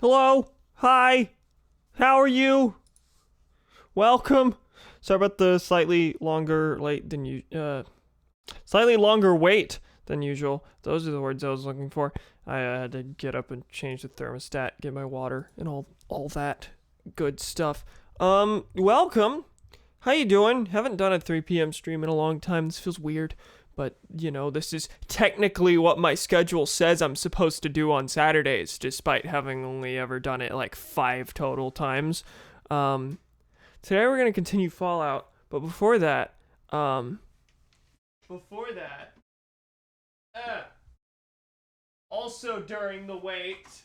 Hello? Hi? How are you? Welcome. Sorry about the slightly longer wait than usual. Those are the words I was looking for. I had to get up and change the thermostat, get my water, and all that good stuff. Welcome. How you doing? Haven't done a 3 p.m. stream in a long time. This feels weird. But, you know, this is technically what my schedule says I'm supposed to do on Saturdays, despite having only ever done it like 5 total times. Today we're going to continue Fallout, but before that, also during the wait,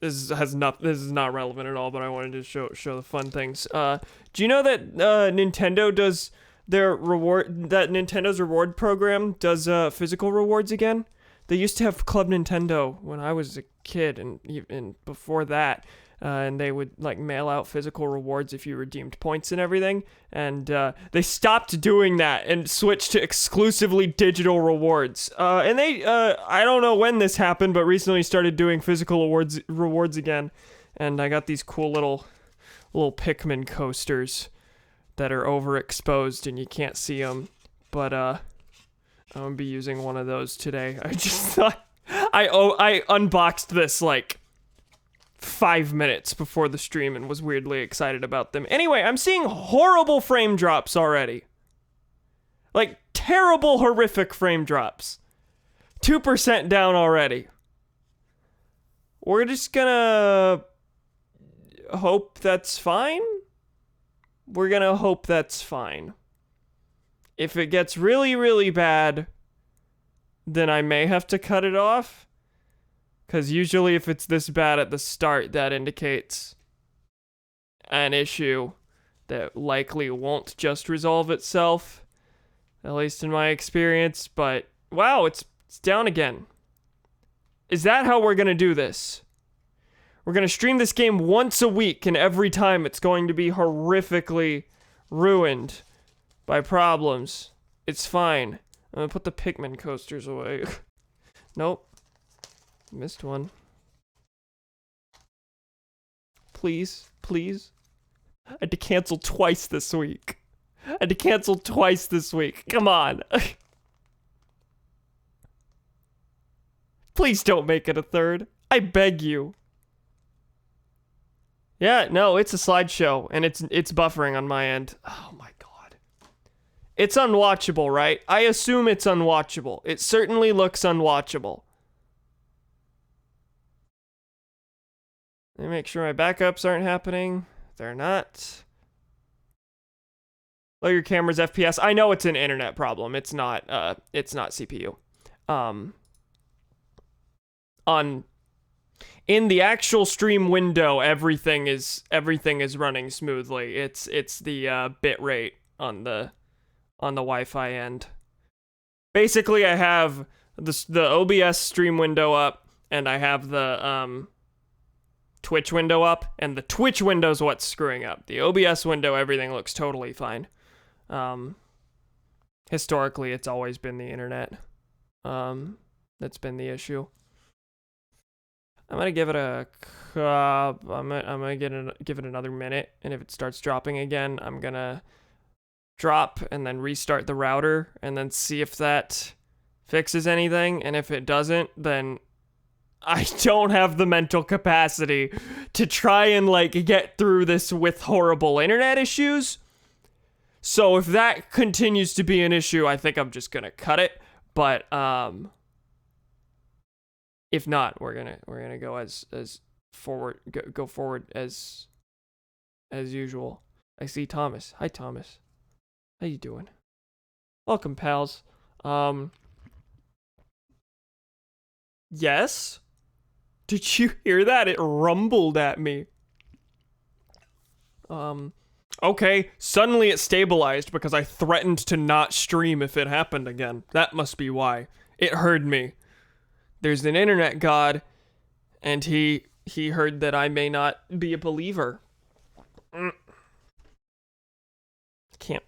this is not relevant at all, but I wanted to show the fun things. Do you know that Nintendo does Nintendo's reward program does physical rewards again? They used to have Club Nintendo when I was a kid, and even before that, and they would like mail out physical rewards if you redeemed points and everything. And they stopped doing that and switched to exclusively digital rewards. And they, I don't know when this happened, but recently started doing physical rewards again. And I got these cool little Pikmin coasters that are overexposed and you can't see them, but I'm gonna be using one of those today. I just thought I unboxed this like 5 minutes before the stream and was weirdly excited about them. Anyway, I'm seeing horrible frame drops already. Like terrible, horrific frame drops. 2% down already. We're just gonna hope that's fine. We're gonna hope that's fine. If it gets really, really bad, then I may have to cut it off. Because usually if it's this bad at the start, that indicates an issue that likely won't just resolve itself. At least in my experience. But, wow, it's down again. Is that how we're gonna do this? We're going to stream this game once a week, and every time it's going to be horrifically ruined by problems. It's fine. I'm going to put the Pikmin coasters away. Nope. Missed one. Please, please. I had to cancel twice this week. Come on. Please don't make it a third. I beg you. Yeah, no, it's a slideshow, and it's buffering on my end. Oh my god. It's unwatchable, right? I assume it's unwatchable. It certainly looks unwatchable. Let me make sure my backups aren't happening. They're not. Lower your camera's FPS. I know it's an internet problem. It's not CPU. In the actual stream window, everything is running smoothly. It's the bit rate on the Wi-Fi end. Basically, I have the OBS stream window up, and I have the Twitch window up, and the Twitch window is what's screwing up. The OBS window, everything looks totally fine. Historically, it's always been the internet. That's been the issue. I'm gonna give it give it another minute, and if it starts dropping again, I'm gonna drop and then restart the router and then see if that fixes anything. And if it doesn't, then I don't have the mental capacity to try and like get through this with horrible internet issues. So if that continues to be an issue, I think I'm just gonna cut it. But if not, we're gonna go as forward, go forward as usual. I see Thomas. Hi, Thomas. How you doing? Welcome, pals. Yes? Did you hear that? It rumbled at me. Okay, suddenly it stabilized because I threatened to not stream if it happened again. That must be why. It heard me. There's an internet god, and he heard that I may not be a believer. Can't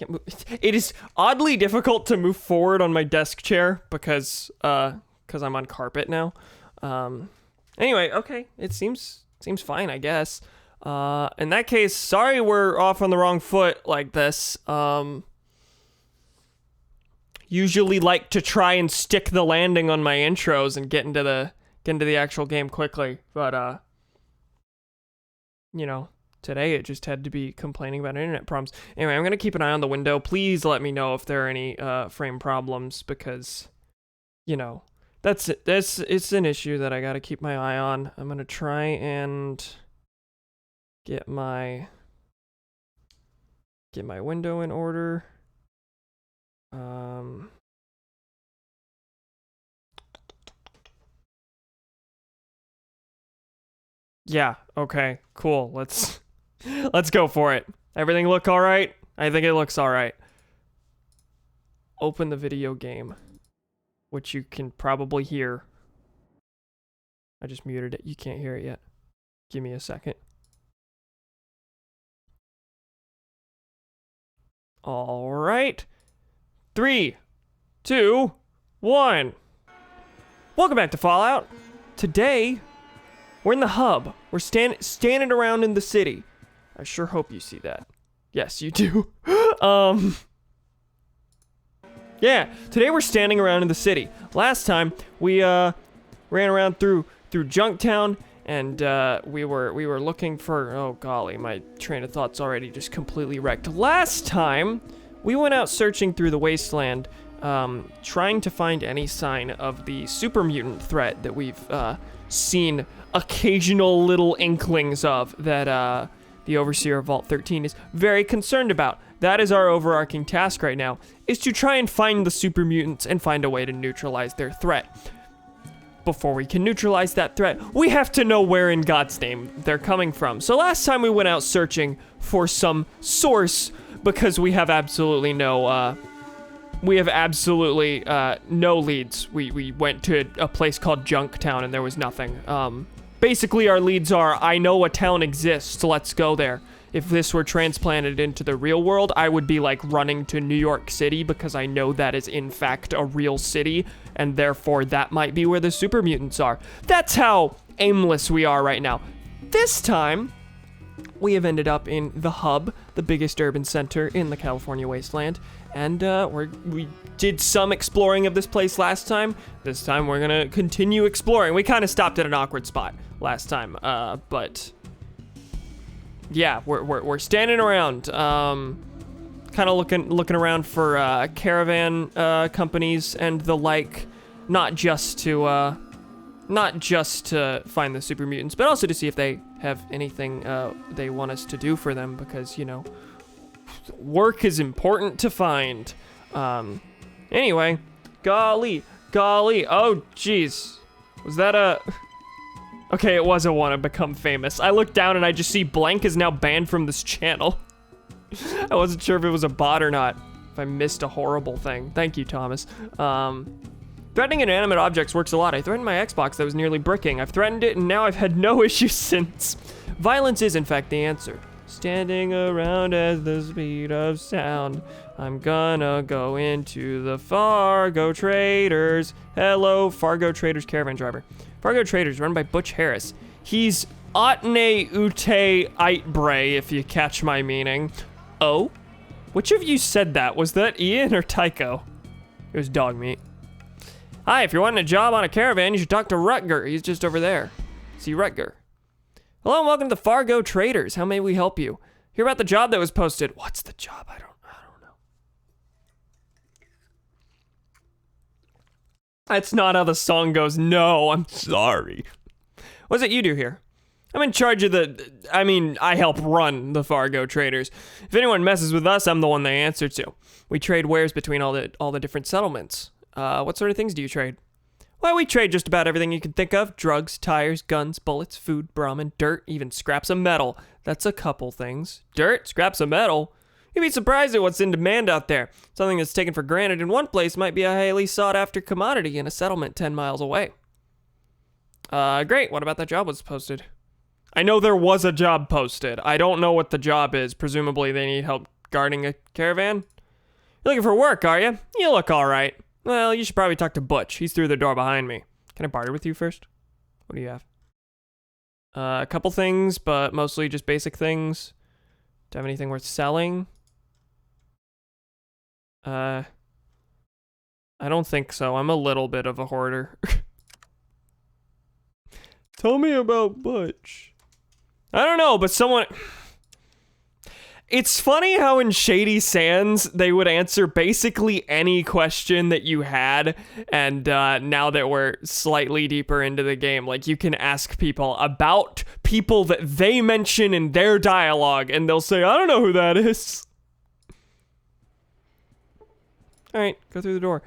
move. It is oddly difficult to move forward on my desk chair because I'm on carpet now. And Anyway, okay, it seems fine, I guess. In that case, sorry we're off on the wrong foot like this. Usually like to try and stick the landing on my intros and get into the actual game quickly, but you know, today it just had to be complaining about internet problems. Anyway, I'm gonna keep an eye on the window. Please let me know if there are any frame problems, because you know, that's it. It's an issue that I gotta keep my eye on. I'm gonna try and get my window in order. Yeah, okay, cool. Let's go for it. Everything look all right? I think it looks all right. Open the video game, which you can probably hear. I just muted it. You can't hear it yet. Give me a second. All right. 3, 2, 1. Welcome back to Fallout. Today, we're in the hub. We're standing around in the city. I sure hope you see that. Yes, you do. Yeah, today we're standing around in the city. Last time, we ran around through Junktown, and we were looking for, oh golly, my train of thought's already just completely wrecked. Last time, we went out searching through the wasteland, trying to find any sign of the super mutant threat that we've seen occasional little inklings of, that the Overseer of Vault 13 is very concerned about. That is our overarching task right now, is to try and find the super mutants and find a way to neutralize their threat. Before we can neutralize that threat, we have to know where in God's name they're coming from. So last time we went out searching for some source, because we have absolutely no no leads. We went to a place called Junktown and there was nothing. Basically our leads are, I know a town exists, let's go there. If this were transplanted into the real world, I would be like running to New York City because I know that is in fact a real city, and therefore that might be where the super mutants are. That's how aimless we are right now. This time, we have ended up in the hub, the biggest urban center in the California wasteland, and we did some exploring of this place last time. This time we're gonna continue exploring. We kind of stopped at an awkward spot last time, but yeah, we're standing around, kind of looking around for caravan companies and the like, not just to find the super mutants, but also to see if they have anything they want us to do for them, because, you know, work is important to find. Anyway, golly, oh jeez, was that a... Okay, it was a wanna become famous. I look down and I just see blank is now banned from this channel. I wasn't sure if it was a bot or not, if I missed a horrible thing. Thank you, Thomas. Threatening inanimate objects works a lot. I threatened my Xbox that was nearly bricking. I've threatened it and now I've had no issues since. Violence is in fact the answer. Standing around at the speed of sound. I'm gonna go into the Fargo Traders. Hello, Fargo Traders caravan driver. Fargo Traders, run by Butch Harris. He's Otne Ute Eitbre, if you catch my meaning. Oh? Which of you said that? Was that Ian or Tycho? It was dog meat. Hi, if you're wanting a job on a caravan, you should talk to Rutger. He's just over there. See Rutger. Hello and welcome to the Fargo Traders. How may we help you? Hear about the job that was posted. What's the job? I don't know. That's not how the song goes. No, I'm sorry. What's it you do here? I'm in charge of I help run the Fargo Traders. If anyone messes with us, I'm the one they answer to. We trade wares between all the different settlements. What sort of things do you trade? Well, we trade just about everything you can think of. Drugs, tires, guns, bullets, food, brahmin, dirt, even scraps of metal. That's a couple things. Dirt, scraps of metal. You'd be surprised at what's in demand out there. Something that's taken for granted in one place might be a highly sought-after commodity in a settlement 10 miles away. Great. What about that job was posted? I know there was a job posted. I don't know what the job is. Presumably they need help guarding a caravan? You're looking for work, are you? You look all right. Well, you should probably talk to Butch. He's through the door behind me. Can I barter with you first? What do you have? A couple things, but mostly just basic things. Do I have anything worth selling? I don't think so. I'm a little bit of a hoarder. Tell me about Butch. I don't know, but someone... It's funny how in Shady Sands, they would answer basically any question that you had, and now that we're slightly deeper into the game, like, you can ask people about people that they mention in their dialogue, and they'll say, I don't know who that is. Alright, go through the door.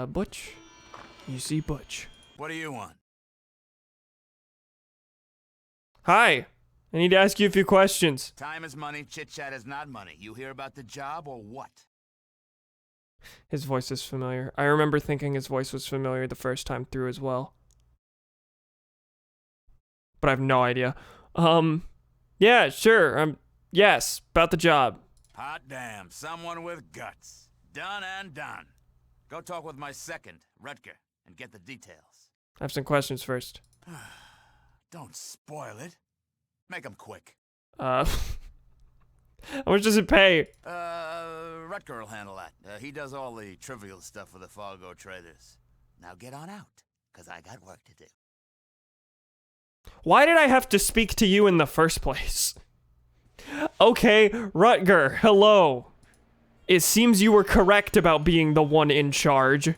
Butch? You see Butch. What do you want? Hi. I need to ask you a few questions. Time is money, chit-chat is not money. You hear about the job or what? His voice is familiar. I remember thinking his voice was familiar the first time through as well. But I have no idea. Yeah, sure. Yes, about the job. Hot damn, someone with guts. Done and done. Go talk with my second, Rutger, and get the details. I have some questions first. Don't spoil it. Make them quick. How much does it pay? Rutger will handle that. He does all the trivial stuff for the Fargo traders. Now get on out, because I got work to do. Why did I have to speak to you in the first place? Okay, Rutger, hello. It seems you were correct about being the one in charge.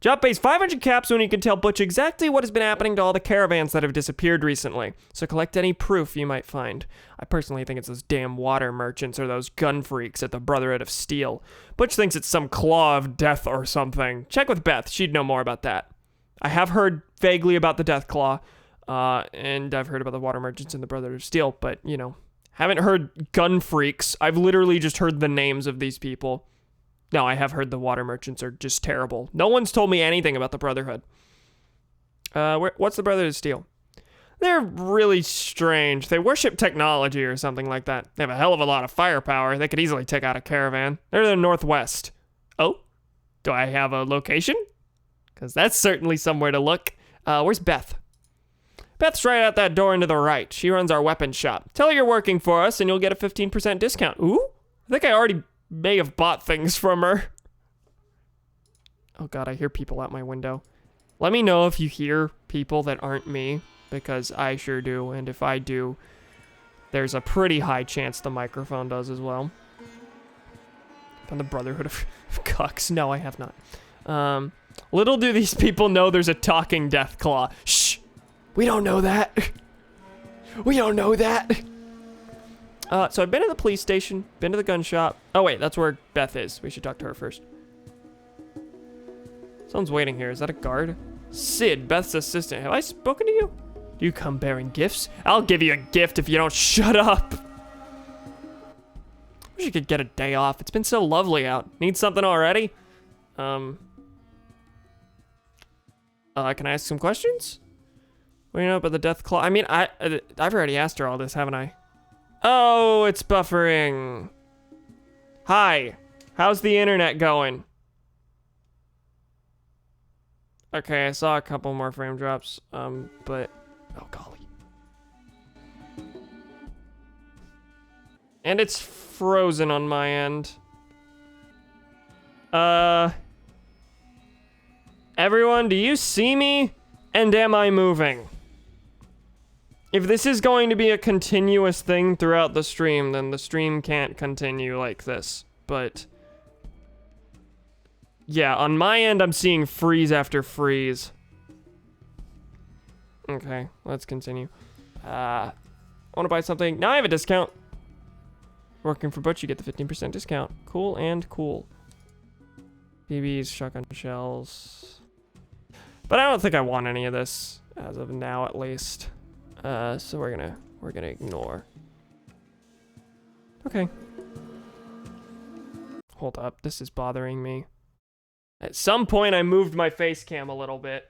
Job pays 500 caps when you can tell Butch exactly what has been happening to all the caravans that have disappeared recently. So collect any proof you might find. I personally think it's those damn water merchants or those gun freaks at the Brotherhood of Steel. Butch thinks it's some claw of death or something. Check with Beth, she'd know more about that. I have heard vaguely about the Death Claw, and I've heard about the water merchants and the Brotherhood of Steel, but, you know, haven't heard gun freaks. I've literally just heard the names of these people. No, I have heard the water merchants are just terrible. No one's told me anything about the Brotherhood. What's the Brotherhood of Steel? They're really strange. They worship technology or something like that. They have a hell of a lot of firepower. They could easily take out a caravan. They're in the northwest. Oh? Do I have a location? Because that's certainly somewhere to look. Where's Beth? Beth's right out that door into the right. She runs our weapons shop. Tell her you're working for us and you'll get a 15% discount. Ooh? I think I already may have bought things from her. Oh god, I hear people out my window. Let me know if you hear people that aren't me, because I sure do, and if I do, there's a pretty high chance the microphone does as well. From the Brotherhood of Cucks. No, I have not. Little do these people know there's a talking Deathclaw. Shh! We don't know that! We don't know that! So I've been to the police station, been to the gun shop. Oh wait, that's where Beth is. We should talk to her first. Someone's waiting here. Is that a guard? Sid, Beth's assistant. Have I spoken to you? Do you come bearing gifts? I'll give you a gift if you don't shut up. Wish you could get a day off. It's been so lovely out. Need something already? Can I ask some questions? What do you know about the Death Claw? I mean, I've already asked her all this, haven't I? Oh, it's buffering. Hi. How's the internet going? Okay, I saw a couple more frame drops, but... Oh, golly. And it's frozen on my end. Everyone, do you see me? And am I moving? If this is going to be a continuous thing throughout the stream, then the stream can't continue like this. But... yeah, on my end, I'm seeing freeze after freeze. Okay, let's continue. I want to buy something. Now I have a discount. Working for Butch, you get the 15% discount. Cool and cool. BBs, shotgun shells. But I don't think I want any of this, as of now at least. So we're gonna ignore. Okay. Hold up, this is bothering me. At some point, I moved my face cam a little bit.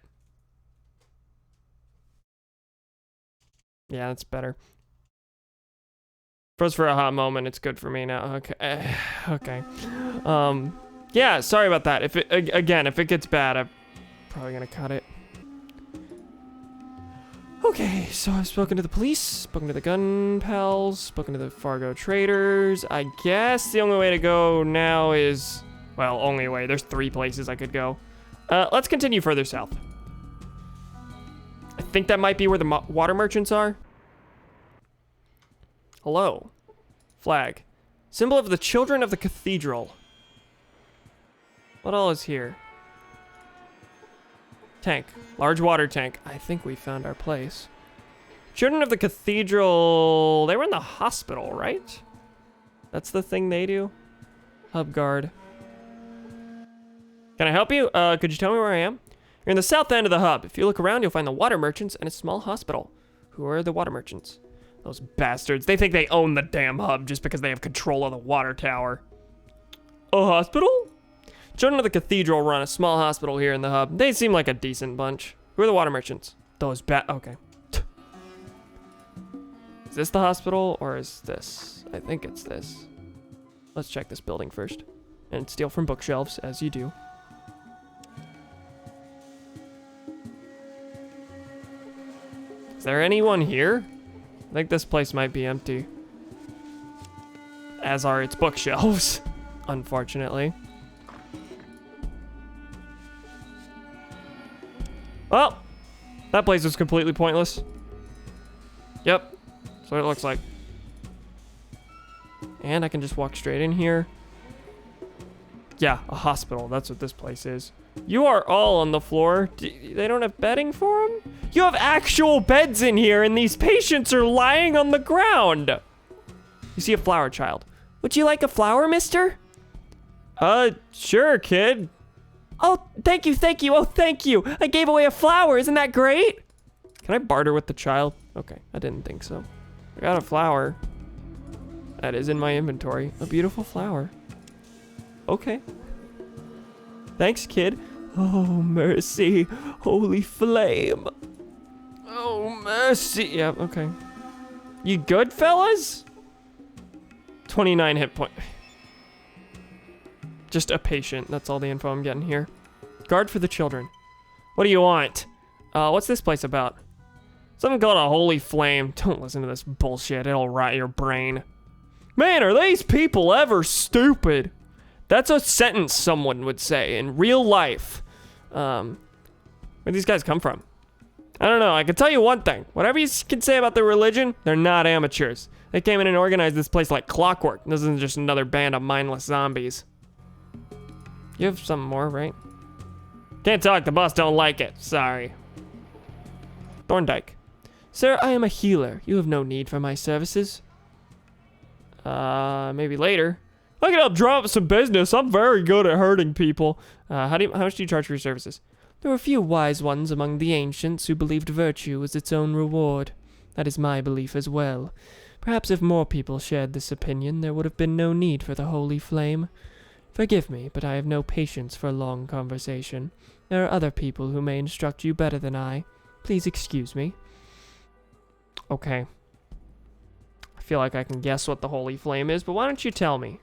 Yeah, that's better. Froze for a hot moment. It's good for me now. Okay. Okay. Yeah, sorry about that. If it gets bad, I'm probably gonna cut it. Okay, so I've spoken to the police, spoken to the gun pals, spoken to the Fargo traders. I guess the only way to go now is, well, only way. There's 3 places I could go. Let's continue further south. I think that might be where the water merchants are. Hello. Flag. Symbol of the Children of the Cathedral. What all is here? Tank. Large water tank. I think we found our place. Children of the Cathedral. They were in the hospital, right? That's the thing they do? Hub guard. Can I help you? Could you tell me where I am? You're in the south end of the hub. If you look around, you'll find the water merchants and a small hospital. Who are the water merchants? Those bastards. They think they own the damn hub just because they have control of the water tower. A hospital? Children of the Cathedral run a small hospital here in the hub. They seem like a decent bunch. Who are the water merchants? Those okay. Is this the hospital or is this? I think it's this. Let's check this building first. And steal from bookshelves, as you do. Is there anyone here? I think this place might be empty. As are its bookshelves, unfortunately. Well, that place was completely pointless. Yep, that's what it looks like. And I can just walk straight in here. Yeah, a hospital, that's what this place is. You are all on the floor. They don't have bedding for them? You have actual beds in here and these patients are lying on the ground. You see a flower child. Would you like a flower, mister? Sure, kid. Oh, thank you, oh, thank you. I gave away a flower, isn't that great? Can I barter with the child? Okay, I didn't think so. I got a flower. That is in my inventory. A beautiful flower. Okay. Thanks, kid. Oh, mercy. Holy flame. Oh, mercy. Yep, okay. You good, fellas? 29 hit point. Just a patient. That's all the info I'm getting here. Guard for the children. What do you want? What's this place about? Something called a holy flame. Don't listen to this bullshit. It'll rot your brain. Man, are these people ever stupid? That's a sentence someone would say in real life. Where'd these guys come from? I don't know. I can tell you one thing. Whatever you can say about their religion, they're not amateurs. They came in and organized this place like clockwork. This isn't just another band of mindless zombies. You have something more, right? Can't talk. The boss don't like it. Sorry. Thorndyke. Sir, I am a healer. You have no need for my services. Maybe later. I can help drum up some business. I'm very good at hurting people. How much do you charge for your services? There were a few wise ones among the ancients who believed virtue was its own reward. That is my belief as well. Perhaps if more people shared this opinion, there would have been no need for the holy flame. Forgive me, but I have no patience for a long conversation. There are other people who may instruct you better than I. Please excuse me. Okay. I feel like I can guess what the holy flame is, but why don't you tell me?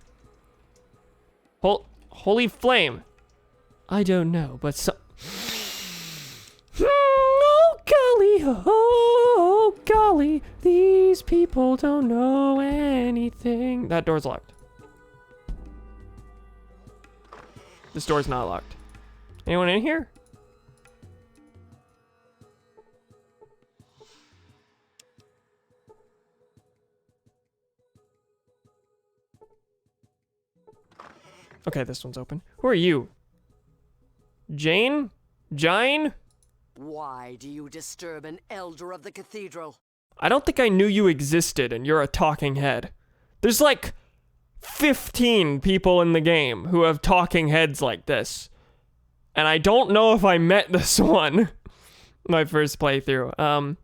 Holy flame. I don't know, but so... Oh, golly, oh, golly. These people don't know anything. That door's locked. This door's not locked. Anyone in here? Okay, this one's open. Who are you? Jane? Jine? Why do you disturb an elder of the cathedral? I don't think I knew you existed and you're a talking head. There's like 15 people in the game who have talking heads like this. And I don't know if I met this one. My first playthrough. I'm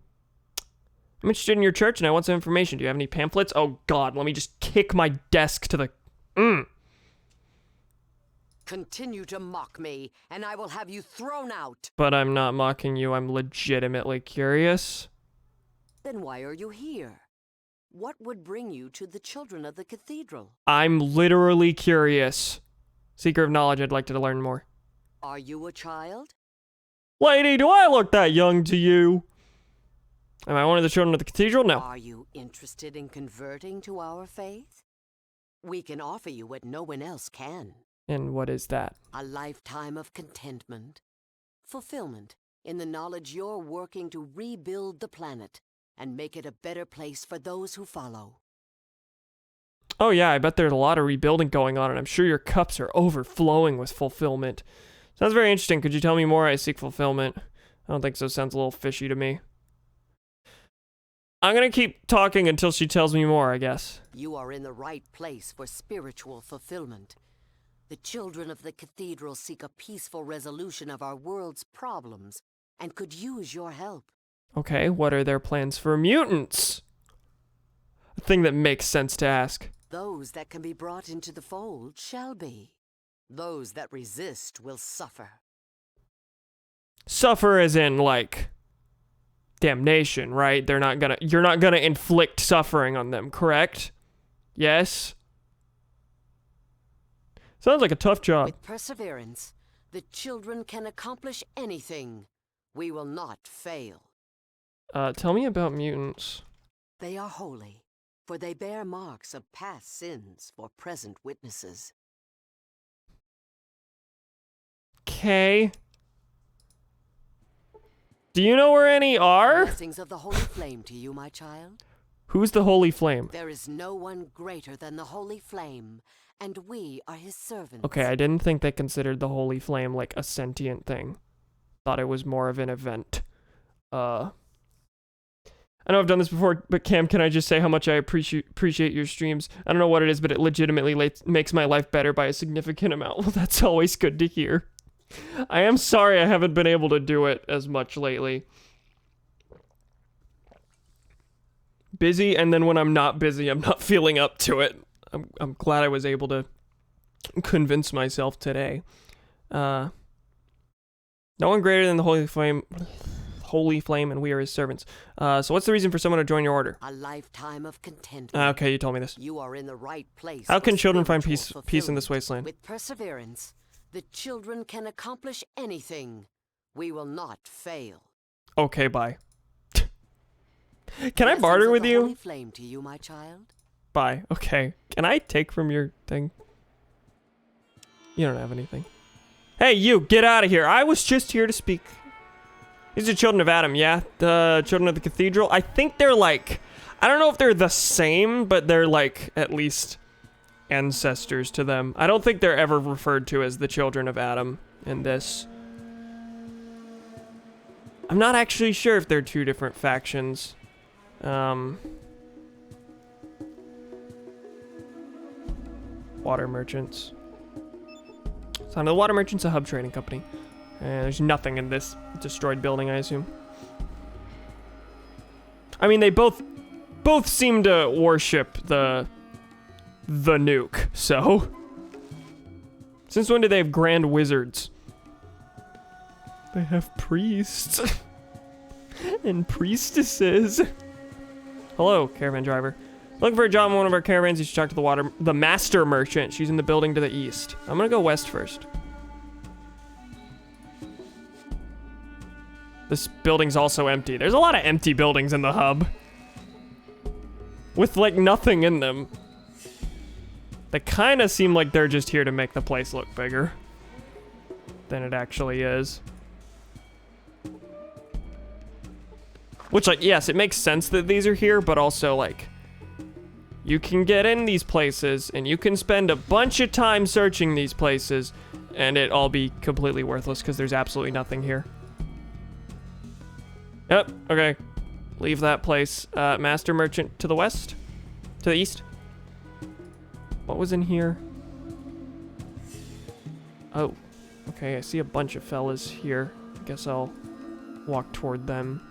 interested in your church and I want some information. Do you have any pamphlets? Oh god, let me just kick my desk to the... Continue to mock me, and I will have you thrown out. But I'm not mocking you, I'm legitimately curious. Then why are you here? What would bring you to the children of the cathedral? I'm literally curious. Seeker of knowledge, I'd like to learn more. Are you a child? Lady, do I look that young to you? Am I one of the children of the cathedral? No. Are you interested in converting to our faith? We can offer you what no one else can. And what is that? A lifetime of contentment, fulfillment in the knowledge you're working to rebuild the planet and make it a better place for those who follow. Oh yeah, I bet there's a lot of rebuilding going on, and I'm sure your cups are overflowing with fulfillment. Sounds very interesting. Could you tell me more? I seek fulfillment. I don't think so. Sounds a little fishy to me. I'm gonna keep talking until she tells me more, I guess. You are in the right place for spiritual fulfillment. The children of the cathedral seek a peaceful resolution of our world's problems and could use your help. Okay, what are their plans for mutants? A thing that makes sense to ask. Those that can be brought into the fold shall be. Those that resist will suffer. Suffer as in, like, damnation, right? You're not gonna inflict suffering on them, correct? Yes? Sounds like a tough job. With perseverance, the children can accomplish anything. We will not fail. Tell me about mutants. They are holy, for they bear marks of past sins for present witnesses. Okay. Do you know where any are? Blessings of the Holy Flame to you, my child. Who's the Holy Flame? There is no one greater than the Holy Flame, and we are his servants. Okay, I didn't think they considered the Holy Flame like a sentient thing. Thought it was more of an event. I know I've done this before, but Cam, can I just say how much I appreciate your streams? I don't know what it is, but it legitimately makes my life better by a significant amount. Well, that's always good to hear. I am sorry I haven't been able to do it as much lately. Busy, and then when I'm not busy, I'm not feeling up to it. I'm glad I was able to convince myself today. No one greater than the Holy Flame, and we are his servants. So what's the reason for someone to join your order? A lifetime of contentment. Okay, you told me this. You are in the right place. How for can children find spiritual peace in this fulfillment. wasteland? With perseverance, the children can accomplish anything. We will not fail. Okay, bye. Can I Blessings barter of with the you? Holy Flame to you, my child. Bye. Okay. Can I take from your thing? You don't have anything. Hey, you, get out of here. I was just here to speak. These are children of Adam, yeah? The children of the cathedral. I think they're like, I don't know if they're the same, but they're like at least ancestors to them. I don't think they're ever referred to as the children of Adam in this. I'm not actually sure if they're two different factions. Water merchants. So the water merchant's a hub trading company. And there's nothing in this destroyed building, I assume. I mean, they both seem to worship the nuke, so. Since when do they have grand wizards? They have priests. And priestesses. Hello, caravan driver. Looking for a job in one of our caravans, you should talk to the master merchant. She's in the building to the east. I'm gonna go west first. This building's also empty. There's a lot of empty buildings in the hub. With, like, nothing in them. They kind of seem like they're just here to make the place look bigger than it actually is. Which, like, yes, it makes sense that these are here, but also, like, you can get in these places, and you can spend a bunch of time searching these places, and it all be completely worthless, because there's absolutely nothing here. Yep, okay. Leave that place. Master Merchant to the west? To the east? What was in here? Oh, okay, I see a bunch of fellas here. I guess I'll walk toward them.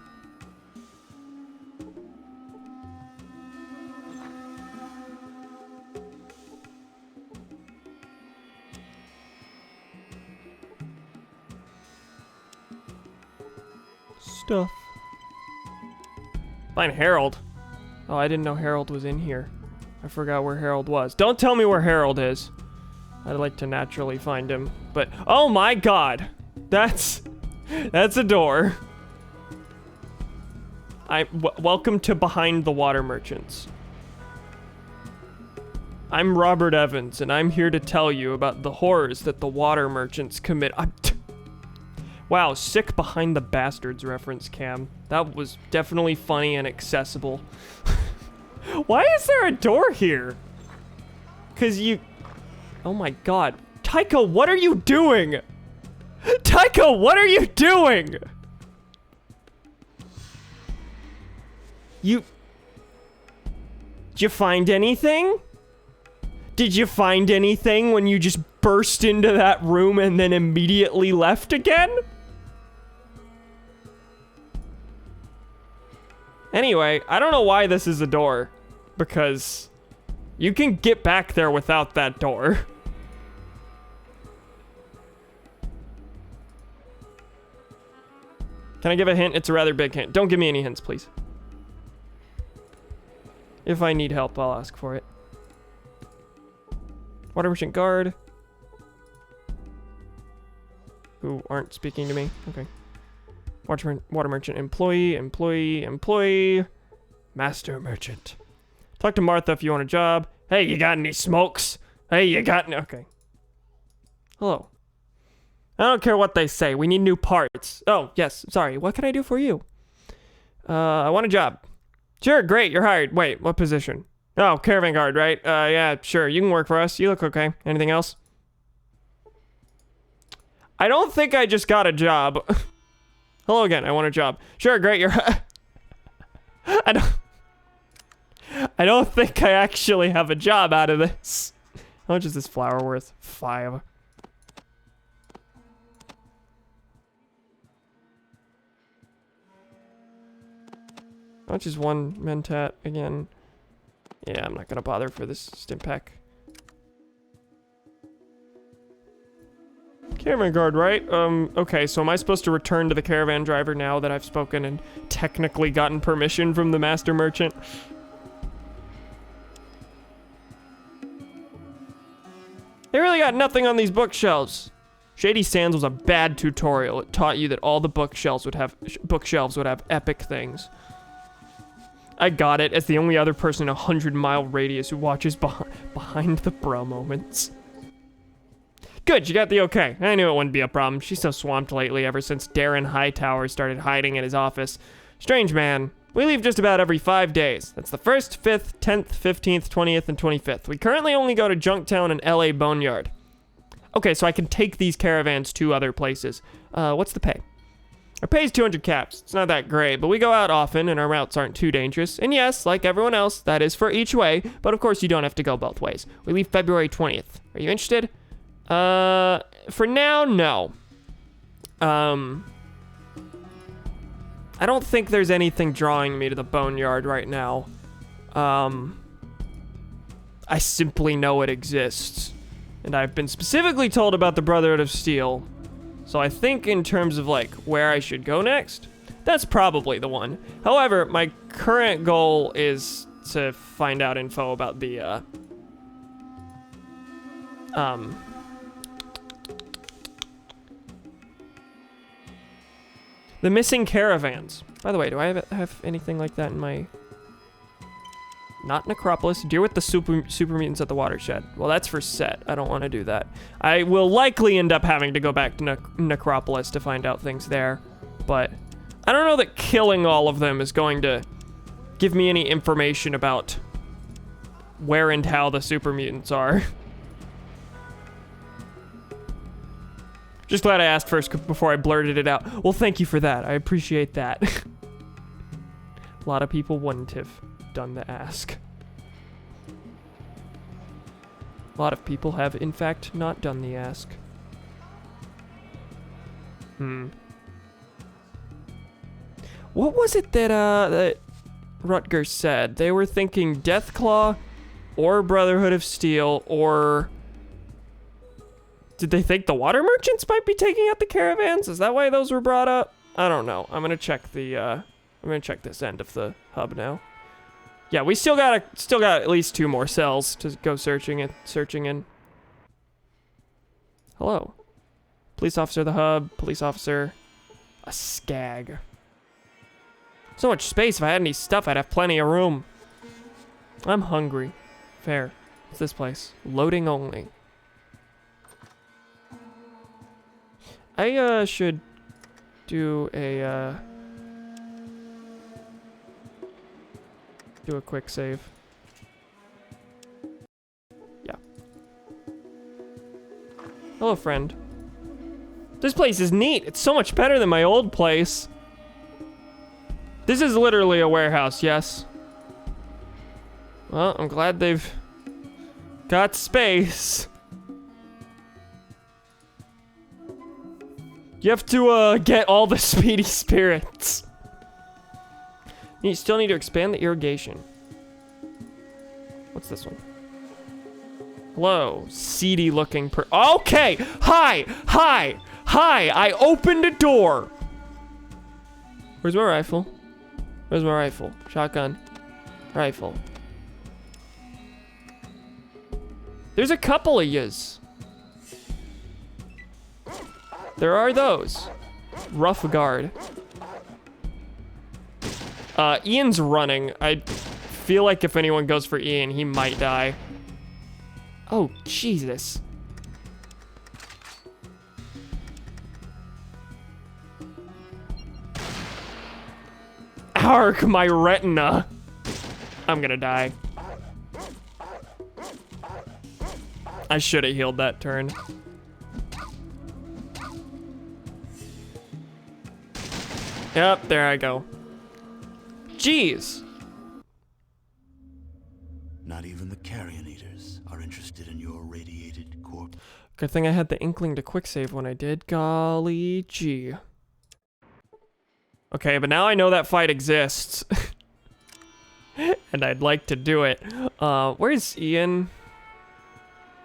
Stuff. Find Harold. Oh, I didn't know Harold was in here. I forgot where Harold was. Don't tell me where Harold is. I'd like to naturally find him, but oh my god, that's a door. Welcome to Behind the Water Merchants. I'm Robert Evans, and I'm here to tell you about the horrors that the water merchants commit. Wow, sick Behind the Bastards reference, Cam. That was definitely funny and accessible. Why is there a door here? Cause you... Oh my god. Taika, what are you doing? Taika, what are you doing? Did you find anything? Did you find anything when you just burst into that room and then immediately left again? Anyway, I don't know why this is a door, because you can get back there without that door. Can I give a hint? It's a rather big hint. Don't give me any hints, please. If I need help, I'll ask for it. Water merchant guard. Who aren't speaking to me. Okay. Water merchant employee. Master merchant. Talk to Martha if you want a job. Hey, you got any smokes? Hey, you got any... Okay. Hello. I don't care what they say. We need new parts. Oh, yes. Sorry. What can I do for you? I want a job. Sure, great. You're hired. Wait, what position? Oh, caravan guard, right? Yeah, sure. You can work for us. You look okay. Anything else? I don't think I just got a job. Hello again. I want a job. Sure, great. You're... I don't think I actually have a job out of this. How much is this flour worth? 5. How much is 1 mentat again? Yeah, I'm not gonna bother for this stim pack. Caravan guard, right? Okay, so am I supposed to return to the caravan driver now that I've spoken and technically gotten permission from the master merchant? They really got nothing on these bookshelves. Shady Sands was a bad tutorial. It taught you that all the bookshelves would have epic things. I got it as the only other person in a 100-mile radius who watches behind the bro moments. Good, you got the okay. I knew it wouldn't be a problem. She's so swamped lately ever since Darren Hightower started hiding in his office. Strange man. We leave just about every 5 days. That's the 1st, 5th, 10th, 15th, 20th, and 25th. We currently only go to Junktown and LA Boneyard. Okay, so I can take these caravans to other places. What's the pay? Our pay is 200 caps. It's not that great, but we go out often and our routes aren't too dangerous. And yes, like everyone else, that is for each way, but of course you don't have to go both ways. We leave February 20th. Are you interested? For now, no. I don't think there's anything drawing me to the Boneyard right now. I simply know it exists. And I've been specifically told about the Brotherhood of Steel. So I think in terms of like where I should go next, that's probably the one. However, my current goal is to find out info about the missing caravans. By the way, do I have anything like that in my... Not Necropolis. Deal with the super mutants at the watershed. Well, that's for set. I don't want to do that. I will likely end up having to go back to Necropolis to find out things there. But I don't know that killing all of them is going to give me any information about where and how the super mutants are. Just glad I asked first before I blurted it out. Well, thank you for that. I appreciate that. A lot of people wouldn't have done the ask. A lot of people have, in fact, not done the ask. What was it that Rutger said? They were thinking Deathclaw or Brotherhood of Steel, or... Did they think the water merchants might be taking out the caravans? Is that why those were brought up? I don't know. I'm gonna check the, I'm gonna check this end of the hub now. Yeah, we still got at least 2 more cells to go searching in. Hello. Police officer of the hub, police officer, a skag. So much space. If I had any stuff, I'd have plenty of room. I'm hungry. Fair. What's this place? Loading only. I should do a quick save. Yeah. Hello, friend. This place is neat. It's so much better than my old place. This is literally a warehouse, yes. Well, I'm glad they've got space. You have to get all the speedy spirits. You still need to expand the irrigation. What's this one? Hello, seedy looking okay, hi, I opened a door. Where's my rifle? Where's my rifle? Shotgun, rifle. There's a couple of yous. There are those. Rough guard. Ian's running. I feel like if anyone goes for Ian, he might die. Oh, Jesus. Arg, my retina. I'm gonna die. I should have healed that turn. Yep, there I go. Jeez. Not even the carrion eaters are interested in your radiated corpse. Good thing I had the inkling to quick save when I did. Golly gee. Okay, but now I know that fight exists. And I'd like to do it. Where's Ian?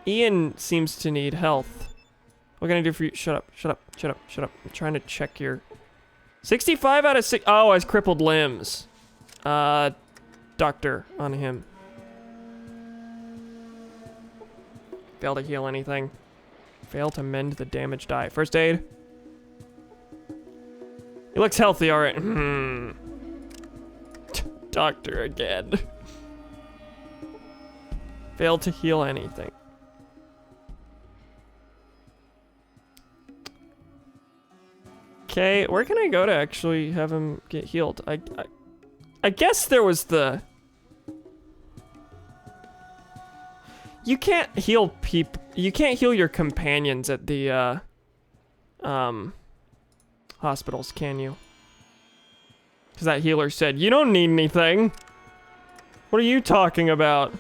Ian seems to need health. What can I do for you? Shut up, shut up, shut up, shut up. I'm trying to check your... 65 out of 6. Oh, has crippled limbs. Doctor on him. Fail to heal anything. Fail to mend the damaged eye. First aid. He looks healthy, alright. Doctor again. Fail to heal anything. Okay, where can I go to actually have him get healed? I guess there was the... You can't heal people. You can't heal your companions at the hospitals, can you? Because that healer said, you don't need anything. What are you talking about?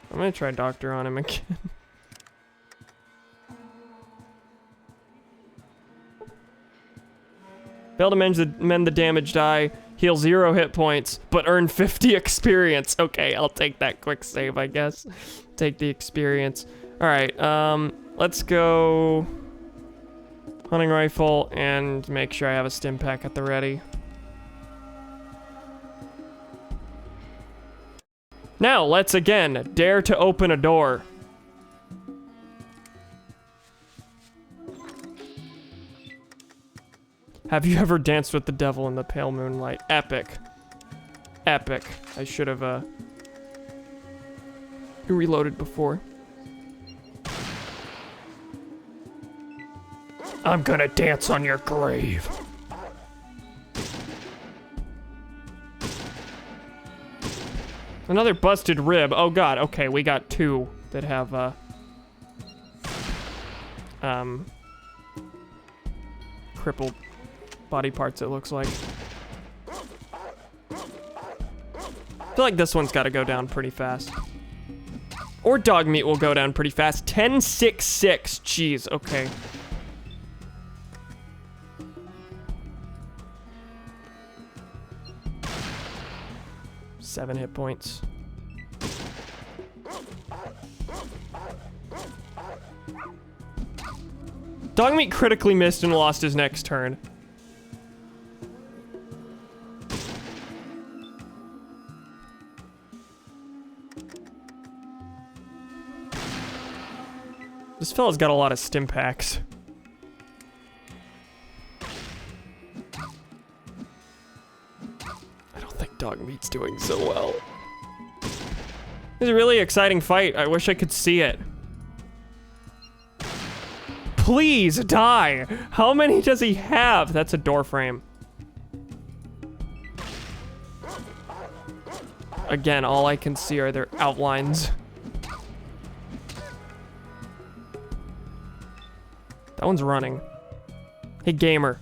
I'm gonna try doctor on him again. Fail to mend the damaged eye, heal 0 hit points, but earn 50 experience. Okay, I'll take that quick save, I guess. Take the experience. All right, let's go hunting rifle and make sure I have a stim pack at the ready. Now, let's again dare to open a door. Have you ever danced with the devil in the pale moonlight? Epic. Epic. I should have, reloaded before. I'm gonna dance on your grave. Another busted rib. Oh god, okay, we got 2 that have, crippled body parts, it looks like. I feel like this one's got to go down pretty fast. Or dog meat will go down pretty fast. 10-6-6. Jeez, okay. Seven hit points. Dog meat critically missed and lost his next turn. This fella's got a lot of stim packs. Dogmeat's doing so well. It's a really exciting fight. I wish I could see it. Please die. How many does he have? That's a door frame. Again, all I can see are their outlines. That one's running. Hey, gamer.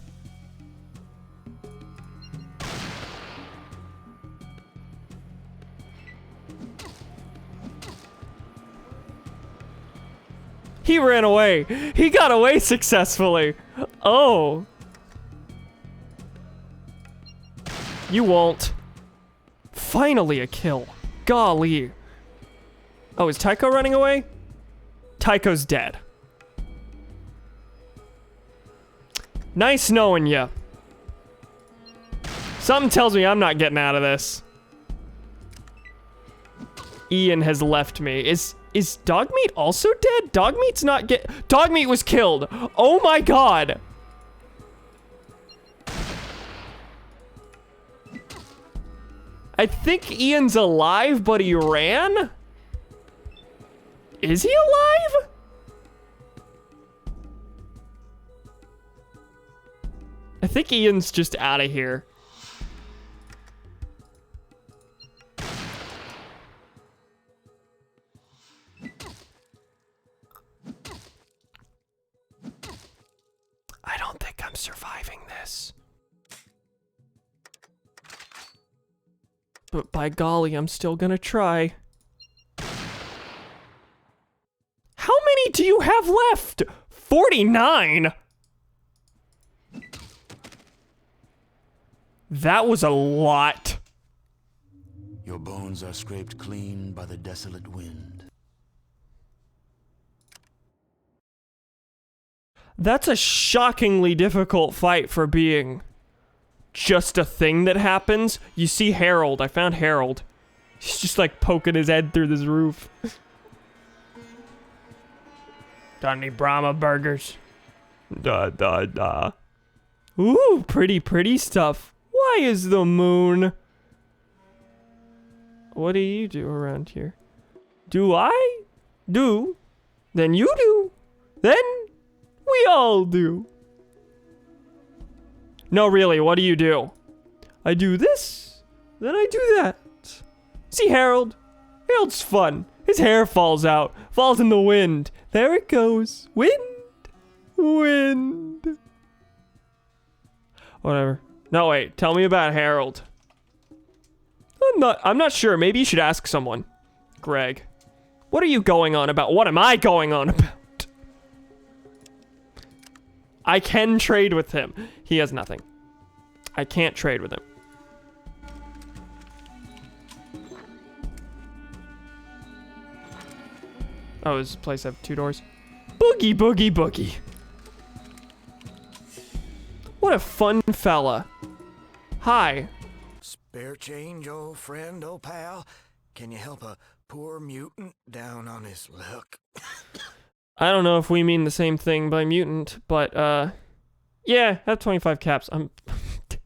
He ran away. He got away successfully. Oh. You won't. Finally a kill. Golly. Oh, is Tycho running away? Tycho's dead. Nice knowing ya. Something tells me I'm not getting out of this. Ian has left me. Is Dogmeat also dead? Dogmeat's not Dogmeat was killed. Oh my god. I think Ian's alive, but he ran? Is he alive? I think Ian's just out of here. I don't think I'm surviving this. But by golly, I'm still gonna try. How many do you have left? 49? That was a lot. Your bones are scraped clean by the desolate wind. That's a shockingly difficult fight for being just a thing that happens. You see Harold. I found Harold. He's just like poking his head through this roof. Got any Brahma burgers? Ooh, pretty stuff. Why is the moon? What do you do around here? Do I? Do? Then you do. Then we all do. No, really, what do you do? I do this, then I do that. See Harold? Harold's fun. His hair falls out, falls in the wind. There it goes. Wind. Wind. Whatever. No, wait, tell me about Harold. I'm not sure. Maybe you should ask someone. Greg. What are you going on about? What am I going on about? I can trade with him. He has nothing. I can't trade with him. Oh, does this place have 2 doors? Boogie, boogie, boogie. What a fun fella. Hi. Spare change, old friend, old pal? Can you help a poor mutant down on his luck? I don't know if we mean the same thing by mutant, but, yeah, have 25 caps.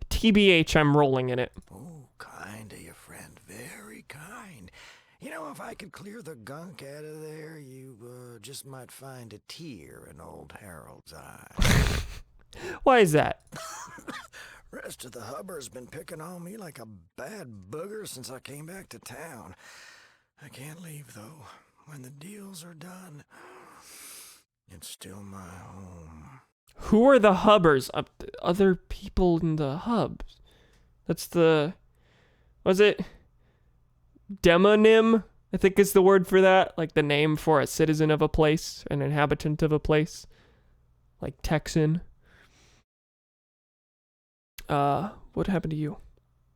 TBH, I'm rolling in it. Oh, kind of you, friend. Very kind. You know, if I could clear the gunk out of there, you, just might find a tear in old Harold's eye. Why is that? Rest of the hubber's been picking on me like a bad booger since I came back to town. I can't leave, though. When the deals are done, it's still my home. Who are the hubbers? Other people in the hubs. That's the... Was it? Demonym? I think is the word for that. Like the name for a citizen of a place, an inhabitant of a place. Like Texan. What happened to you?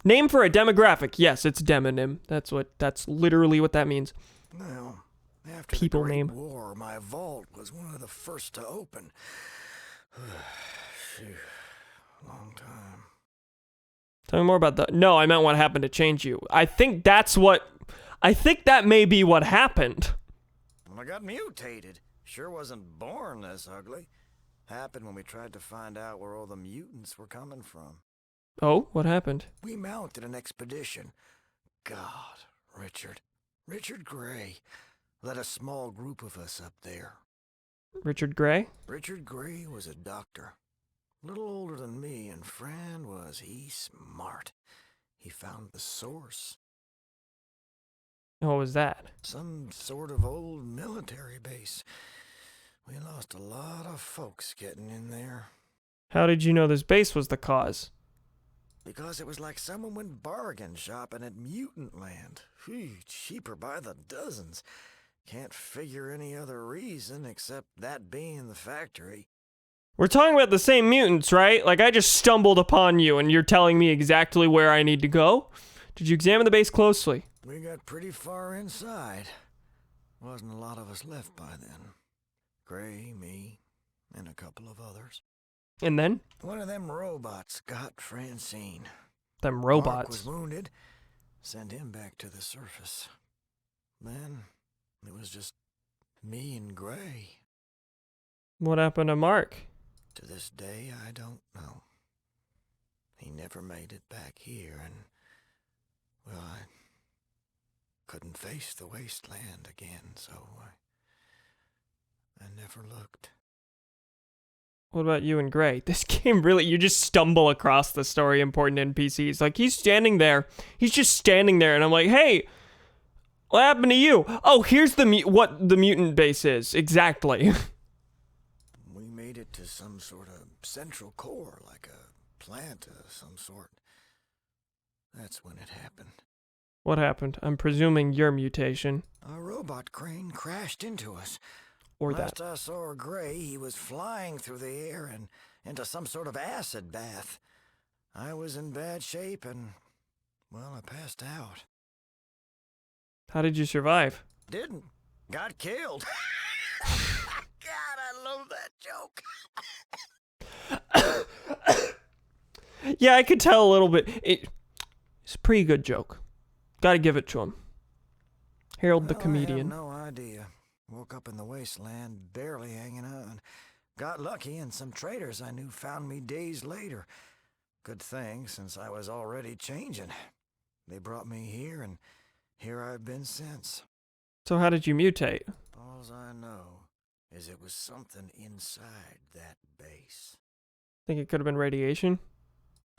Name for a demographic. Yes, it's demonym. That's literally what that means. Well, after People the Great name. War, my vault was one of the first to open. Phew, long time. Tell me more about that. No, I meant what happened to change you. I think that may be what happened. When I got mutated, sure wasn't born this ugly. Happened when we tried to find out where all the mutants were coming from. Oh, what happened? We mounted an expedition. God, Richard. Richard Gray led a small group of us up there. Richard Gray? Richard Gray was a doctor. A little older than me, and Fran was he smart. He found the source. What was that? Some sort of old military base. We lost a lot of folks getting in there. How did you know this base was the cause? Because it was like someone went bargain shopping at Mutant Land. Phew, cheaper by the dozens. Can't figure any other reason except that being the factory. We're talking about the same mutants, right? Like, I just stumbled upon you and you're telling me exactly where I need to go? Did you examine the base closely? We got pretty far inside. Wasn't a lot of us left by then. Gray, me, and a couple of others. And then? One of them robots got Francine. Them Mark robots. was wounded. Sent him back to the surface. Then it was just me and Gray. What happened to Mark? To this day, I don't know. He never made it back here, and, well, I couldn't face the wasteland again, so I never looked. What about you and Gray? This game really, you just stumble across the story important NPCs. Like, he's standing there. He's just standing there, and I'm like, hey, what happened to you? Oh, here's what the mutant base is. Exactly. We made it to some sort of central core, like a plant of some sort. That's when it happened. What happened? I'm presuming your mutation. A robot crane crashed into us. Or Last that. I saw Gray, he was flying through the air and into some sort of acid bath. I was in bad shape and, well, I passed out. How did you survive? Didn't. Got killed. God, I love that joke. Yeah, I could tell a little bit. It's a pretty good joke. Gotta give it to him. Harold the Well, comedian. I have no idea. Woke up in the wasteland, barely hanging on. Got lucky, and some traders I knew found me days later. Good thing, since I was already changing. They brought me here, and here I've been since. So how did you mutate? All I know is it was something inside that base. Think it could have been radiation?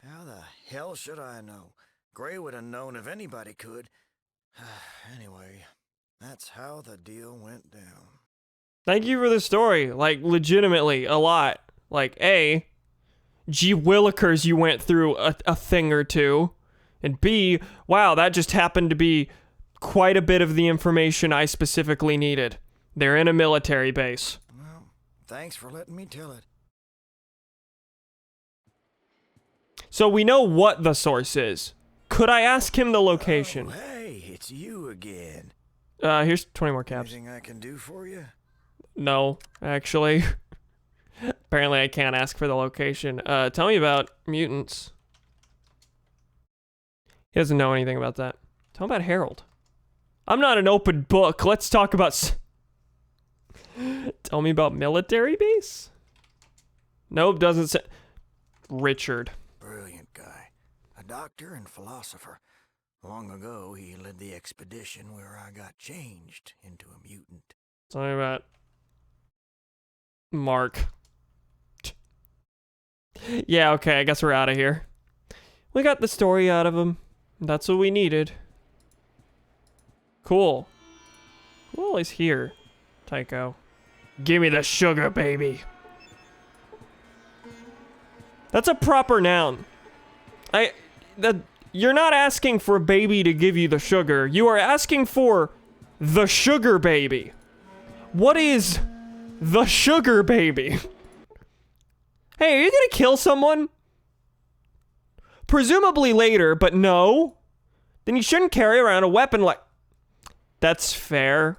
How the hell should I know? Gray would have known if anybody could. Anyway, that's how the deal went down. Thank you for the story. Like, legitimately, a lot. Like, A, gee willikers, you went through a thing or two. And B, wow, that just happened to be quite a bit of the information I specifically needed. They're in a military base. Well, thanks for letting me tell it. So we know what the source is. Could I ask him the location? Oh, hey, it's you again. Here's 20 more caps. Anything I can do for you? No, actually. Apparently I can't ask for the location. Tell me about mutants. He doesn't know anything about that. Tell him about Harold. I'm not an open book. Let's talk about... Tell me about military base? Nope, doesn't say... Richard. Brilliant guy. A doctor and philosopher. Long ago, he led the expedition where I got changed into a mutant. Tell me about... Mark. Yeah, okay, I guess we're out of here. We got the story out of him. That's what we needed. Cool. Who all is here? Tycho. Give me the sugar, baby. That's a proper noun. You're not asking for a baby to give you the sugar. You are asking for the sugar baby. What is the sugar baby? Hey, are you gonna kill someone? Presumably later, but no. Then you shouldn't carry around a weapon like... That's fair.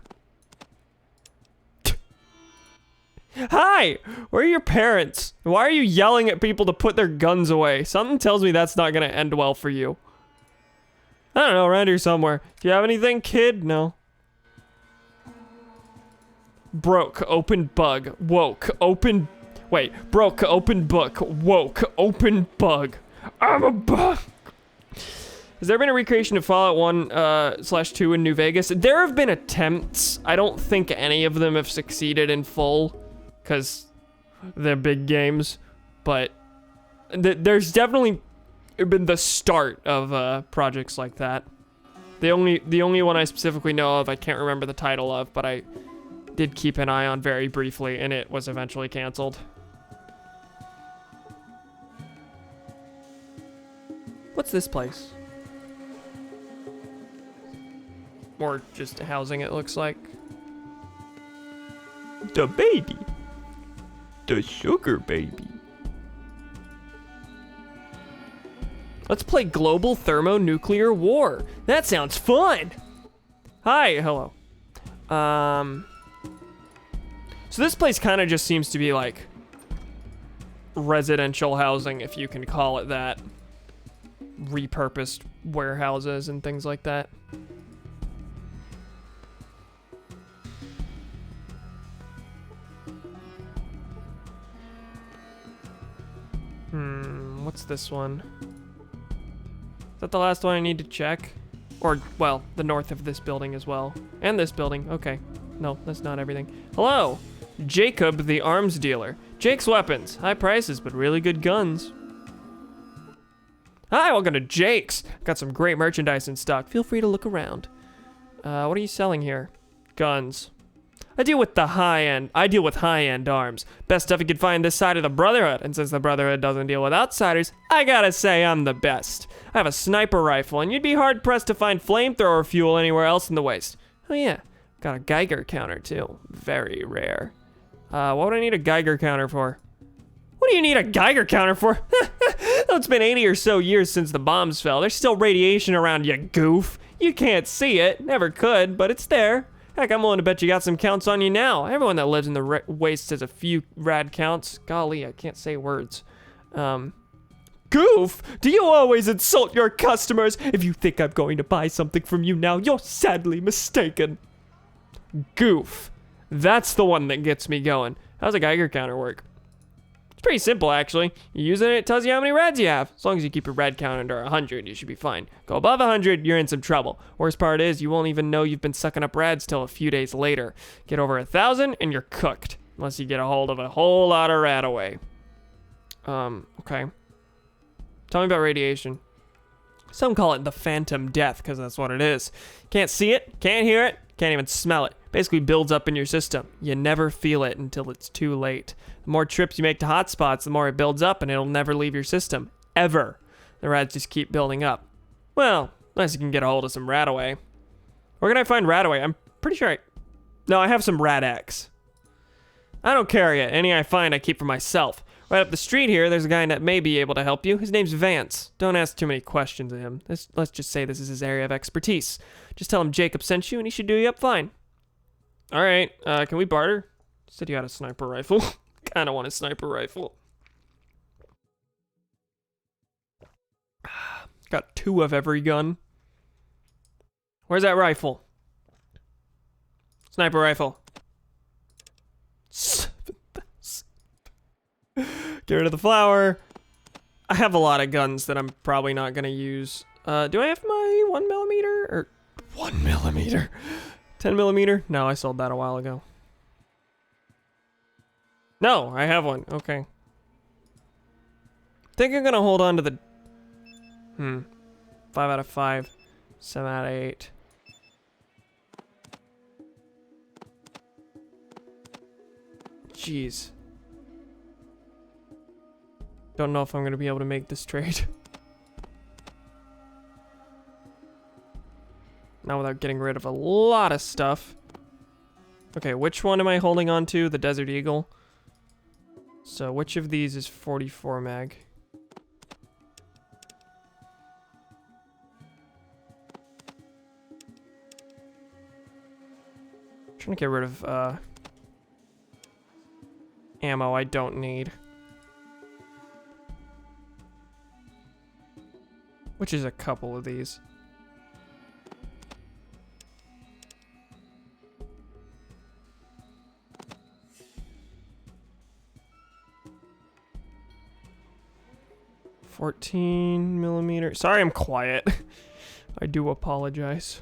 Hi! Where are your parents? Why are you yelling at people to put their guns away? Something tells me that's not gonna end well for you. I don't know, around here somewhere. Do you have anything, kid? No. Broke, open bug, woke, open... Wait, broke, open book, woke, open bug. I'm a bug. Has there been a recreation of Fallout 1/2 in New Vegas? There have been attempts. I don't think any of them have succeeded in full, because they're big games. But there's definitely been the start of projects like that. The only one I specifically know of, I can't remember the title of, but I did keep an eye on very briefly, and it was eventually canceled. What's this place? Or just housing, it looks like. The baby. The sugar baby. Let's play Global Thermonuclear War. That sounds fun. Hi, hello. So this place kind of just seems to be like residential housing, if you can call it that. Repurposed warehouses and things like that. What's this one? Is that the last one I need to check? Or, well, the north of this building as well. And this building, okay. No, that's not everything. Hello, Jacob the arms dealer. Jake's Weapons, high prices, but really good guns. Hi, welcome to Jake's. Got some great merchandise in stock. Feel free to look around. What are you selling here? Guns. I deal with high-end arms. Best stuff you can find this side of the Brotherhood. And since the Brotherhood doesn't deal with outsiders, I gotta say I'm the best. I have a sniper rifle, and you'd be hard-pressed to find flamethrower fuel anywhere else in the Waste. Oh yeah, got a Geiger counter too. Very rare. What would I need a Geiger counter for? What do you need a Geiger counter for? It's been 80 or so years since the bombs fell. There's still radiation around, you goof. You can't see it, never could, but it's there. Heck, I'm willing to bet you got some counts on you now. Everyone that lives in the Waste has a few rad counts. Golly, I can't say words. Goof, do you always insult your customers? If you think I'm going to buy something from you now, you're sadly mistaken. Goof. That's the one that gets me going. How's a Geiger counter work? It's pretty simple, actually. You use it, and it tells you how many rads you have. As long as you keep your rad count under 100, you should be fine. Go above 100, you're in some trouble. Worst part is, you won't even know you've been sucking up rads till a few days later. Get over 1,000, and you're cooked. Unless you get a hold of a whole lot of rad away. Okay. Tell me about radiation. Some call it the phantom death, because that's what it is. Can't see it, can't hear it, can't even smell it. Basically builds up in your system. You never feel it until it's too late. The more trips you make to hotspots, the more it builds up, and it'll never leave your system. Ever. The rads just keep building up. Well, unless you can get a hold of some Radaway. Where can I find Radaway? I'm pretty sure No, I have some Rad-X. I don't carry it. Any I find, I keep for myself. Right up the street here, there's a guy that may be able to help you. His name's Vance. Don't ask too many questions of him. Let's just say this is his area of expertise. Just tell him Jacob sent you, and he should do you up fine. All right, can we barter? You said you had a sniper rifle. Kinda want a sniper rifle. Got 2 of every gun. Where's that rifle? Sniper rifle. Get rid of the flower. I have a lot of guns that I'm probably not gonna use. Do I have my 1mm? Or 1mm? 10mm? No, I sold that a while ago. No, I have one. Okay. Think I'm gonna hold on to the... 5 out of 5. 7 out of 8. Jeez. Don't know if I'm gonna be able to make this trade. Not without getting rid of a lot of stuff. Okay, which one am I holding on to? The Desert Eagle. So which of these is 44 mag? Trying to get rid of ammo I don't need. Which is a couple of these. 14 millimeter. Sorry, I'm quiet. I do apologize.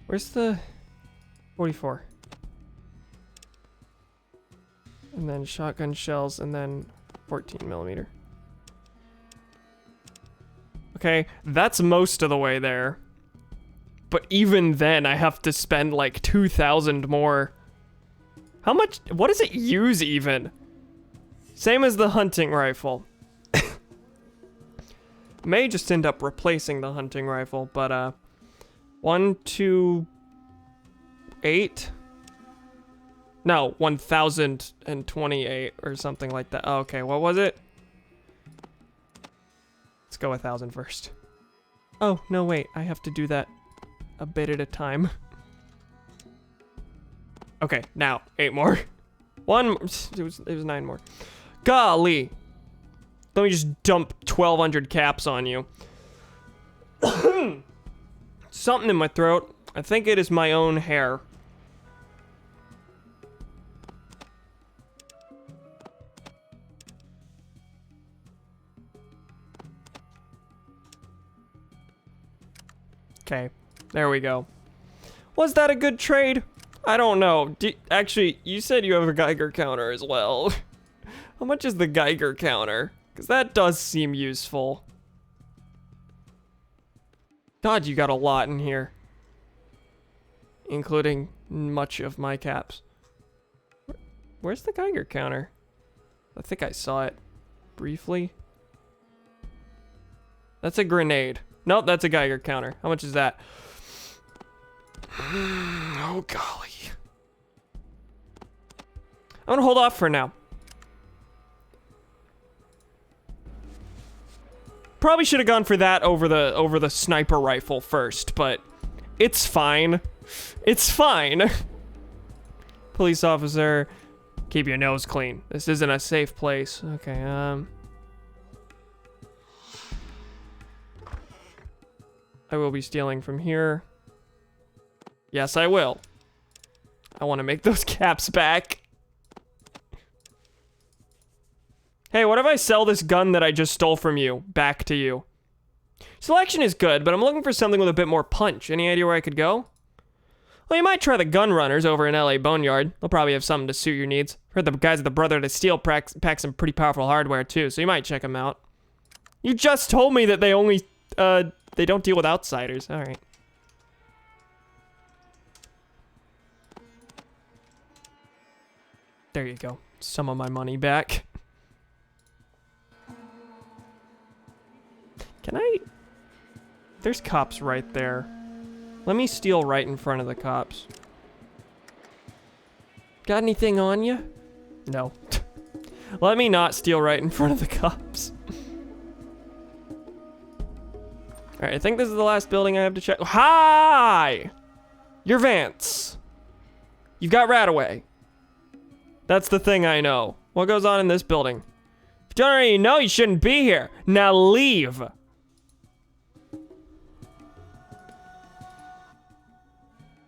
Where's the 44? And then shotgun shells, and then 14 millimeter. Okay, that's most of the way there. But even then, I have to spend like 2,000 more. How much? What does it use even? Same as the hunting rifle. May just end up replacing the hunting rifle, but 128? No, 1,028 or something like that. Oh, okay, what was it? Let's go 1,000 first. Oh, no, wait. I have to do that a bit at a time. Okay, now, 8 more. It was 9 more. Golly. Let me just dump 1,200 caps on you. Something in my throat. I think it is my own hair. Okay, there we go. Was that a good trade? I don't know. Actually, you said you have a Geiger counter as well. How much is the Geiger counter? Because that does seem useful. God, you got a lot in here. Including much of my caps. Where's the Geiger counter? I think I saw it briefly. That's a grenade. Nope, that's a Geiger counter. How much is that? Oh, golly. I'm gonna hold off for now. Probably should have gone for that over the sniper rifle first, but it's fine. It's fine. Police officer, keep your nose clean. This isn't a safe place. Okay, I will be stealing from here. Yes, I will. I want to make those caps back. Hey, what if I sell this gun that I just stole from you back to you? Selection is good, but I'm looking for something with a bit more punch. Any idea where I could go? Well, you might try the gun runners over in LA Boneyard. They'll probably have something to suit your needs. Heard the guys at the Brother to Steel pack some pretty powerful hardware too, so you might check them out. You just told me that they only, they don't deal with outsiders. All right. There you go. Some of my money back. Can I? There's cops right there. Let me steal right in front of the cops. Got anything on you? No. Let me not steal right in front of the cops. Alright, I think this is the last building I have to check. Hi! You're Vance. You've got Radaway. That's the thing I know. What goes on in this building? If you don't already know, you shouldn't be here. Now leave.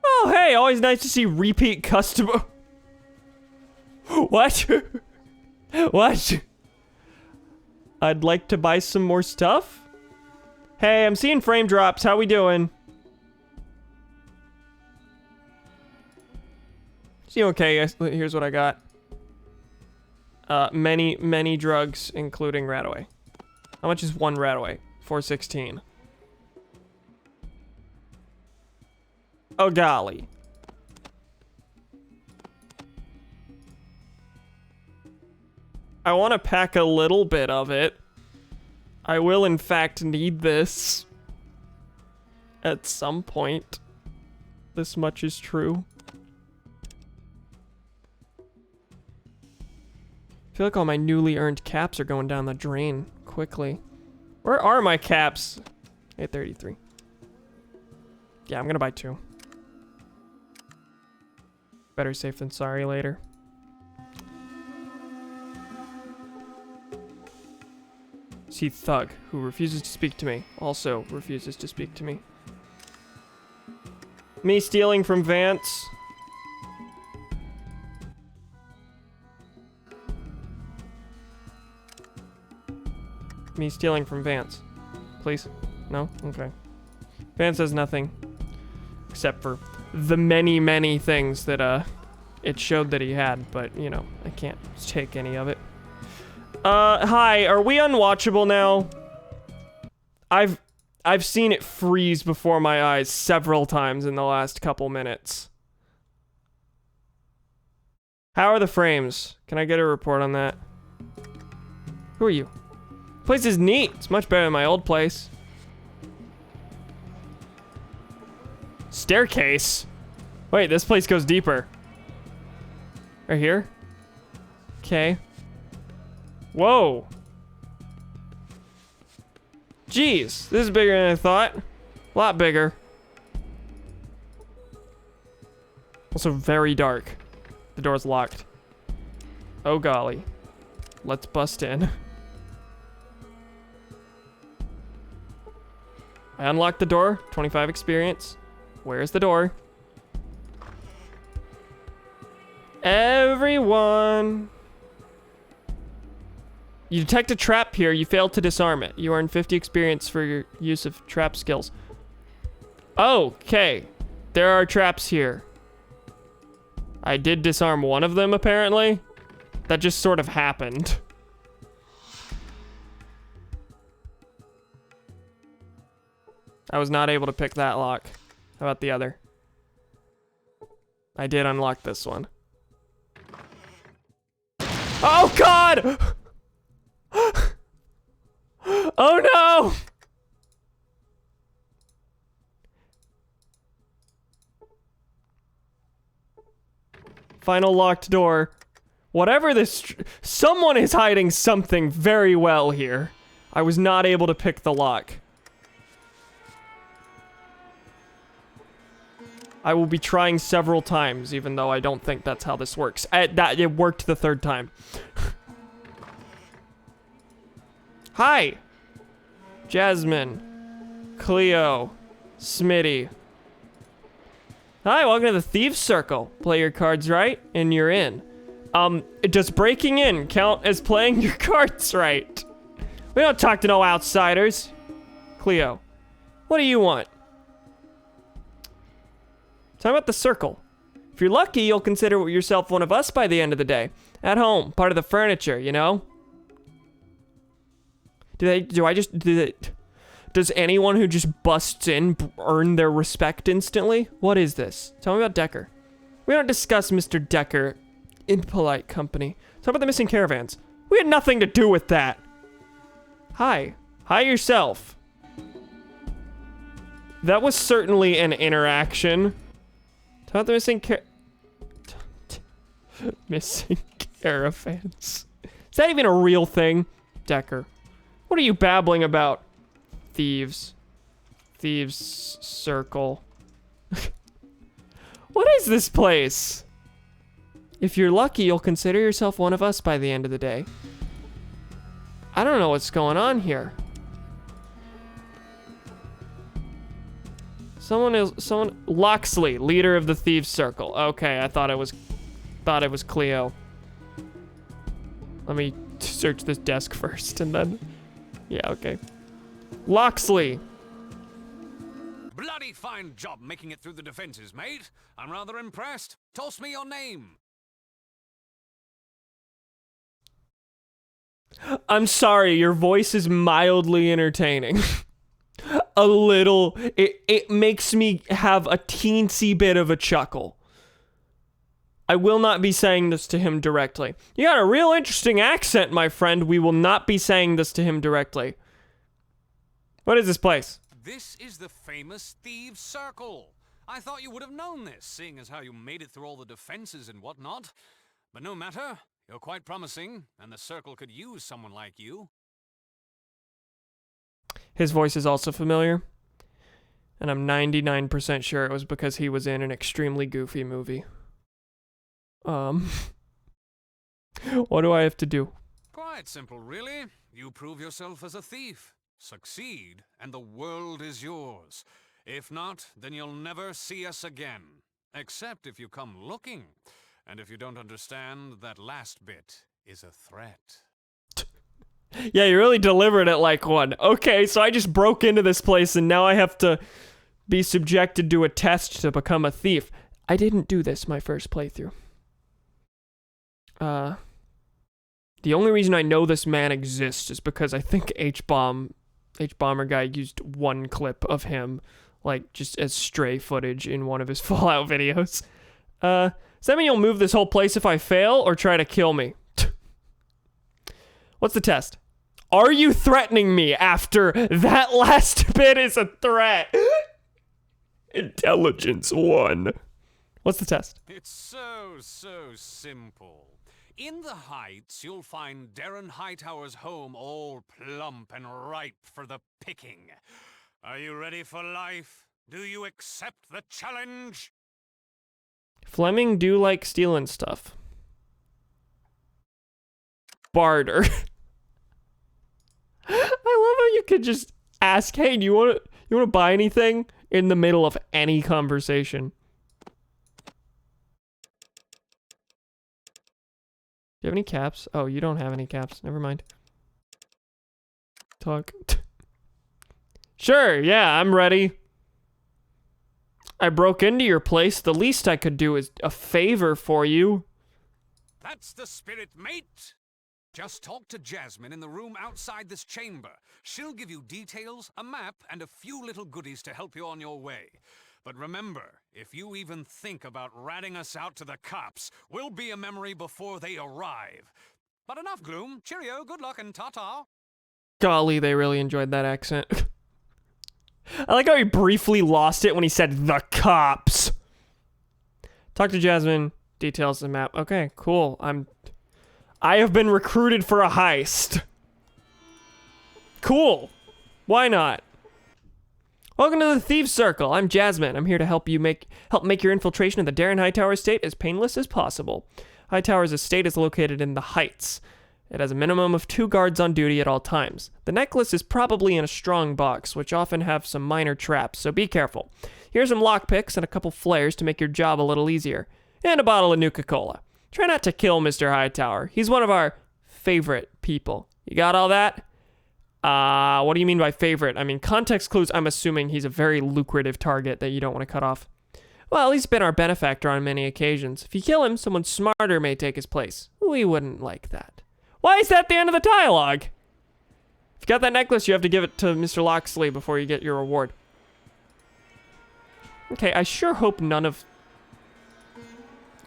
Oh, hey, always nice to see repeat customer. What? What? I'd like to buy some more stuff. Hey, I'm seeing frame drops. How we doing? See, okay, here's what I got. Many drugs, including Radaway. How much is one Radaway? 416. Oh, golly. I want to pack a little bit of it. I will, in fact, need this. At some point. This much is true. I feel like all my newly earned caps are going down the drain quickly. Where are my caps? 833. Yeah, I'm gonna buy 2. Better safe than sorry later. See Thug, who refuses to speak to me. Also refuses to speak to me. Me stealing from Vance. me stealing from Vance? Please? No? Okay. Vance has nothing. Except for the many, many things that, it showed that he had, but, you know, I can't take any of it. Hi, are we unwatchable now? I've seen it freeze before my eyes several times in the last couple minutes. How are the frames? Can I get a report on that? Who are you? Place is neat. It's much better than my old place. Staircase? Wait, this place goes deeper. Right here? Okay. Whoa. Jeez, this is bigger than I thought. A lot bigger. Also very dark. The door's locked. Oh golly. Let's bust in. I unlocked the door. 25 experience. Where's the door? Everyone. You detect a trap here. You failed to disarm it. You earn 50 experience for your use of trap skills. Okay. There are traps here. I did disarm one of them, apparently. That just sort of happened. I was not able to pick that lock. How about the other? I did unlock this one. Oh God! Oh no! Final locked door. Whatever this... Someone is hiding something very well here. I was not able to pick the lock. I will be trying several times, even though I don't think that's how this works. It worked the third time. Hi! Jasmine. Cleo. Smitty. Hi, welcome to the Thieves Circle. Play your cards right, and you're in. Does breaking in count as playing your cards right? We don't talk to no outsiders. Cleo. What do you want? Talk about the circle. If you're lucky, you'll consider yourself one of us by the end of the day. At home, part of the furniture, you know? Does anyone who just busts in earn their respect instantly? What is this? Tell me about Decker. We don't discuss Mr. Decker in polite company. Talk about the missing caravans. We had nothing to do with that. Hi. Hi yourself. That was certainly an interaction. Talk about the missing caravans. Is that even a real thing? Decker. What are you babbling about? Thieves. Thieves Circle. What is this place? If you're lucky, you'll consider yourself one of us by the end of the day. I don't know what's going on here. Loxley, leader of the Thieves Circle. Okay, I thought it was Cleo. Let me search this desk first and then, yeah, okay. Loxley. Bloody fine job making it through the defenses, mate. I'm rather impressed. Toss me your name. I'm sorry, your voice is mildly entertaining. A little, it makes me have a teensy bit of a chuckle. I will not be saying this to him directly. You got a real interesting accent, my friend. We will not be saying this to him directly. What is this place? This is the famous Thieves Circle. I thought you would have known this, seeing as how you made it through all the defenses and whatnot. But no matter, you're quite promising, and the Circle could use someone like you. His voice is also familiar. And I'm 99% sure it was because he was in an extremely goofy movie. What do I have to do? Quite simple, really. You prove yourself as a thief. Succeed, and the world is yours. If not, then you'll never see us again. Except if you come looking. And if you don't understand, that last bit is a threat. Yeah, you really delivered it like one. Okay, so I just broke into this place and now I have to be subjected to a test to become a thief. I didn't do this my first playthrough. The only reason I know this man exists is because I think H-Bomber guy used one clip of him, like, just as stray footage in one of his Fallout videos. Does that mean you'll move this whole place if I fail, or try to kill me? What's the test? Are you threatening me after that last bit is a threat? Intelligence 1. What's the test? It's so simple. In the Heights, you'll find Darren Hightower's home all plump and ripe for the picking. Are you ready for life? Do you accept the challenge? Fleming do like stealing stuff. Barter. I love how you could just ask, hey, do you want to buy anything in the middle of any conversation? Do you have any caps? Oh, you don't have any caps. Never mind. Talk. Sure, yeah, I'm ready. I broke into your place. The least I could do is a favor for you. That's the spirit, mate. Just talk to Jasmine in the room outside this chamber. She'll give you details, a map, and a few little goodies to help you on your way. But remember, if you even think about ratting us out to the cops, we'll be a memory before they arrive. But enough gloom. Cheerio, good luck, and ta-ta. Golly, they really enjoyed that accent. I like how he briefly lost it when he said the cops. Talk to Jasmine. Details the map. Okay, cool. I have been recruited for a heist. Cool. Why not? Welcome to the Thieves Circle. I'm Jasmine. I'm here to help make your infiltration of the Darren Hightower estate as painless as possible. Hightower's estate is located in the Heights. It has a minimum of 2 guards on duty at all times. The necklace is probably in a strong box, which often have some minor traps, so be careful. Here's some lockpicks and a couple flares to make your job a little easier. And a bottle of Nuka-Cola. Try not to kill Mr. Hightower. He's one of our favorite people. You got all that? What do you mean by favorite? I mean, context clues, I'm assuming he's a very lucrative target that you don't want to cut off. Well, he's been our benefactor on many occasions. If you kill him, someone smarter may take his place. We wouldn't like that. Why is that the end of the dialogue? If you got that necklace, you have to give it to Mr. Loxley before you get your reward. Okay, I sure hope none of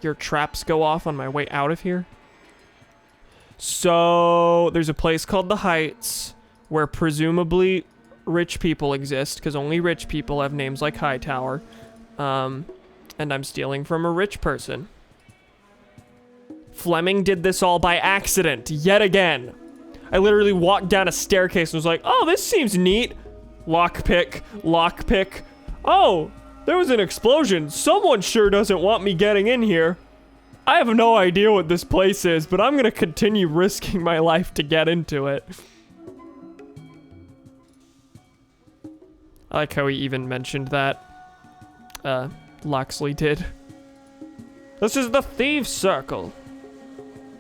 your traps go off on my way out of here. So, there's a place called the Heights where presumably rich people exist, because only rich people have names like Hightower. And I'm stealing from a rich person. Fleming did this all by accident, yet again. I literally walked down a staircase and was like, oh, this seems neat. Lockpick, lockpick. Oh, there was an explosion. Someone sure doesn't want me getting in here. I have no idea what this place is, but I'm gonna continue risking my life to get into it. I like how he even mentioned that. Loxley did. This is the Thieves Circle.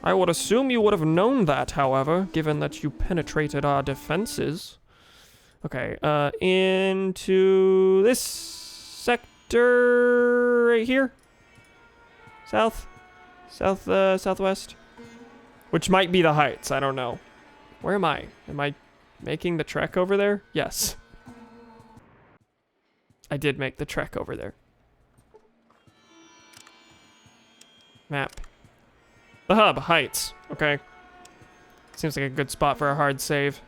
I would assume you would have known that, however, given that you penetrated our defenses. Okay, into this sector right here. Southwest. Which might be the Heights, I don't know. Where am I? Am I making the trek over there? Yes. I did make the trek over there. Map. The hub, Heights. Okay. Seems like a good spot for a hard save.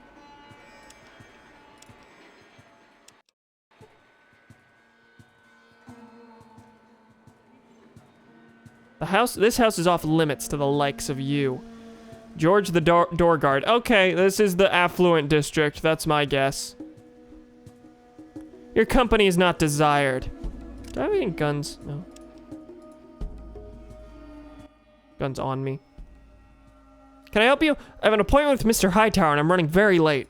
This house is off limits to the likes of you. George the door guard. Okay, this is the affluent district. That's my guess. Your company is not desired. Do I have any guns? No. Guns on me. Can I help you? I have an appointment with Mr. Hightower and I'm running very late.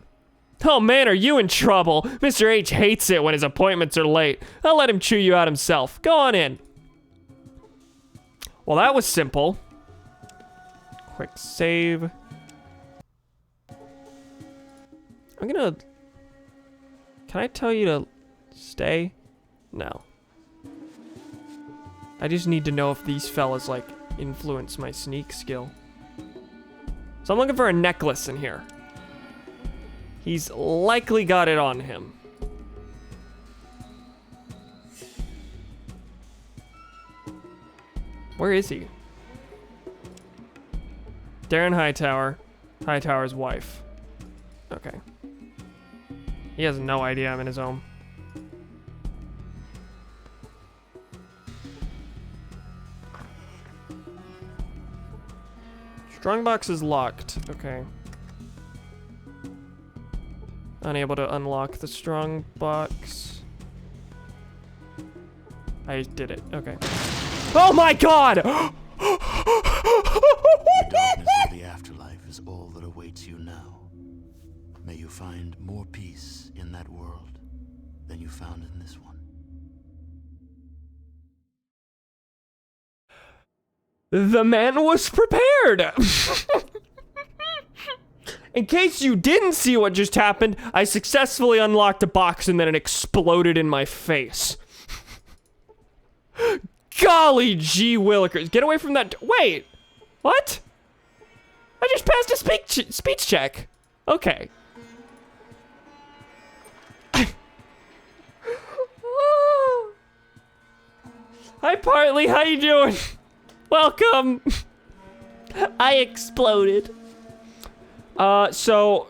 Oh man, are you in trouble? Mr. H hates it when his appointments are late. I'll let him chew you out himself. Go on in. Well, that was simple. Quick save. I'm gonna... Can I tell you to stay? No. I just need to know if these fellas, like, influence my sneak skill. So I'm looking for a necklace in here. He's likely got it on him. Where is he? Darren Hightower. Hightower's wife. Okay. He has no idea I'm in his home. Strongbox is locked. Okay. Unable to unlock the strongbox. I did it. Okay. Oh my god! The darkness of the afterlife is all that awaits you now. May you find more peace in that world than you found in this one. The man was prepared! In case you didn't see what just happened, I successfully unlocked a box and then it exploded in my face. Golly gee willikers. Get away from that. Wait. What? I just passed a speech check. Okay. Hi, Partly. How you doing? Welcome. I exploded. So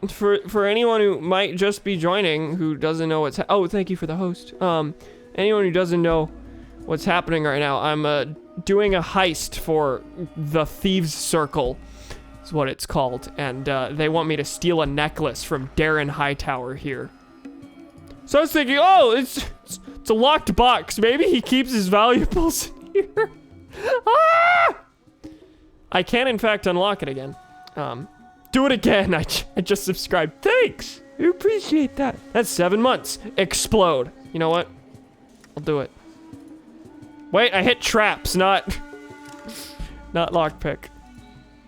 for anyone who might just be joining who doesn't know what's oh, thank you for the host. Anyone who doesn't know what's happening right now, I'm doing a heist for the Thieves Circle is what it's called, and they want me to steal a necklace from Darren Hightower here. So I was thinking, oh, it's a locked box. Maybe he keeps his valuables in here. Ah! I can in fact unlock it again. Do it again. I just subscribed. Thanks. I appreciate that. That's 7 months. Explode. You know what? I'll do it. Wait, I hit traps, not lockpick.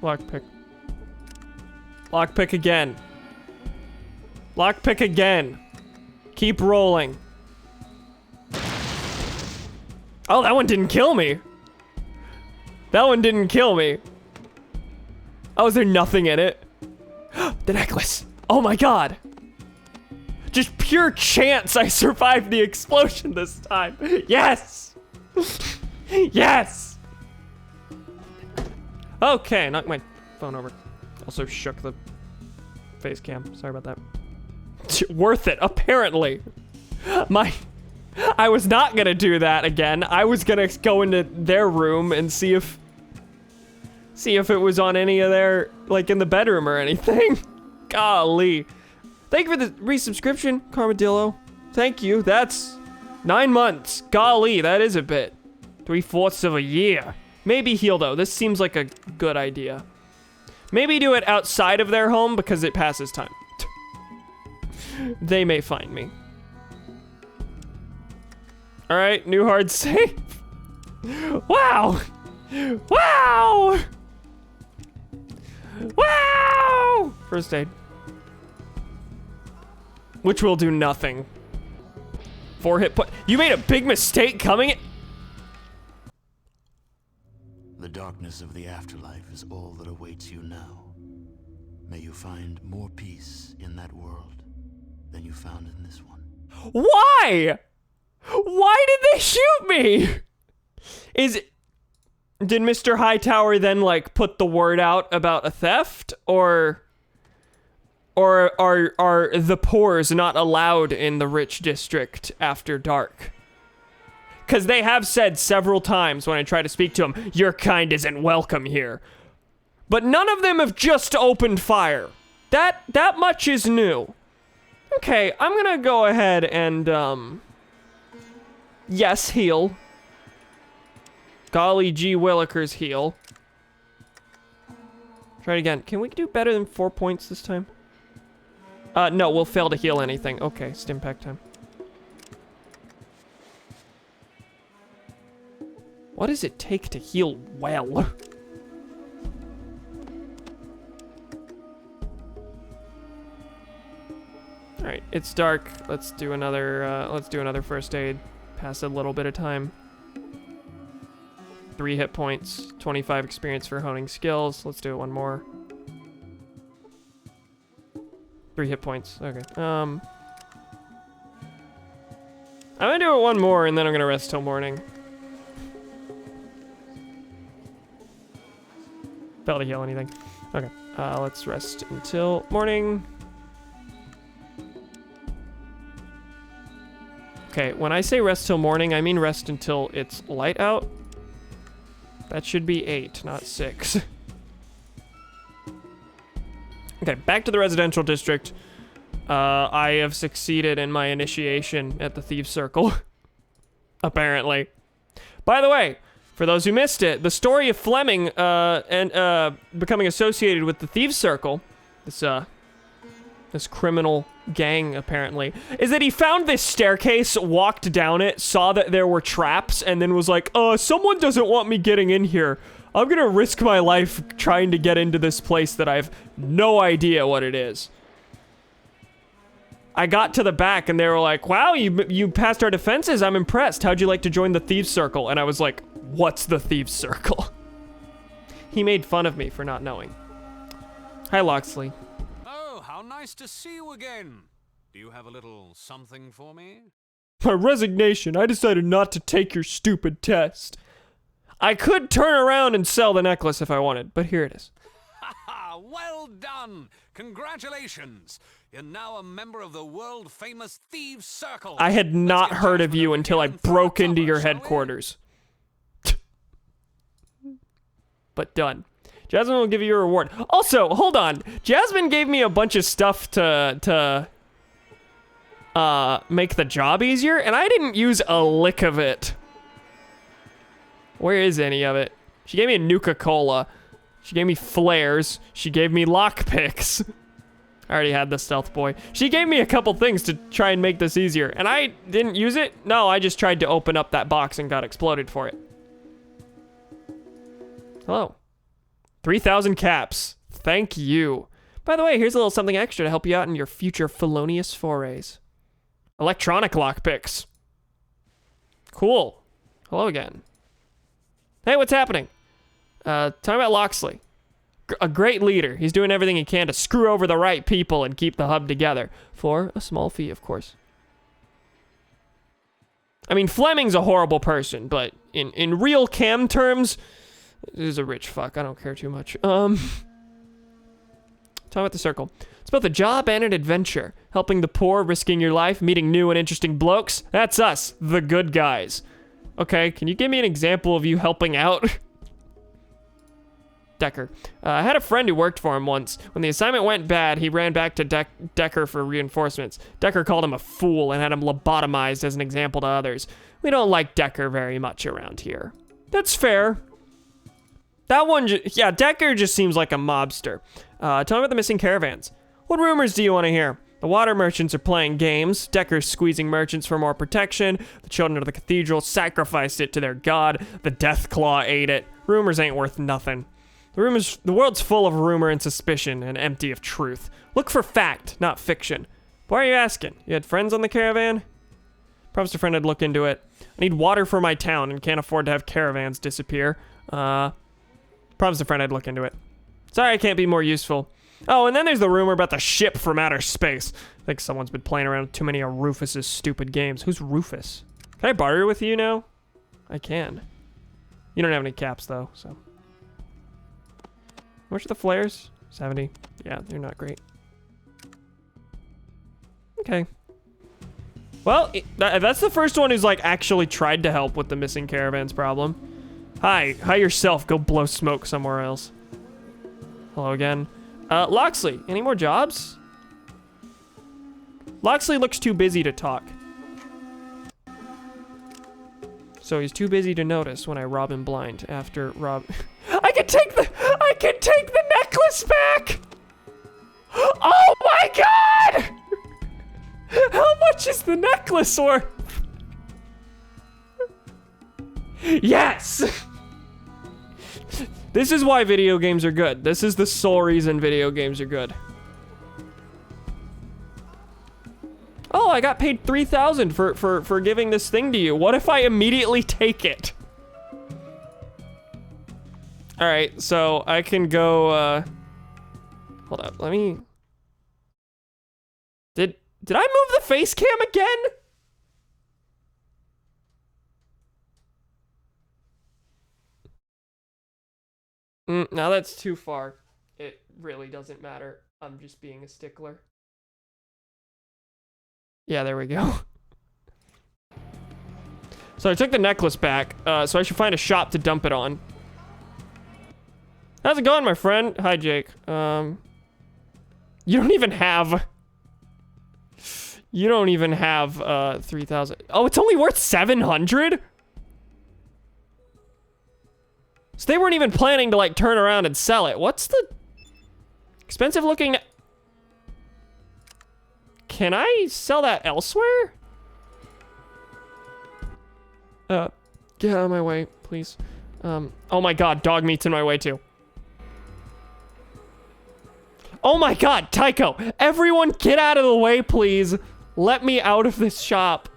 Lockpick. Lockpick again. Lockpick again. Keep rolling. Oh, that one didn't kill me. That one didn't kill me. Oh, is there nothing in it? The necklace. Oh my god. Just pure chance I survived the explosion this time. Yes. Yes. Okay, knocked my phone over. Also shook the face cam. Sorry about that. Worth it, apparently. I was not gonna do that again. I was gonna go into their room and see if it was on any of their, like, in the bedroom or anything. Golly. Thank you for the resubscription, Carmadillo. Thank you. That's 9 months. Golly, that is a bit. 3/4 of a year. Maybe heal, though. This seems like a good idea. Maybe do it outside of their home because it passes time. They may find me. All right, new hard save. Wow. Wow. Wow. First aid. Which will do nothing. 4 hit point. You made a big mistake coming in. The darkness of the afterlife is all that awaits you now. May you find more peace in that world than you found in this one. Why? Why did they shoot me? Did Mr. Hightower then, like, put the word out about a theft? Or are the poors not allowed in the rich district after dark? Because they have said several times when I try to speak to them, your kind isn't welcome here. But none of them have just opened fire. That much is new. Okay, I'm gonna go ahead and, yes, heal. Golly gee willikers, heal. Try it again. Can we do better than 4 points this time? No, we'll fail to heal anything. Okay, stim pack time. What does it take to heal well? It's dark. Let's do another first aid. Pass a little bit of time. 3 hit points, 25 experience for honing skills. Let's do it one more. 3 hit points. Okay. I'm gonna do it one more and then I'm gonna rest till morning. Fail to heal anything. Okay. Let's rest until morning. Okay, when I say rest till morning, I mean rest until it's light out. That should be 8, not 6. Okay, back to the residential district. I have succeeded in my initiation at the Thieves' Circle. Apparently. By the way, for those who missed it, the story of Fleming and becoming associated with the Thieves' Circle, this criminal gang apparently, is that he found this staircase, walked down it, saw that there were traps, and then was like, someone doesn't want me getting in here. I'm gonna risk my life trying to get into this place that I have no idea what it is. I got to the back and they were like, wow, you passed our defenses. I'm impressed. How'd you like to join the Thieves' Circle? And I was like, what's the Thieves' Circle? He made fun of me for not knowing. Hi, Loxley. Oh, how nice to see you again. Do you have a little something for me? My resignation. I decided not to take your stupid test. I could turn around and sell the necklace if I wanted, but here it is. Ha! Well done! Congratulations! You're now a member of the world-famous Thieves' Circle. I had not Let's get heard of Jasmine you over until here I and throw broke a into your cover, shall we? headquarters. But done. Jasmine will give you a reward. Also, hold on. Jasmine gave me a bunch of stuff to make the job easier, and I didn't use a lick of it. Where is any of it? She gave me a Nuka-Cola. She gave me flares. She gave me lockpicks. I already had the stealth boy. She gave me a couple things to try and make this easier, and I didn't use it. No, I just tried to open up that box and got exploded for it. Hello. 3,000 caps. Thank you. By the way, here's a little something extra to help you out in your future felonious forays. Electronic lockpicks. Cool. Hello again. Hey, what's happening? Talking about Loxley. A great leader. He's doing everything he can to screw over the right people and keep the hub together. For a small fee, of course. I mean, Fleming's a horrible person, but in real cam terms, he's a rich fuck. I don't care too much. Talking about the circle. It's both a job and an adventure. Helping the poor, risking your life, meeting new and interesting blokes. That's us, the good guys. Okay, can you give me an example of you helping out? Decker. I had a friend who worked for him once. When the assignment went bad, he ran back to Decker for reinforcements. Decker called him a fool and had him lobotomized as an example to others. We don't like Decker very much around here. That's fair. That one, yeah, Decker just seems like a mobster. Tell me about the missing caravans. What rumors do you want to hear? The water merchants are playing games. Decker's squeezing merchants for more protection. The children of the cathedral sacrificed it to their god. The Death Claw ate it. Rumors ain't worth nothing. The world's full of rumor and suspicion and empty of truth. Look for fact, not fiction. Why are you asking? You had friends on the caravan? Promised a friend I'd look into it. I need water for my town and can't afford to have caravans disappear. Promised a friend I'd look into it. Sorry I can't be more useful. Oh, and then there's the rumor about the ship from outer space. I think someone's been playing around with too many of Rufus's stupid games. Who's Rufus? Can I barter with you now? I can. You don't have any caps though, so. How much are the flares? 70. Yeah, they're not great. Okay. Well, that's the first one who's like actually tried to help with the missing caravans problem. Hi yourself. Go blow smoke somewhere else. Hello again. Loxley, any more jobs? Loxley looks too busy to talk. So he's too busy to notice when I rob him blind after rob... I can take the necklace back! Oh my god! How much is the necklace worth? Yes! This is why video games are good. This is the sole reason video games are good. oh, I got paid 3,000 for giving this thing to you. What if I immediately take it? All right, so I can go, hold up, let me, did I move the face cam again? Now that's too far. It really doesn't matter. I'm just being a stickler. Yeah, there we go. So I took the necklace back, so I should find a shop to dump it on. How's it going, my friend? Hi, Jake. You don't even have 3,000. Oh, it's only worth 700? So they weren't even planning to like turn around and sell it. What's the expensive looking? Can I sell that elsewhere? Get out of my way, please. Oh my God, dog meat's in my way too. Oh my God, Tycho, everyone get out of the way, please. Let me out of this shop.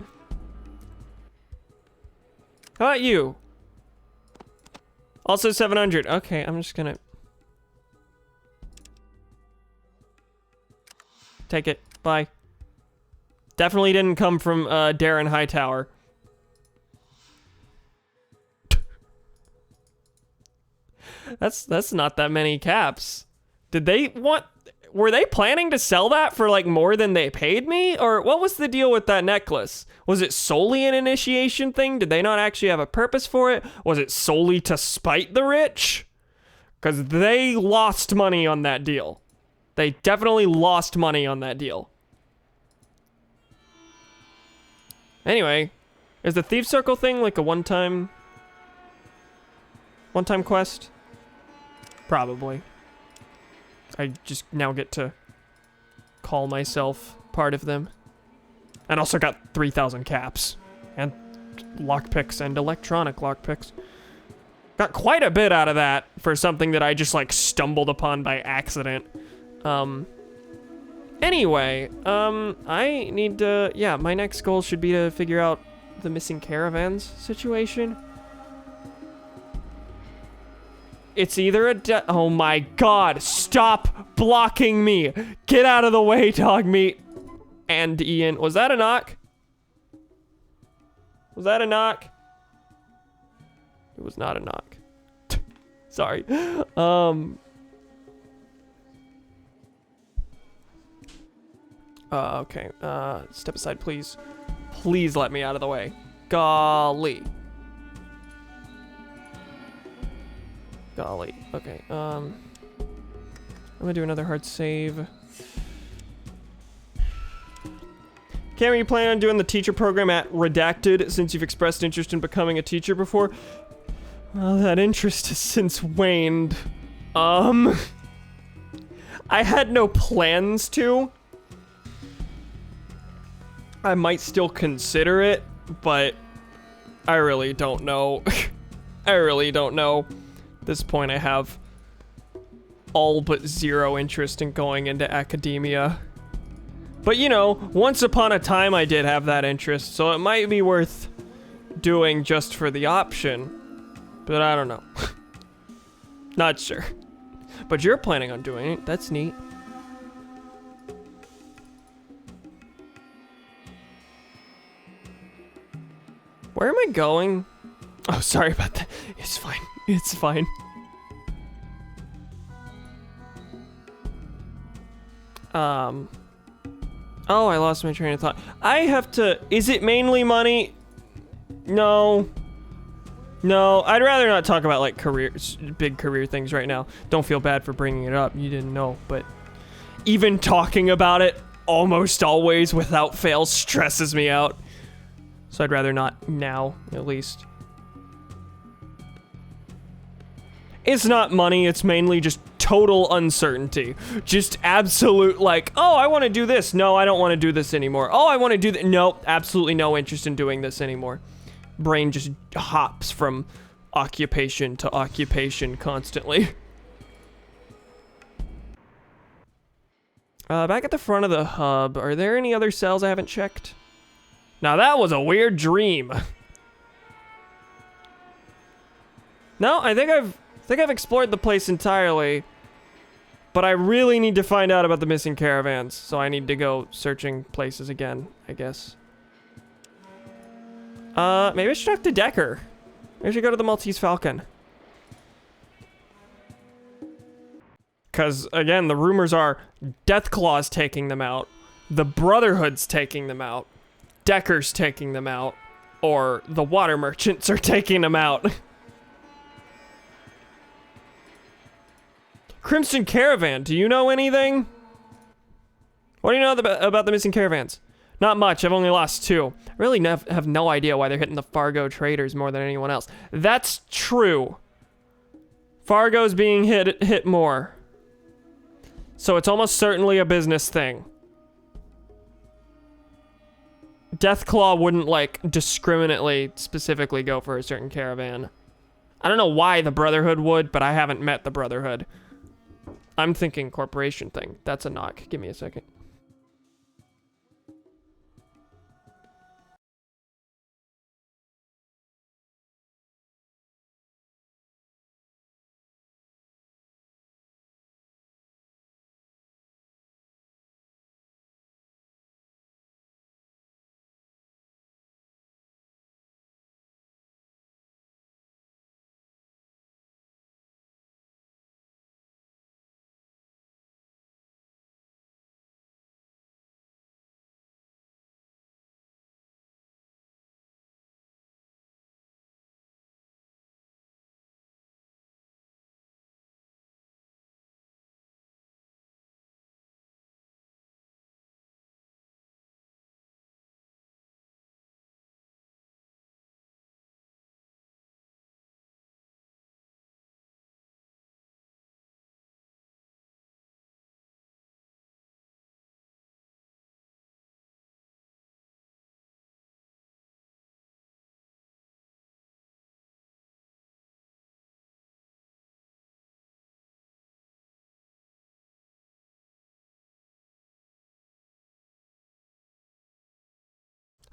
How about you? Also 700. Okay, I'm just gonna take it. Bye. Definitely didn't come from Darren Hightower. That's not that many caps. Were they planning to sell that for like more than they paid me? Or what was the deal with that necklace? Was it solely an initiation thing? Did they not actually have a purpose for it? Was it solely to spite the rich? Because they lost money on that deal. They definitely lost money on that deal. Anyway, is the Thief Circle thing like a one-time quest? Probably. I just now get to call myself part of them. And also got 3,000 caps. And lockpicks and electronic lockpicks. Got quite a bit out of that for something that I just like stumbled upon by accident. Anyway, I need to, yeah, my next goal should be to figure out the missing caravans situation. It's either a oh my God, stop blocking me. Get out of the way, dog meat. And Ian, was that a knock? Was that a knock? It was not a knock. Sorry. Okay, step aside, please. Please let me out of the way. Golly. Golly. Okay, I'm gonna do another hard save. Cameron, you plan on doing the teacher program at Redacted since you've expressed interest in becoming a teacher before? Well, that interest has since waned. I had no plans to. I might still consider it, but I really don't know. I really don't know. At this point, I have all but zero interest in going into academia. But you know, once upon a time I did have that interest, so it might be worth doing just for the option. But I don't know. Not sure. But you're planning on doing it. That's neat. Where am I going? Oh, sorry about that. It's fine. It's fine. Oh, I lost my train of thought. I have to... Is it mainly money? No. No, I'd rather not talk about, like, big career things right now. Don't feel bad for bringing it up. You didn't know, but... Even talking about it almost always without fail stresses me out. So I'd rather not now, at least. It's not money, it's mainly just total uncertainty. Just absolute, like, oh, I want to do this. No, I don't want to do this anymore. Oh, I want to do that. Nope, absolutely no interest in doing this anymore. Brain just hops from occupation to occupation constantly. Back at the front of the hub, are there any other cells I haven't checked? Now that was a weird dream. No, I think I've explored the place entirely. But I really need to find out about the missing caravans, so I need to go searching places again, I guess. Maybe I should talk to Decker. Maybe I should go to the Maltese Falcon. Because, again, the rumors are Deathclaw's taking them out, the Brotherhood's taking them out, Decker's taking them out, or the water merchants are taking them out. Crimson Caravan, do you know anything? What do you know about the missing caravans? Not much, I've only lost 2. I really have no idea why they're hitting the Fargo traders more than anyone else. That's true. Fargo's being hit more. So it's almost certainly a business thing. Deathclaw wouldn't, like, discriminately, specifically go for a certain caravan. I don't know why the Brotherhood would, but I haven't met the Brotherhood. I'm thinking corporation thing. That's a knock. Give me a second.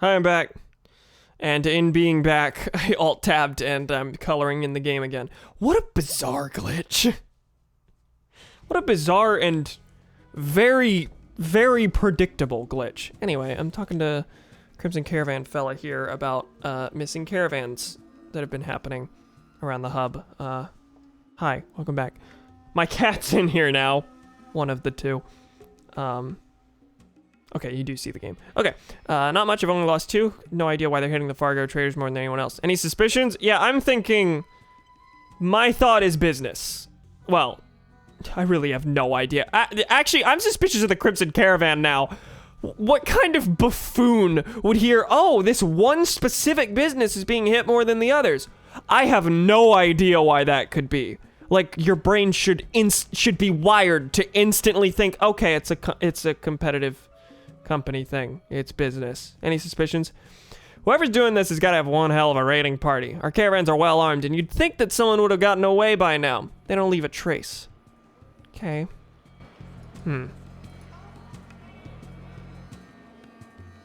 Hi, I'm back. And in being back, I alt-tabbed and I'm coloring in the game again. What a bizarre glitch. What a bizarre and very, very predictable glitch. Anyway, I'm talking to Crimson Caravan fella here about missing caravans that have been happening around the hub. Hi, welcome back. My cat's in here now. One of the two. Okay, you do see the game. Okay, not much. I've only lost 2. No idea why they're hitting the Fargo traders more than anyone else. Any suspicions? Yeah, I'm thinking... My thought is business. Well, I really have no idea. Actually, I'm suspicious of the Crimson Caravan now. What kind of buffoon would hear, oh, this one specific business is being hit more than the others? I have no idea why that could be. Like, your brain should be wired to instantly think, okay, it's a competitive company thing. It's business. Any suspicions? Whoever's doing this has got to have one hell of a raiding party. Our caravans are well armed, and you'd think that someone would have gotten away by now. They don't leave a trace. Okay.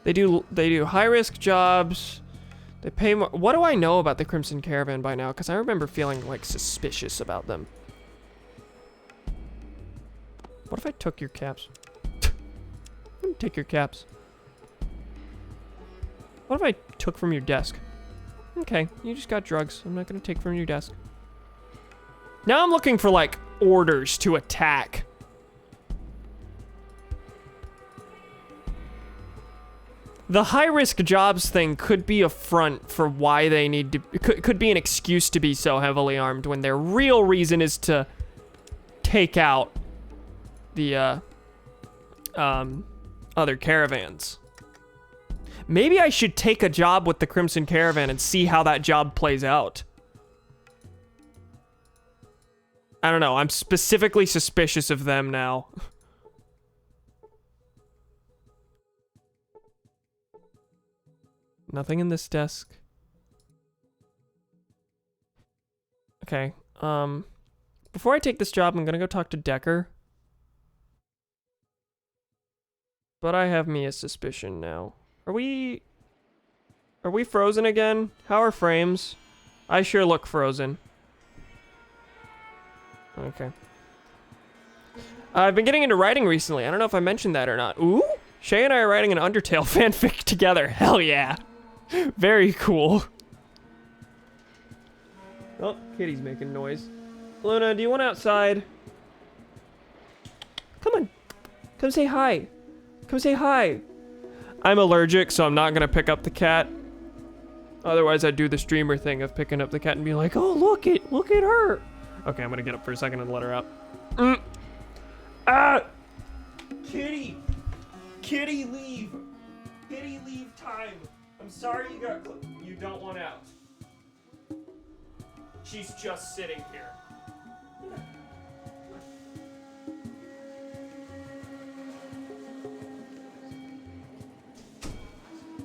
They do high-risk jobs. They pay more. What do I know about the Crimson Caravan by now? Because I remember feeling, like, suspicious about them. What if I took your caps? Take your caps. What if I took from your desk? Okay, you just got drugs. I'm not gonna take from your desk. Now I'm looking for, like, orders to attack. The high-risk jobs thing could be a front for why they need to... Could be an excuse to be so heavily armed when their real reason is to take out the, other caravans. Maybe I should take a job with the Crimson Caravan and see how that job plays out. I don't know. I'm specifically suspicious of them now. Nothing in this desk. Okay. Before I take this job, I'm gonna go talk to Decker. but I have me a suspicion now. Are we frozen again? How are frames? I sure look frozen. Okay. I've been getting into writing recently. I don't know if I mentioned that or not. Ooh, Shay and I are writing an Undertale fanfic together. Hell yeah. Very cool. Oh, kitty's making noise. Luna, do you want outside? Come on. Come say hi. Come say hi. I'm allergic, so I'm not gonna pick up the cat. Otherwise, I'd do the streamer thing of picking up the cat and be like, oh, look at her. Okay, I'm gonna get up for a second and let her out. Ah! Kitty! Kitty, leave! Kitty, leave time! I'm sorry you don't want out. She's just sitting here.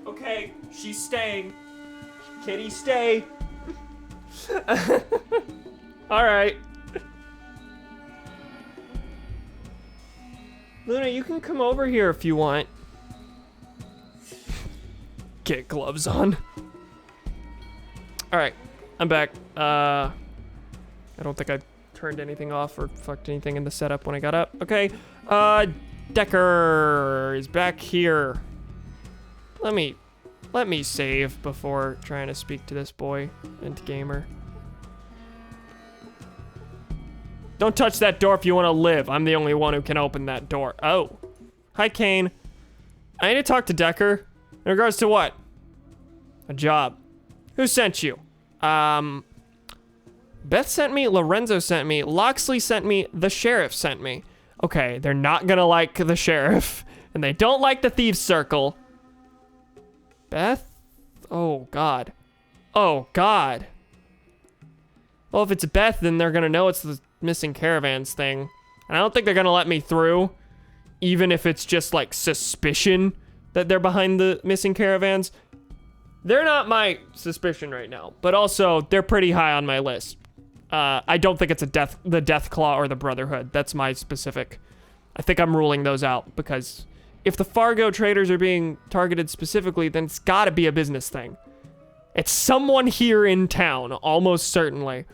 Okay, she's staying. Kitty, stay. Alright. Luna, you can come over here if you want. Get gloves on. Alright, I'm back. I don't think I turned anything off or fucked anything in the setup when I got up. Okay, Decker is back here. Let me save before trying to speak to this boy and gamer. Don't touch that door if you want to live. I'm the only one who can open that door. Oh. Hi, Kane. I need to talk to Decker. In regards to what? A job. Who sent you? Beth sent me, Lorenzo sent me, Loxley sent me, the sheriff sent me. Okay, they're not gonna like the sheriff, and they don't like the Thieves' Circle. Beth? Oh, God. Oh, God. Well, if it's Beth, then they're gonna know it's the missing caravans thing. And I don't think they're gonna let me through, even if it's just, like, suspicion that they're behind the missing caravans. They're not my suspicion right now, but also, they're pretty high on my list. I don't think it's the Death Claw or the Brotherhood. That's my specific. I think I'm ruling those out, because if the Fargo traders are being targeted specifically, then it's gotta be a business thing. It's someone here in town, almost certainly.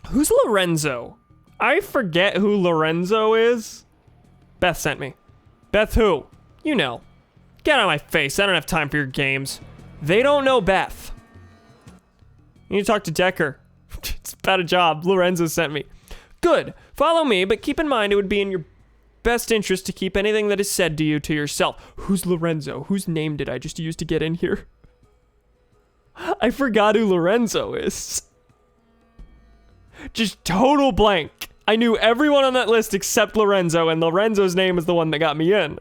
Who's Lorenzo? I forget who Lorenzo is. Beth sent me. Beth who? You know. Get out of my face. I don't have time for your games. They don't know Beth. You need to talk to Decker. It's about a job. Lorenzo sent me. Good. Follow me, but keep in mind it would be in your best interest to keep anything that is said to you to yourself. Who's Lorenzo? Whose name did I just use to get in here? I forgot who Lorenzo is. Just total blank. I knew everyone on that list except Lorenzo, and Lorenzo's name is the one that got me in.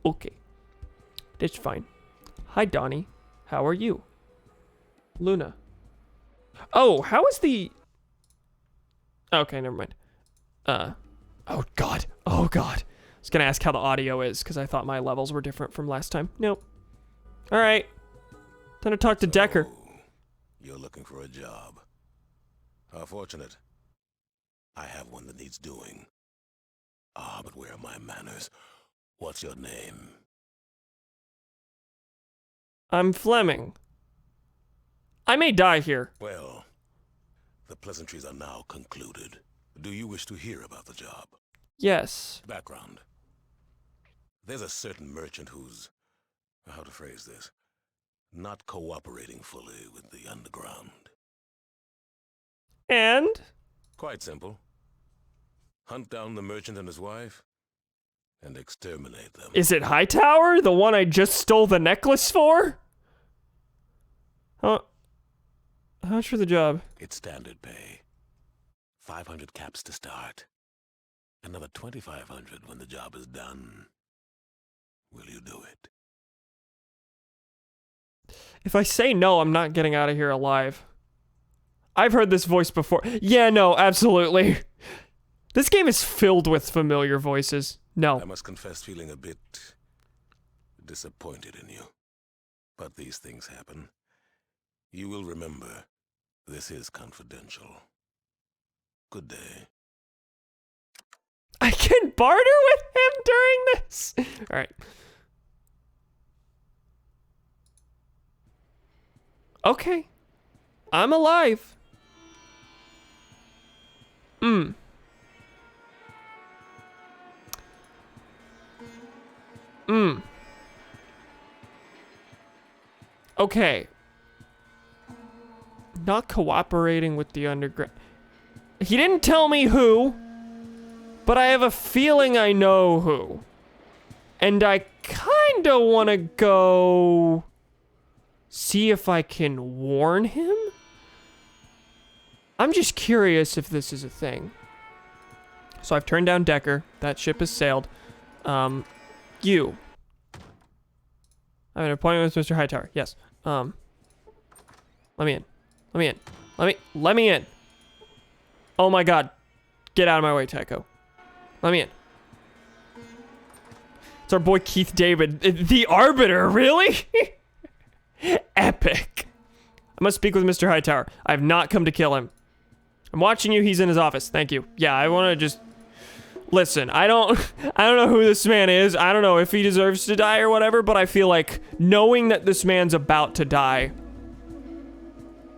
Okay. That's fine. Hi, Donnie. How are you? Luna. Oh, how is the... Okay, never mind. Oh, God. Oh, God. I was gonna ask how the audio is, because I thought my levels were different from last time. Nope. Alright. Time to talk to Decker. You're looking for a job. How fortunate. I have one that needs doing. Ah, but where are my manners? What's your name? I'm Fleming. I may die here. Well, the pleasantries are now concluded. Do you wish to hear about the job? Yes. Background. There's a certain merchant who's, how to phrase this, not cooperating fully with the underground. And? Quite simple. Hunt down the merchant and his wife, and exterminate them. Is it Hightower? The one I just stole the necklace for? How much for the job? It's standard pay. 500 caps to start. Another 2,500 when the job is done. Will you do it? If I say no, I'm not getting out of here alive. I've heard this voice before. Yeah, no, absolutely. This game is filled with familiar voices. No. I must confess feeling a bit disappointed in you. But these things happen. You will remember, this is confidential. Good day. I can barter with him during this. All right. Okay. I'm alive. Okay. Not cooperating with the underground. He didn't tell me who, but I have a feeling I know who. And I kinda wanna go see if I can warn him? I'm just curious if this is a thing. So I've turned down Decker. That ship has sailed. You. I have an appointment with Mr. Hightower. Yes. Let me in. Let me in. Let me in. Oh my god. Get out of my way, Tycho. Let me in. It's our boy Keith David. The Arbiter, really? Epic. I must speak with Mr. Hightower. I have not come to kill him. I'm watching you. He's in his office. Thank you. Yeah, I want to just... Listen, I don't know who this man is. I don't know if he deserves to die or whatever, but I feel like knowing that this man's about to die,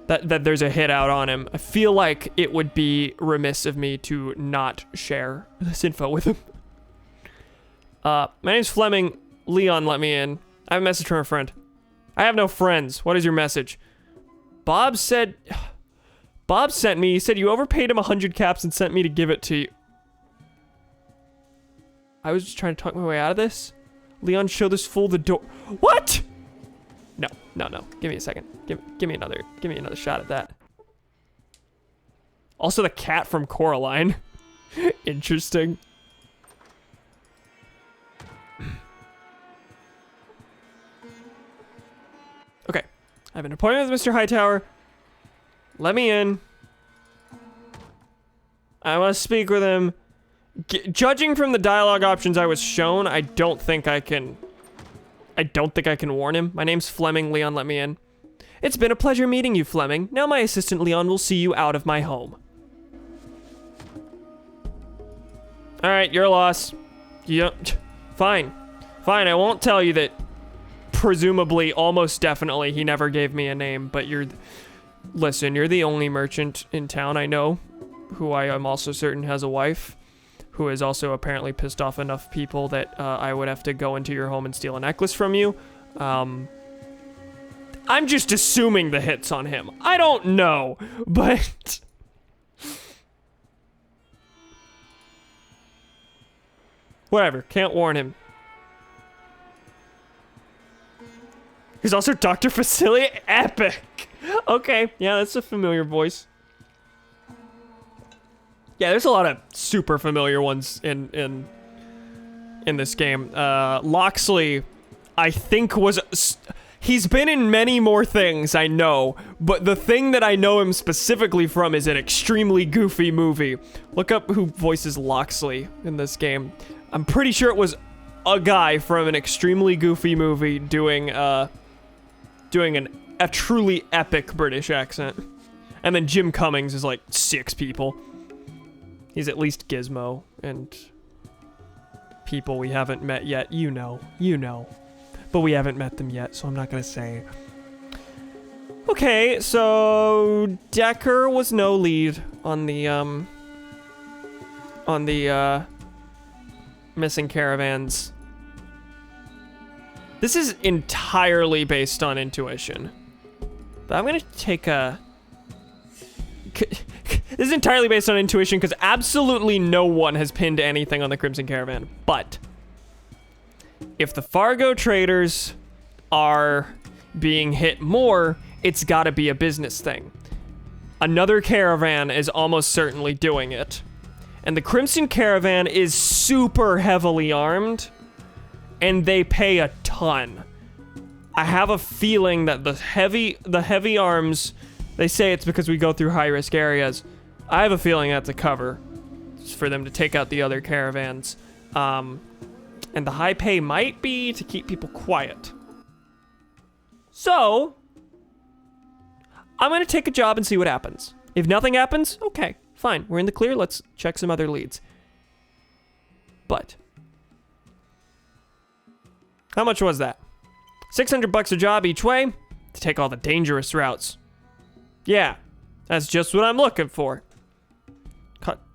that there's a hit out on him, I feel like it would be remiss of me to not share this info with him. My name's Fleming. Leon let me in. I have a message from a friend. I have no friends. What is your message? Bob sent me. He said you overpaid him 100 caps and sent me to give it to you. I was just trying to talk my way out of this. Leon, show this fool the door. What? No. Give me a second. Give me another shot at that. Also the cat from Coraline. Interesting. Okay. I have an appointment with Mr. Hightower. Let me in. I must speak with him. Judging from the dialogue options I was shown, I don't think I can warn him. My name's Fleming. Leon, let me in. It's been a pleasure meeting you, Fleming. Now my assistant Leon will see you out of my home. All right, your loss. Yeah, fine. I won't tell you that. Presumably, almost definitely, he never gave me a name. But listen, you're the only merchant in town I know, who I am also certain has a wife, who is also apparently pissed off enough people that I would have to go into your home and steal a necklace from you. I'm just assuming the hit's on him. I don't know, but... Whatever, can't warn him. He's also Dr. Facilier. Epic! Okay, yeah, that's a familiar voice. Yeah, there's a lot of super familiar ones in this game. Loxley, I think he's been in many more things, I know, but the thing that I know him specifically from is an extremely goofy movie. Look up who voices Loxley in this game. I'm pretty sure it was a guy from an extremely goofy movie doing a truly epic British accent. And then Jim Cummings is like 6 people. He's at least Gizmo and people we haven't met yet. You know. But we haven't met them yet, so I'm not gonna say. Okay, so Decker was no lead on the missing caravans. This is entirely based on intuition. But I'm gonna take a... This is entirely based on intuition because absolutely no one has pinned anything on the Crimson Caravan. But if the Fargo traders are being hit more, it's gotta be a business thing. Another caravan is almost certainly doing it. And the Crimson Caravan is super heavily armed, and they pay a ton. I have a feeling that the heavy arms, they say it's because we go through high-risk areas. I have a feeling that's a cover for them to take out the other caravans. And the high pay might be to keep people quiet. So, I'm gonna take a job and see what happens. If nothing happens, okay, fine. We're in the clear, let's check some other leads. But how much was that? $600 a job each way to take all the dangerous routes. Yeah, that's just what I'm looking for.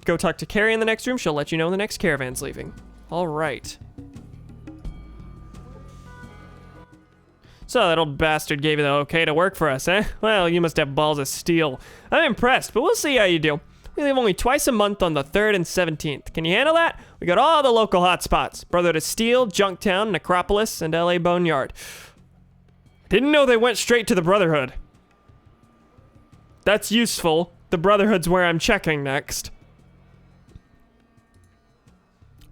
Go talk to Carrie in the next room. She'll let you know when the next caravan's leaving. All right. So that old bastard gave you the okay to work for us, eh? Well, you must have balls of steel. I'm impressed, but we'll see how you do. We leave only twice a month on the 3rd and 17th. Can you handle that? We got all the local hotspots. Brotherhood of Steel, Junktown, Necropolis, and LA Boneyard. Didn't know they went straight to the Brotherhood. That's useful. The Brotherhood's where I'm checking next.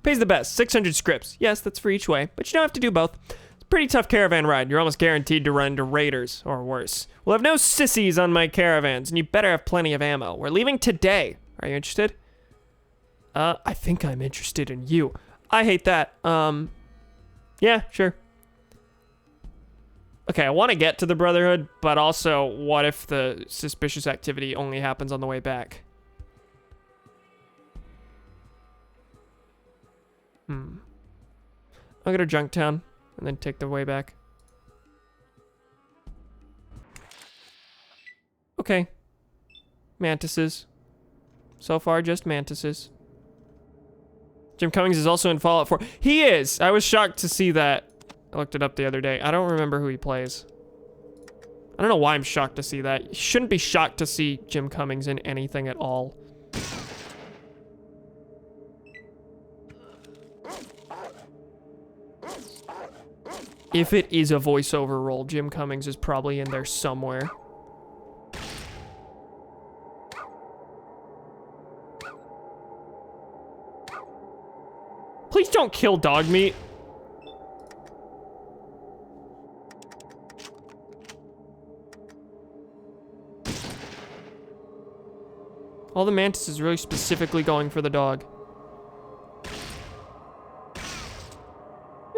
Pays the best, 600 scripts. Yes, that's for each way, but you don't have to do both. It's a pretty tough caravan ride. You're almost guaranteed to run into raiders, or worse. We'll have no sissies on my caravans, and you better have plenty of ammo. We're leaving today. Are you interested? I think I'm interested in you. I hate that. Yeah, sure. Okay, I want to get to the Brotherhood, but also, what if the suspicious activity only happens on the way back? I'll go to Junktown and then take the way back. Okay. Mantises. So far, just mantises. Jim Cummings is also in Fallout 4. He is! I was shocked to see that. I looked it up the other day. I don't remember who he plays. I don't know why I'm shocked to see that. You shouldn't be shocked to see Jim Cummings in anything at all. If it is a voiceover role, Jim Cummings is probably in there somewhere. Please don't kill dog meat. All the mantis is really specifically going for the dog.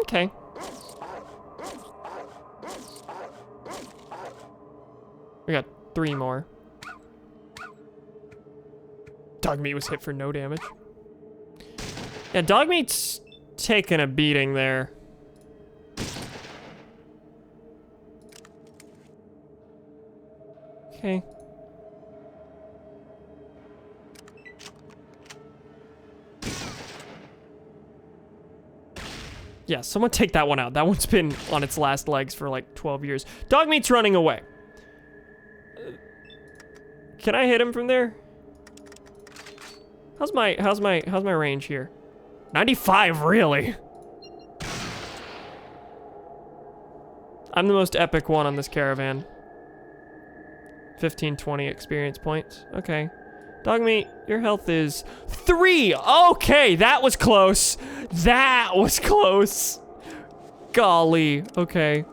Okay. We got 3 more. Dog meat was hit for no damage. Yeah, dog meat's taking a beating there. Okay. Yeah, someone take that one out. That one's been on its last legs for like 12 years. Dog meat's running away. Can I hit him from there? How's my range here? 95, really? I'm the most epic one on this caravan. 15, 20 experience points. Okay. Dog meat, your health is 3. Okay, that was close. That was close. Golly. Okay.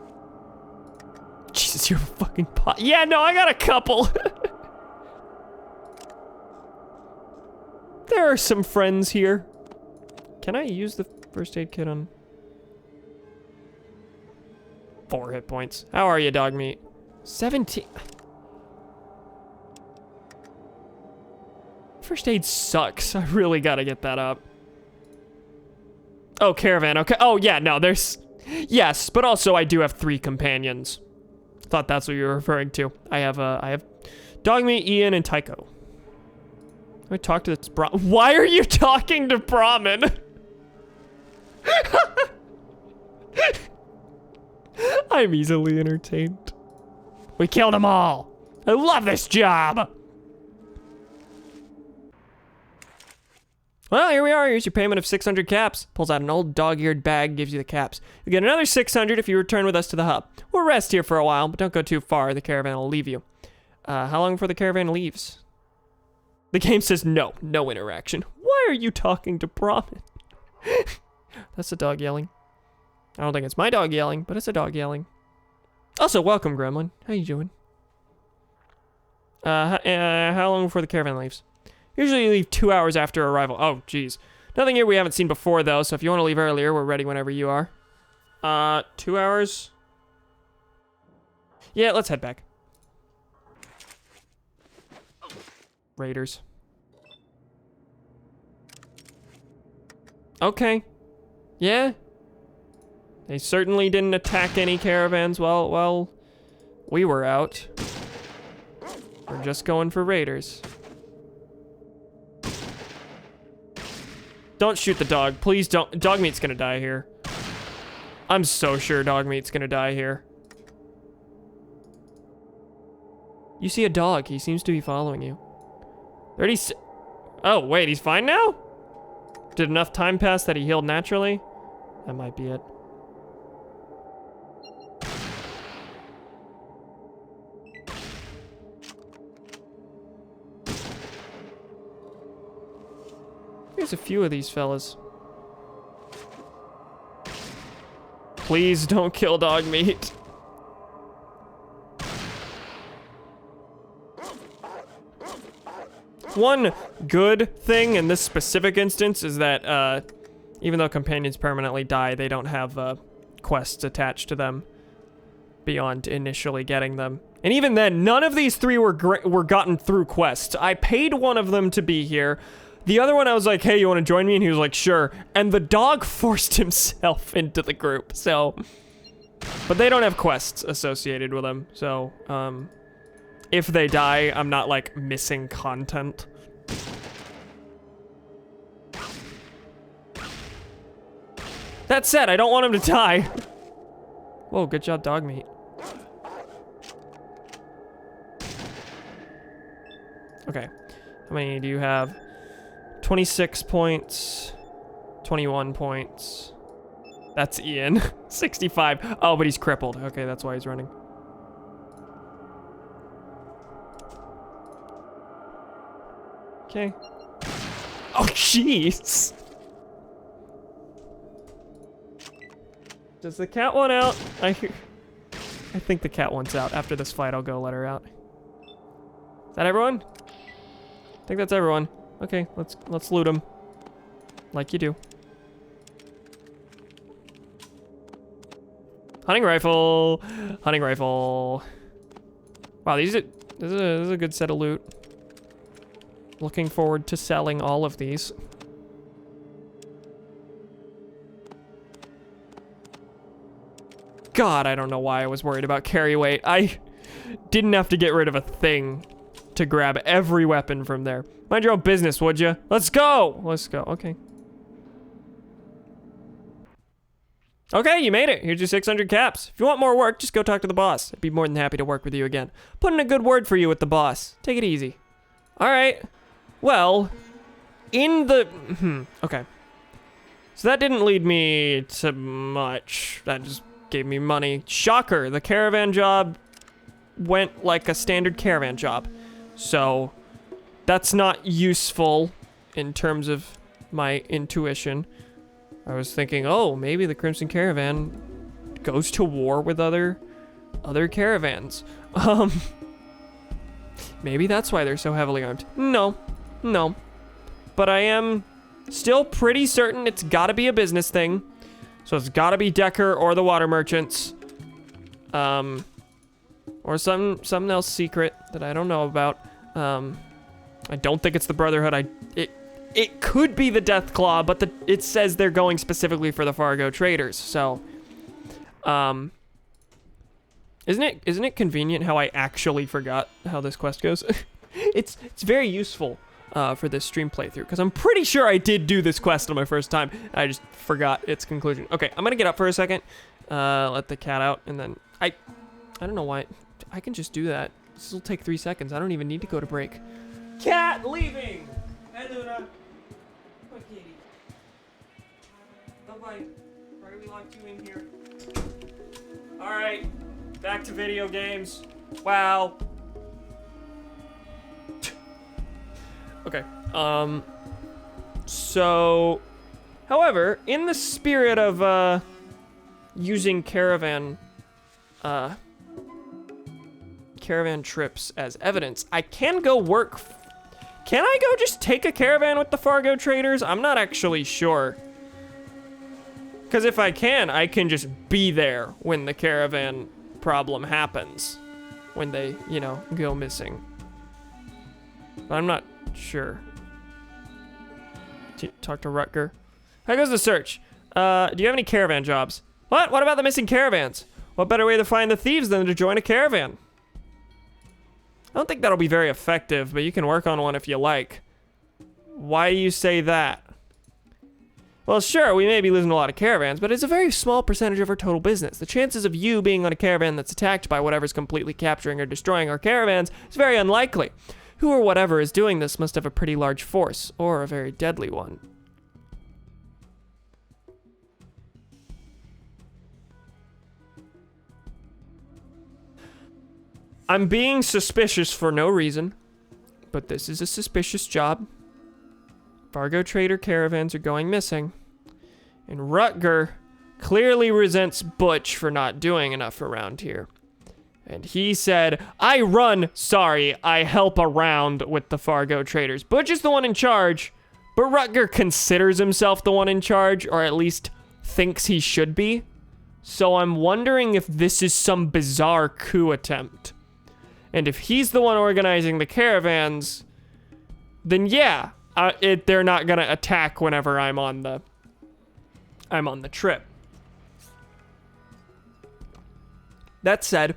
Jesus, you're a fucking pot. Yeah, no, I got a couple. There are some friends here. Can I use the first aid kit on 4 hit points? How are you, dog meat? 17. First aid sucks. I really gotta get that up. Oh, caravan. Okay. Oh, yeah, no, there's... Yes, but also I do have 3 companions. Thought that's what you were referring to. I have dog meat, Ian, and Tycho. I talk to this Why are you talking to Brahmin? I'm easily entertained. We killed them all. I love this job. Well, here we are. Here's your payment of 600 caps. Pulls out an old dog-eared bag, gives you the caps. You get another 600 if you return with us to the hub. We'll rest here for a while, but don't go too far. The caravan will leave you. How long before the caravan leaves? The game says no interaction. Why are you talking to Brahmin? That's a dog yelling. I don't think it's my dog yelling, but it's a dog yelling. Also, welcome, Gremlin. How you doing? How long before the caravan leaves? Usually you leave 2 hours after arrival. Oh, geez. Nothing here we haven't seen before, though, so if you want to leave earlier, we're ready whenever you are. 2 hours? Yeah, let's head back. Raiders. Okay. Yeah. They certainly didn't attack any caravans while we were out. We're just going for raiders. Don't shoot the dog. Please don't. Dog meat's gonna die here. I'm so sure dog meat's gonna die here. You see a dog. He seems to be following you. 30. Oh, wait. He's fine now? Did enough time pass that he healed naturally? That might be it. There's a few of these fellas. Please don't kill dog meat. One good thing in this specific instance is that even though companions permanently die, they don't have quests attached to them beyond initially getting them. And even then, none of these three were gotten through quests. I paid one of them to be here. The other one, I was like, hey, you want to join me? And he was like, sure. And the dog forced himself into the group, so... But they don't have quests associated with them, so, if they die, I'm not, like, missing content. That said, I don't want him to die. Whoa, good job, dog meat. Okay. How many do you have? 26 points. 21 points. That's Ian. 65. Oh, but he's crippled. Okay, that's why he's running. Okay. Oh, jeez. Does the cat want out? I think the cat wants out. After this fight, I'll go let her out. Is that everyone? I think that's everyone. Okay, let's loot them. Like you do. Hunting rifle. Hunting rifle. Wow, this is a good set of loot. Looking forward to selling all of these. God, I don't know why I was worried about carry weight. I didn't have to get rid of a thing to grab every weapon from there. Mind your own business, would you? Let's go! Let's go, okay. Okay, you made it. Here's your 600 caps. If you want more work, just go talk to the boss. I'd be more than happy to work with you again. Put in a good word for you with the boss. Take it easy. Alright. Well, in the... okay. So that didn't lead me to much. That just gave me money. Shocker, the caravan job went like a standard caravan job. So... that's not useful in terms of my intuition. I was thinking, oh, maybe the Crimson Caravan goes to war with other caravans. Maybe that's why they're so heavily armed. No. But I am still pretty certain it's gotta be a business thing. So it's gotta be Decker or the water merchants. Or something else secret that I don't know about. I don't think it's the Brotherhood. It could be the Deathclaw, but it says they're going specifically for the Fargo traders. So, isn't it convenient how I actually forgot how this quest goes? It's very useful for this stream playthrough because I'm pretty sure I did do this quest on my first time. I just forgot its conclusion. Okay, I'm gonna get up for a second, let the cat out, and then I don't know why I can just do that. This will take 3 seconds. I don't even need to go to break. Cat leaving! Hey, Luna. Come on, kitty. Bye-bye. Why are we locked you in here? Alright. Back to video games. Wow. Okay. So... however, in the spirit of, using caravan trips as evidence, I can go work... Can I go just take a caravan with the Fargo traders? I'm not actually sure. Because if I can just be there when the caravan problem happens. When they, you know, go missing. But I'm not sure. Talk to Rutger. How goes the search? Do you have any caravan jobs? What? What about the missing caravans? What better way to find the thieves than to join a caravan? I don't think that'll be very effective, but you can work on one if you like. Why do you say that? Well, sure, we may be losing a lot of caravans, but it's a very small percentage of our total business. The chances of you being on a caravan that's attacked by whatever's completely capturing or destroying our caravans is very unlikely. Who or whatever is doing this must have a pretty large force, or a very deadly one. I'm being suspicious for no reason, but this is a suspicious job. Fargo trader caravans are going missing, and Rutger clearly resents Butch for not doing enough around here. And he said, I help around with the Fargo traders. Butch is the one in charge, but Rutger considers himself the one in charge, or at least thinks he should be. So I'm wondering if this is some bizarre coup attempt. And if he's the one organizing the caravans, then yeah, they're not gonna attack whenever I'm on the trip. That said,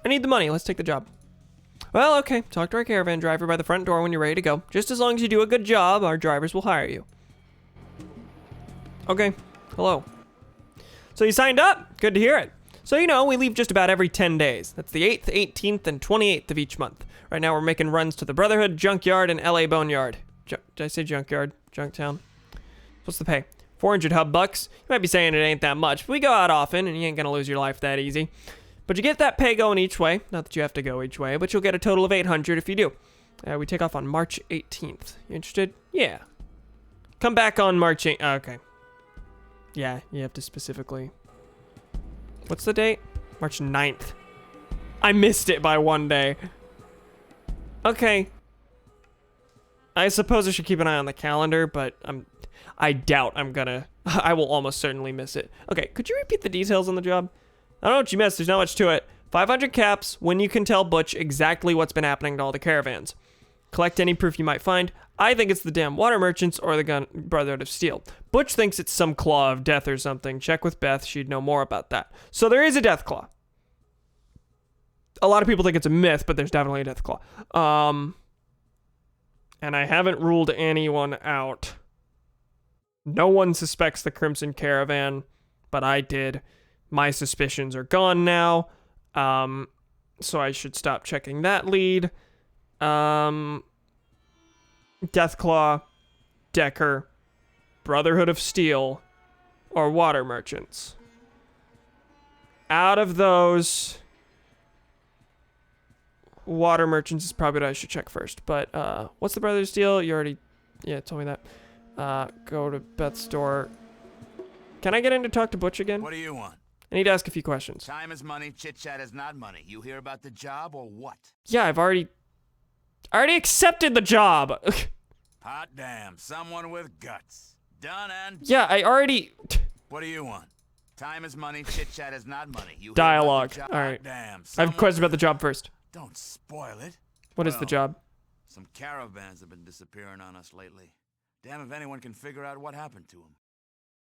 I need the money. Let's take the job. Well, okay. Talk to our caravan driver by the front door when you're ready to go. Just as long as you do a good job, our drivers will hire you. Okay. Hello. So you signed up? Good to hear it. So, you know, we leave just about every 10 days. That's the 8th, 18th, and 28th of each month. Right now we're making runs to the Brotherhood, Junkyard, and LA Boneyard. Did I say Junkyard? Junktown? What's the pay? 400 hub bucks. You might be saying it ain't that much, but we go out often, and you ain't gonna lose your life that easy. But you get that pay going each way. Not that you have to go each way, but you'll get a total of 800 if you do. We take off on March 18th. You interested? Yeah. Come back on March 8th. Okay. Yeah, you have to specifically... What's the date? March 9th. I missed it by one day. Okay. I suppose I should keep an eye on the calendar, but I doubt I will almost certainly miss it. Okay, could you repeat the details on the job? I don't know what you missed, there's not much to it. 500 caps when you can tell Butch exactly what's been happening to all the caravans. Collect any proof you might find. I think it's the damn water merchants or the Brotherhood of Steel. Butch thinks it's some claw of death or something. Check with Beth, she'd know more about that. So there is a death claw. A lot of people think it's a myth, but there's definitely a death claw. And I haven't ruled anyone out. No one suspects the Crimson Caravan, but I did. My suspicions are gone now. So I should stop checking that lead. Deathclaw, Decker, Brotherhood of Steel, or Water Merchants. Out of those, Water Merchants is probably what I should check first. But what's the Brotherhood of Steel? You already, told me that. Go to Beth's door. Can I get in to talk to Butch again? What do you want? I need to ask a few questions. Time is money, chit-chat is not money. You hear about the job or what? Yeah, I already accepted the job. Hot damn, someone with guts. Done and... Yeah, I already... What do you want? Time is money, chit-chat is not money. You hear Dialogue. about the job? All right. Damn, I have a question about the job first. Don't spoil it. What is the job? Some caravans have been disappearing on us lately. Damn if anyone can figure out what happened to them.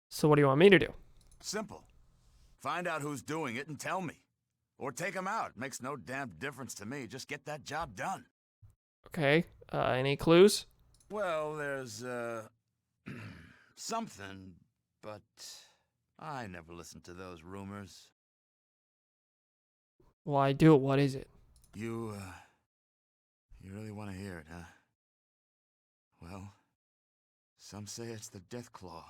So what do you want me to do? Simple. Find out who's doing it and tell me. Or take them out. Makes no damn difference to me. Just get that job done. Okay. Any clues? Well, there's, something, but I never listen to those rumors. Well, I do. What is it? You really want to hear it, huh? Well, some say it's the Death Claw.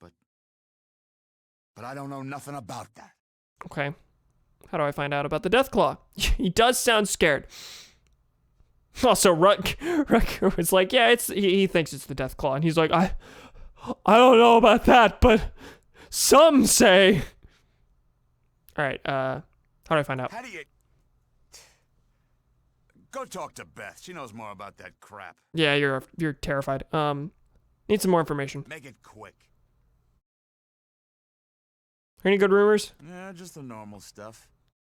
But I don't know nothing about that. Okay. How do I find out about the Deathclaw? He does sound scared. Also, Rutger was like, yeah, he thinks it's the Deathclaw. And he's like, I don't know about that, but some say. All right, how do I find out? How do you... Go talk to Beth. She knows more about that crap. Yeah, you're terrified. Need some more information. Make it quick. Any good rumors? Yeah, just the normal stuff.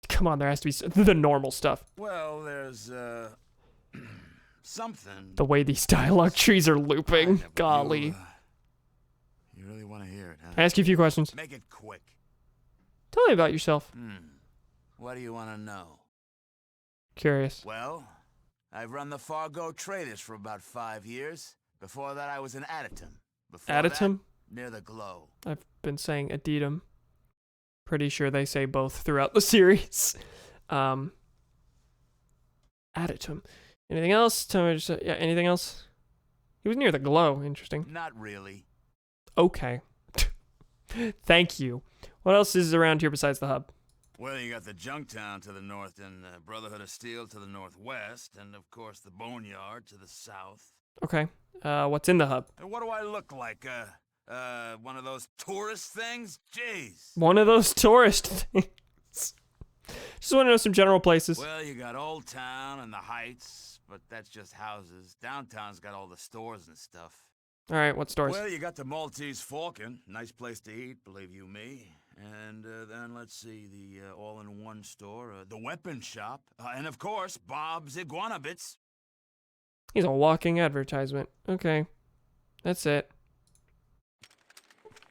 Come on, there has to be the normal stuff. Well, there's, something. The way these dialogue trees are looping. Golly. You really want to hear it, huh? Can I ask you a few questions? Make it quick. Tell me about yourself. What do you want to know? Curious. Well, I've run the Fargo Traders for about 5 years. Before that, I was in Aditum. Before Aditum? that, near the Glow. I've been saying Aditum. Pretty sure they say both throughout the series. Aditum. Anything else? Tell me just, yeah, anything else? He was near the Glow. Interesting. Not really. Okay. Thank you. What else is around here besides the hub? Well, you got the Junktown to the north and Brotherhood of Steel to the northwest, and of course the Boneyard to the south. Okay. What's in the hub? And what do I look like? One of those tourist things? Jeez. One of those tourist things. Just want to know some general places. Well, you got Old Town and the Heights, but that's just houses. Downtown's got all the stores and stuff. All right, what stores? Well, you got the Maltese Falcon. Nice place to eat, believe you me. And then let's see, the all-in-one store, the weapon shop, and of course, Bob's Iguana Bits. He's a walking advertisement. Okay. That's it.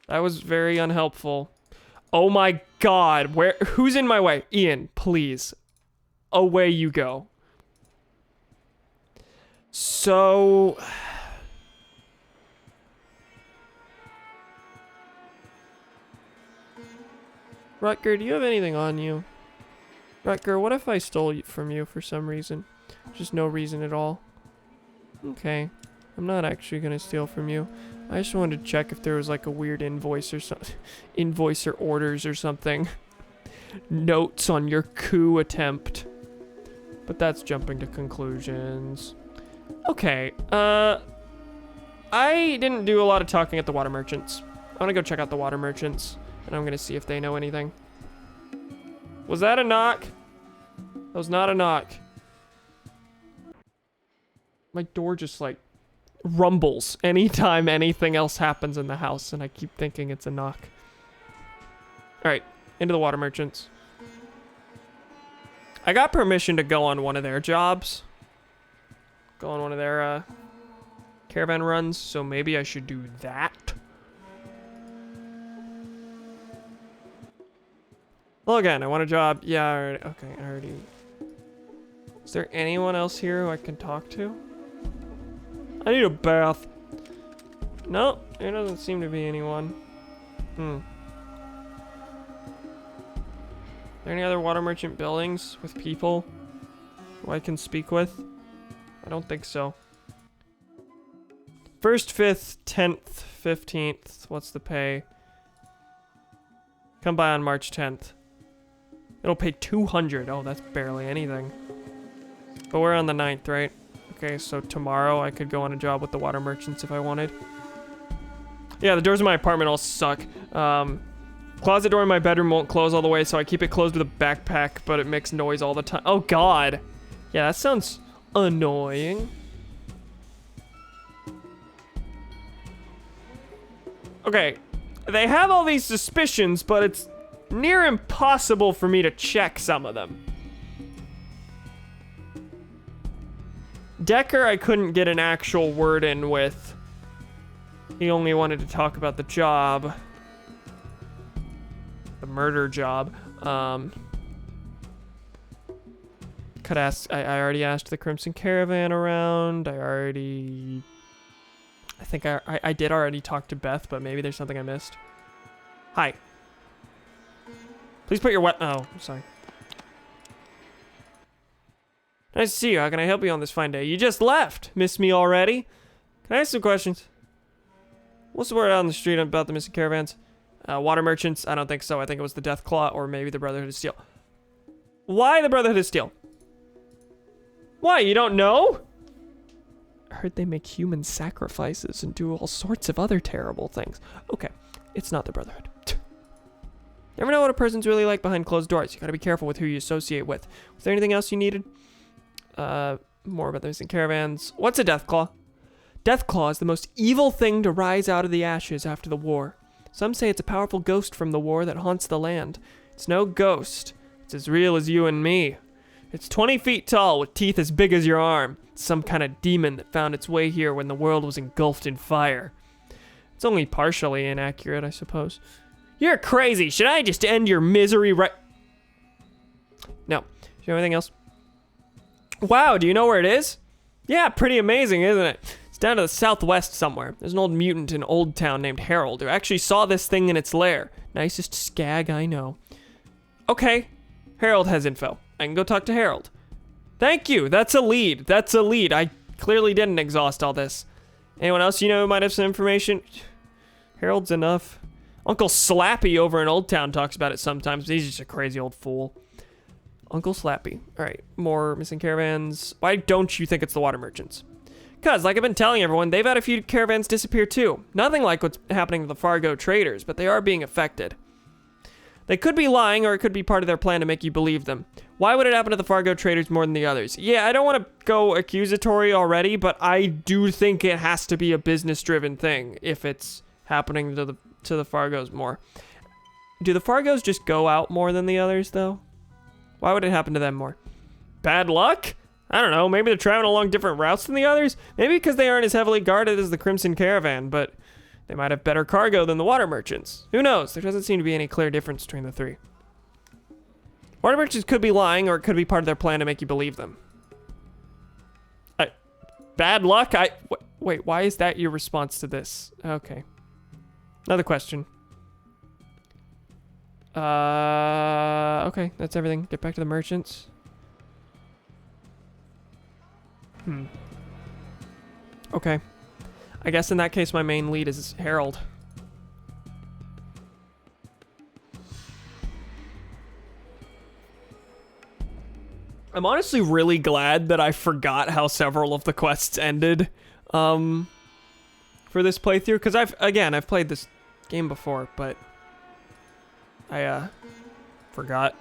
That was very unhelpful. Oh my god, who's in my way? Ian, please. Away you go. So... Rutger, do you have anything on you? Rutger, what if I stole from you for some reason? Just no reason at all. Okay. I'm not actually gonna steal from you. I just wanted to check if there was like a weird invoice or something. Invoice or orders or something. Notes on your coup attempt. But that's jumping to conclusions. Okay. I didn't do a lot of talking at the water merchants. I want to go check out the water merchants. And I'm going to see if they know anything. Was that a knock? That was not a knock. My door just like rumbles anytime anything else happens in the house. And I keep thinking it's a knock. Alright, into the water merchants. I got permission to go on one of their jobs. Go on one of their caravan runs. So maybe I should do that. Well, again, I want a job. Yeah, I already... Is there anyone else here who I can talk to? I need a bath. No, there doesn't seem to be anyone. Are there any other water merchant buildings with people who I can speak with? I don't think so. 1st, 5th, 10th, 15th. What's the pay? Come by on March 10th. It'll pay 200. Oh, that's barely anything. But we're on the 9th, right? Okay, so tomorrow I could go on a job with the water merchants if I wanted. Yeah, the doors of my apartment all suck. Closet door in my bedroom won't close all the way, so I keep it closed with a backpack, but it makes noise all the time. Oh, God. Yeah, that sounds annoying. Okay, they have all these suspicions, but it's near impossible for me to check some of them. Decker, I couldn't get an actual word in with. He only wanted to talk about the job. The murder job. Could ask, I already asked the Crimson Caravan around. I think I did already talk to Beth, but maybe there's something I missed. Hi. Please put your oh, I'm sorry. Nice to see you. How can I help you on this fine day? You just left. Miss me already? Can I ask some questions? What's the word out on the street about the missing caravans? Water merchants? I don't think so. I think it was the Deathclaw or maybe the Brotherhood of Steel. Why the Brotherhood of Steel? Why? You don't know? I heard they make human sacrifices and do all sorts of other terrible things. Okay, it's not the Brotherhood. Never know what a person's really like behind closed doors. You gotta be careful with who you associate with. Was there anything else you needed? More about the missing caravans. What's a Deathclaw? Deathclaw is the most evil thing to rise out of the ashes after the war. Some say it's a powerful ghost from the war that haunts the land. It's no ghost. It's as real as you and me. It's 20 feet tall with teeth as big as your arm. It's some kind of demon that found its way here when the world was engulfed in fire. It's It's only partially inaccurate, I suppose. You're crazy. Should I just end your misery right... No. Do you know anything else? Wow, do you know where it is? Yeah, pretty amazing, isn't it? It's down to the southwest somewhere. There's an old mutant in Old Town named Harold who actually saw this thing in its lair. Nicest skag I know. Okay, Harold has info. I can go talk to Harold. Thank you, that's a lead. That's a lead. I clearly didn't exhaust all this. Anyone else you know who might have some information? Harold's enough. Uncle Slappy over in Old Town talks about it sometimes, but he's just a crazy old fool. Uncle Slappy. All right, more missing caravans. Why don't you think it's the water merchants? Because, like I've been telling everyone, they've had a few caravans disappear too. Nothing like what's happening to the Fargo traders, but they are being affected. They could be lying, or it could be part of their plan to make you believe them. Why would it happen to the Fargo traders more than the others? Yeah, I don't want to go accusatory already, but I do think it has to be a business-driven thing if it's happening to the Fargos more. Do the Fargos just go out more than the others, though? Why would it happen to them more? Bad luck? I don't know, maybe they're traveling along different routes than the others? Maybe because they aren't as heavily guarded as the Crimson Caravan, but they might have better cargo than the water merchants. Who knows? There doesn't seem to be any clear difference between the three. Water merchants could be lying, or it could be part of their plan to make you believe them. Bad luck? Wait, why is that your response to this? Okay. Another question. Okay, that's everything. Get back to the merchants. Okay. I guess in that case, my main lead is Harold. I'm honestly really glad that I forgot how several of the quests ended, for this playthrough, because I've played this game before, but I, forgot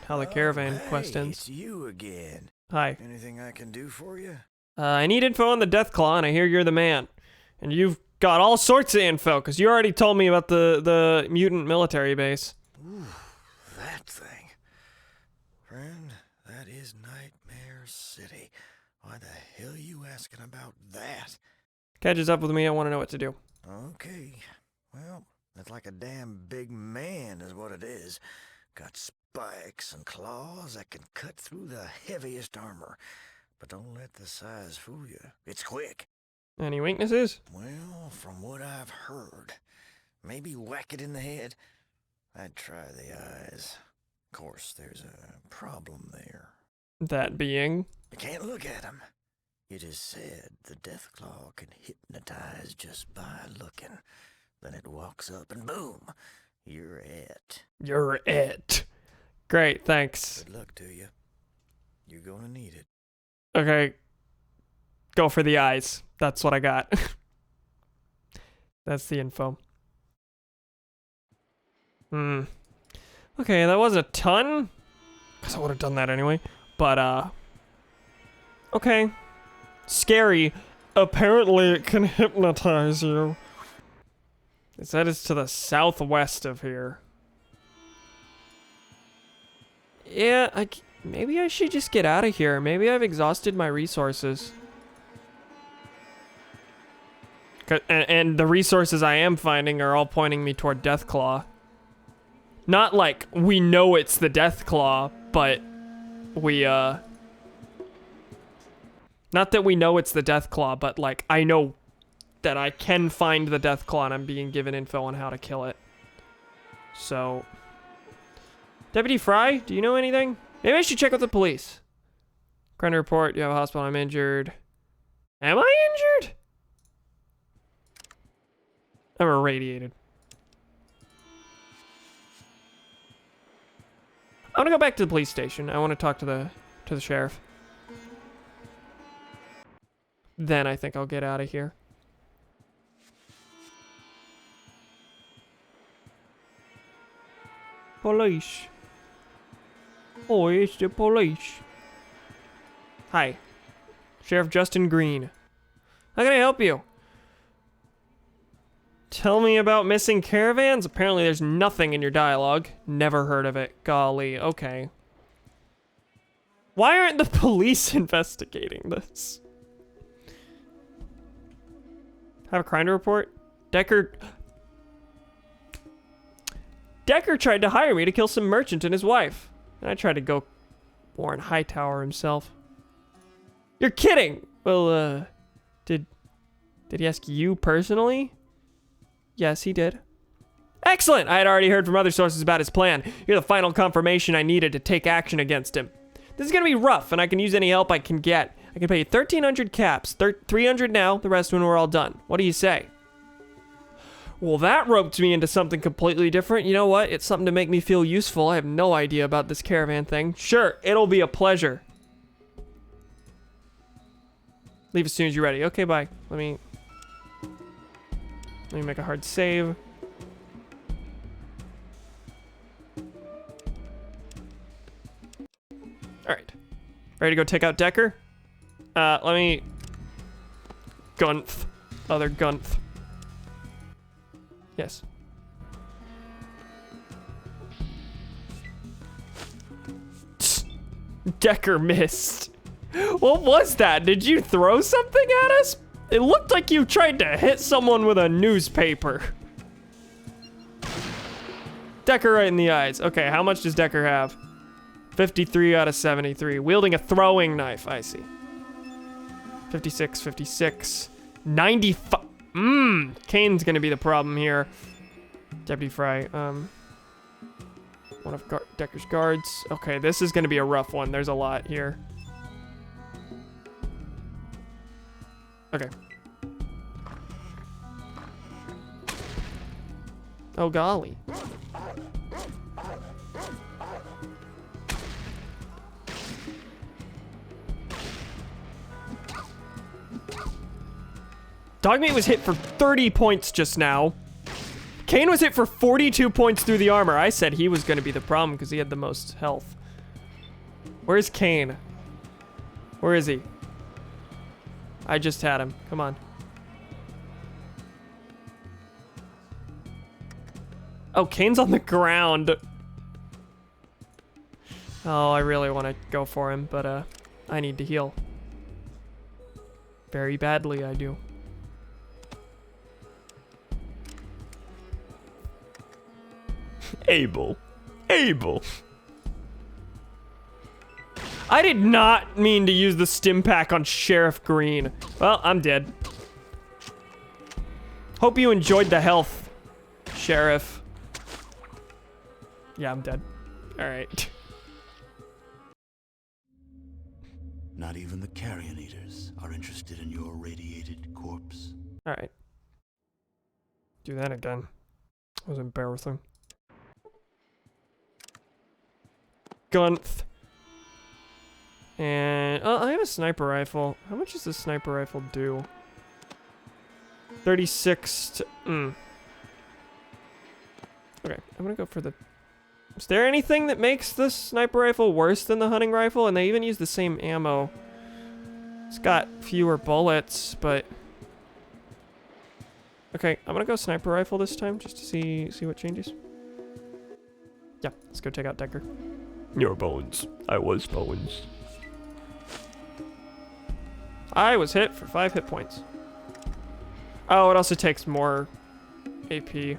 how the caravan quest ends. It's you again. Hi. Anything I can do for you? I need info on the Deathclaw, and I hear you're the man. And you've got all sorts of info, because you already told me about the mutant military base. Ooh, that thing. Friend, that is Nightmare City. Why the hell are you asking about that? Catches up with me, I want to know what to do. Okay. Well, that's like a damn big man is what it is. Got spikes and claws that can cut through the heaviest armor. But don't let the size fool you. It's quick. Any weaknesses? Well, from what I've heard, maybe whack it in the head. I'd try the eyes. Of course, there's a problem there. That being? You can't look at him. It is said the Deathclaw can hypnotize just by looking. Then it walks up and boom, you're it. You're it. Great, thanks. Good luck to you. You're gonna need it. Okay. Go for the eyes. That's what I got. That's the info. Okay, that was a ton. Because I would have done that anyway. But, okay. Scary. Apparently it can hypnotize you. It said it's to the southwest of here. Yeah, maybe I should just get out of here. Maybe I've exhausted my resources. And the resources I am finding are all pointing me toward Deathclaw. Not like we know it's the Deathclaw, but we, not that we know it's the Deathclaw, but like I know that I can find the Deathclaw and I'm being given info on how to kill it. So, Deputy Fry, do you know anything? Maybe I should check with the police. Crime report, you have a hospital, I'm injured. Am I injured? I'm irradiated. I'm gonna go back to the police station. I want to talk to the sheriff. Then I think I'll get out of here. Police. Oh, it's the police. Hi. Sheriff Justin Green. How can I help you? Tell me about missing caravans? Apparently there's nothing in your dialogue. Never heard of it. Golly, okay. Why aren't the police investigating this? Have a crime to report? Decker tried to hire me to kill some merchant and his wife. And I tried to go Warren Hightower himself. You're kidding! Well, did he ask you personally? Yes, he did. Excellent! I had already heard from other sources about his plan. You're the final confirmation I needed to take action against him. This is gonna be rough, and I can use any help I can get. I can pay you 1,300 caps. 300 now, the rest when we're all done. What do you say? Well, that roped me into something completely different. You know what? It's something to make me feel useful. I have no idea about this caravan thing. Sure, it'll be a pleasure. Leave as soon as you're ready. Okay, bye. Let me make a hard save. All right. Ready to go take out Decker? Let me... Gunth. Other Gunth. Yes. Decker missed. What was that? Did you throw something at us? It looked like you tried to hit someone with a newspaper. Decker right in the eyes. Okay, how much does Decker have? 53 out of 73. Wielding a throwing knife, I see. 56, 56. 95. Kane's gonna be the problem here. Deputy Fry, one of Decker's guards. Okay, this is gonna be a rough one. There's a lot here. Okay. Oh golly. Dogmeat was hit for 30 points just now. Kane was hit for 42 points through the armor. I said he was going to be the problem because he had the most health. Where's Kane? Where is he? I just had him. Come on. Oh, Kane's on the ground. Oh, I really want to go for him, but I need to heal. Very badly, I do. Abel. I did not mean to use the stim pack on Sheriff Green. Well, I'm dead. Hope you enjoyed the health, Sheriff. Yeah, I'm dead. All right. Not even the carrion eaters are interested in your radiated corpse. All right. Do that again. That was embarrassing. Gunth. And I have a sniper rifle. How much does this sniper rifle do? 36 to... Okay, I'm gonna go for the... Is there anything that makes this sniper rifle worse than the hunting rifle? And they even use the same ammo. It's got fewer bullets, but... Okay, I'm gonna go sniper rifle this time, just to see what changes. Yeah, let's go check out Decker. Your bones. I was bones. I was hit for 5 hit points. Oh, it also takes more AP.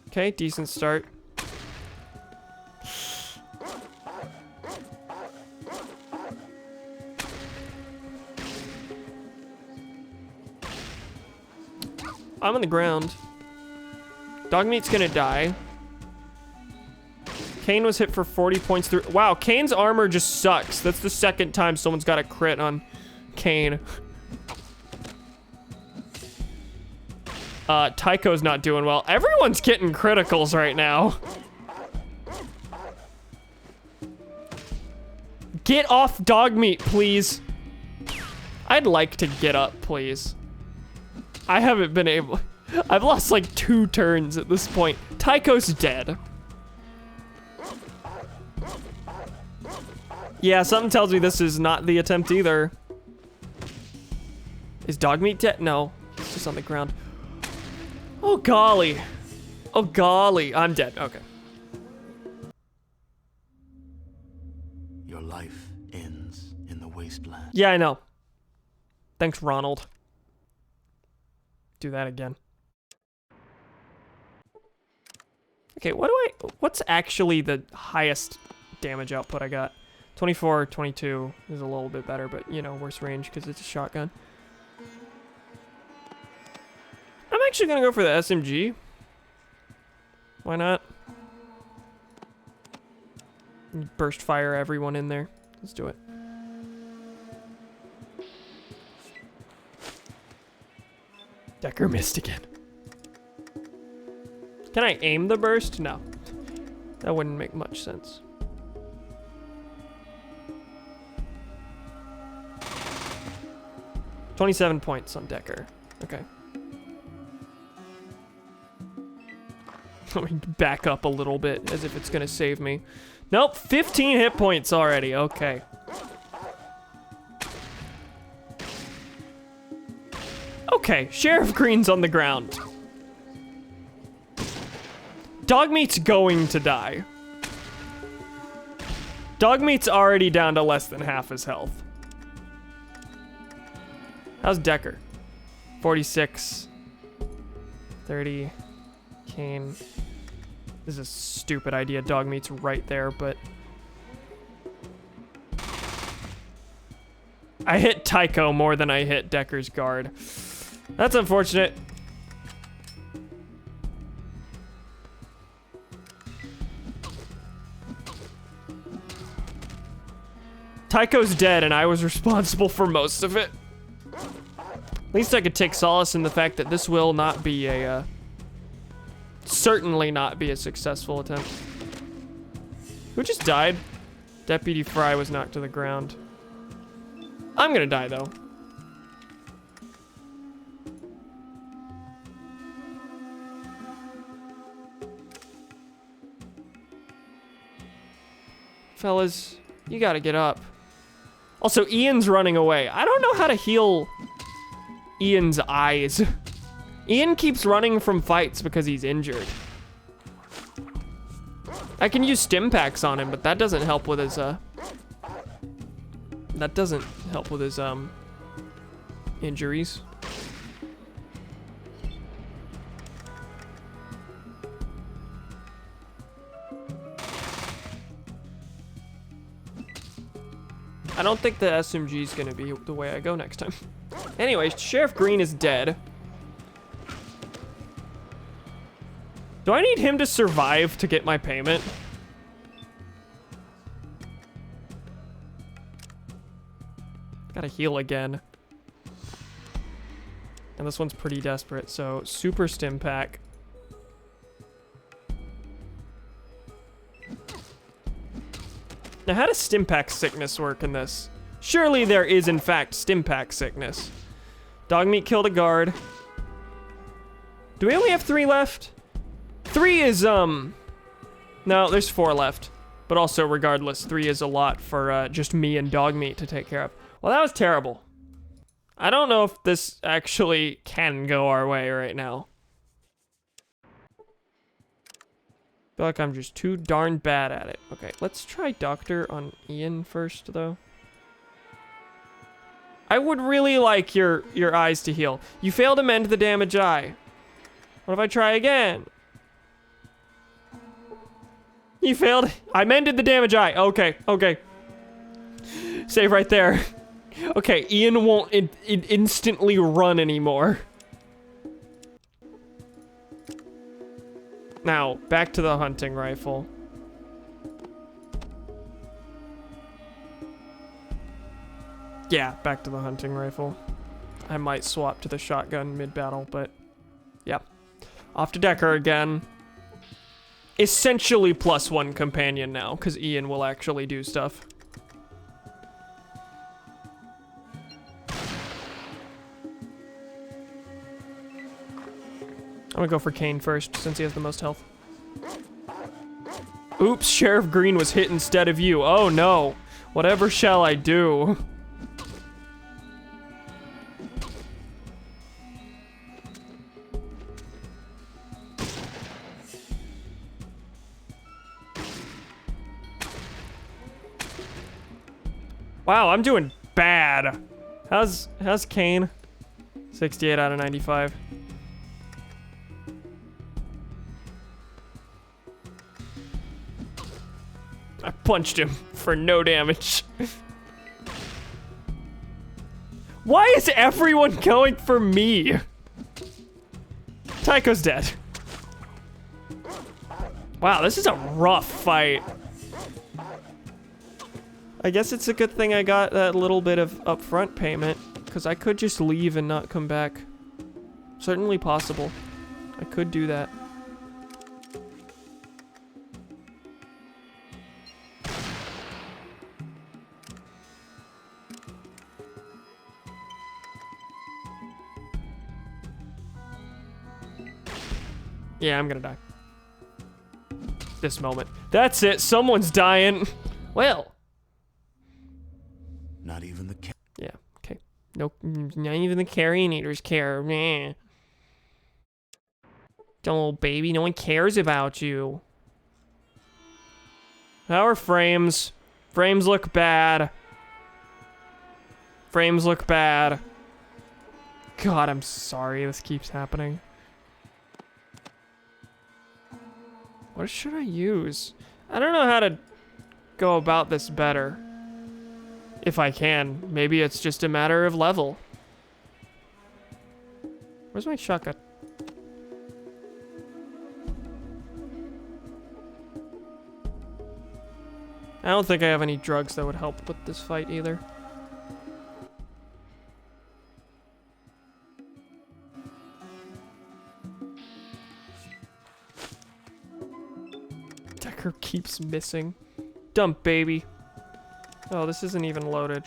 Okay, decent start. I'm on the ground. Dogmeat's gonna die. Kane was hit for 40 points through. Wow, Kane's armor just sucks. That's the second time someone's got a crit on Kane. Tycho's not doing well. Everyone's getting criticals right now. Get off Dogmeat, please. I'd like to get up, please. I haven't been able... I've lost like 2 turns at this point. Tycho's dead. Yeah, something tells me this is not the attempt either. Is Dogmeat dead? No, he's just on the ground. Oh golly. Oh golly, I'm dead, okay. Your life ends in the wasteland. Yeah, I know. Thanks, Ronald. Do that again. Okay, what's actually the highest damage output I got? 24, 22 is a little bit better, but, you know, worse range because it's a shotgun. I'm actually gonna go for the SMG. Why not? Burst fire everyone in there. Let's do it. Decker missed again. Can I aim the burst? No. That wouldn't make much sense. $27 points on Decker. Okay. Let me back up a little bit as if it's gonna save me. Nope, 15 hit points already. Okay. Okay, Sheriff Green's on the ground. Dogmeat's going to die. Dogmeat's already down to less than half his health. How's Decker? 46. 30. Kane. This is a stupid idea. Dogmeat's right there, but... I hit Tycho more than I hit Decker's guard. That's unfortunate. Tycho's dead, and I was responsible for most of it. At least I could take solace in the fact that this will not be a, certainly not be a successful attempt. Who just died? Deputy Fry was knocked to the ground. I'm gonna die, though. Fellas, you gotta get up. Also, Ian's running away. I don't know how to heal Ian's eyes. Ian keeps running from fights because he's injured. I can use stim packs on him, but that doesn't help with his, injuries. I don't think the SMG is gonna be the way I go next time. Anyway, Sheriff Green is dead. Do I need him to survive to get my payment? Gotta heal again. And this one's pretty desperate, so super stim pack. Now, how does stim pack sickness work in this? Surely there is, in fact, stim pack sickness. Dogmeat killed a guard. Do we only have 3 left? 3 is, no, there's 4 left. But also, regardless, 3 is a lot for just me and Dogmeat to take care of. Well, that was terrible. I don't know if this actually can go our way right now. I feel like I'm just too darn bad at it. Okay, let's try Doctor on Ian first, though. I would really like your eyes to heal. You failed to mend the damaged eye. What if I try again? You failed. I mended the damaged eye. Okay, okay. Save right there. Okay, Ian won't instantly run anymore. Now, back to the hunting rifle. Yeah, back to the hunting rifle. I might swap to the shotgun mid-battle, but yeah. Off to Decker again. Essentially +1 companion now, because Ian will actually do stuff. I'm gonna go for Kane first, since he has the most health. Oops, Sheriff Green was hit instead of you. Oh no. Whatever shall I do? Wow, I'm doing bad. How's Kane? 68 out of 95. I punched him for no damage. Why is everyone going for me? Tycho's dead. Wow, this is a rough fight. I guess it's a good thing I got that little bit of upfront payment, because I could just leave and not come back. Certainly possible. I could do that. Yeah, I'm gonna die. This moment. That's it, someone's dying. Well. Not even the Yeah, okay. Nope, not even the carrion eaters care. Nah. Oh, baby, no one cares about you. How are frames? Frames look bad. Frames look bad. God, I'm sorry this keeps happening. What should I use? I don't know how to go about this better. If I can. Maybe it's just a matter of level. Where's my shotgun? I don't think I have any drugs that would help with this fight either. Decker keeps missing. Dump baby. Oh, this isn't even loaded.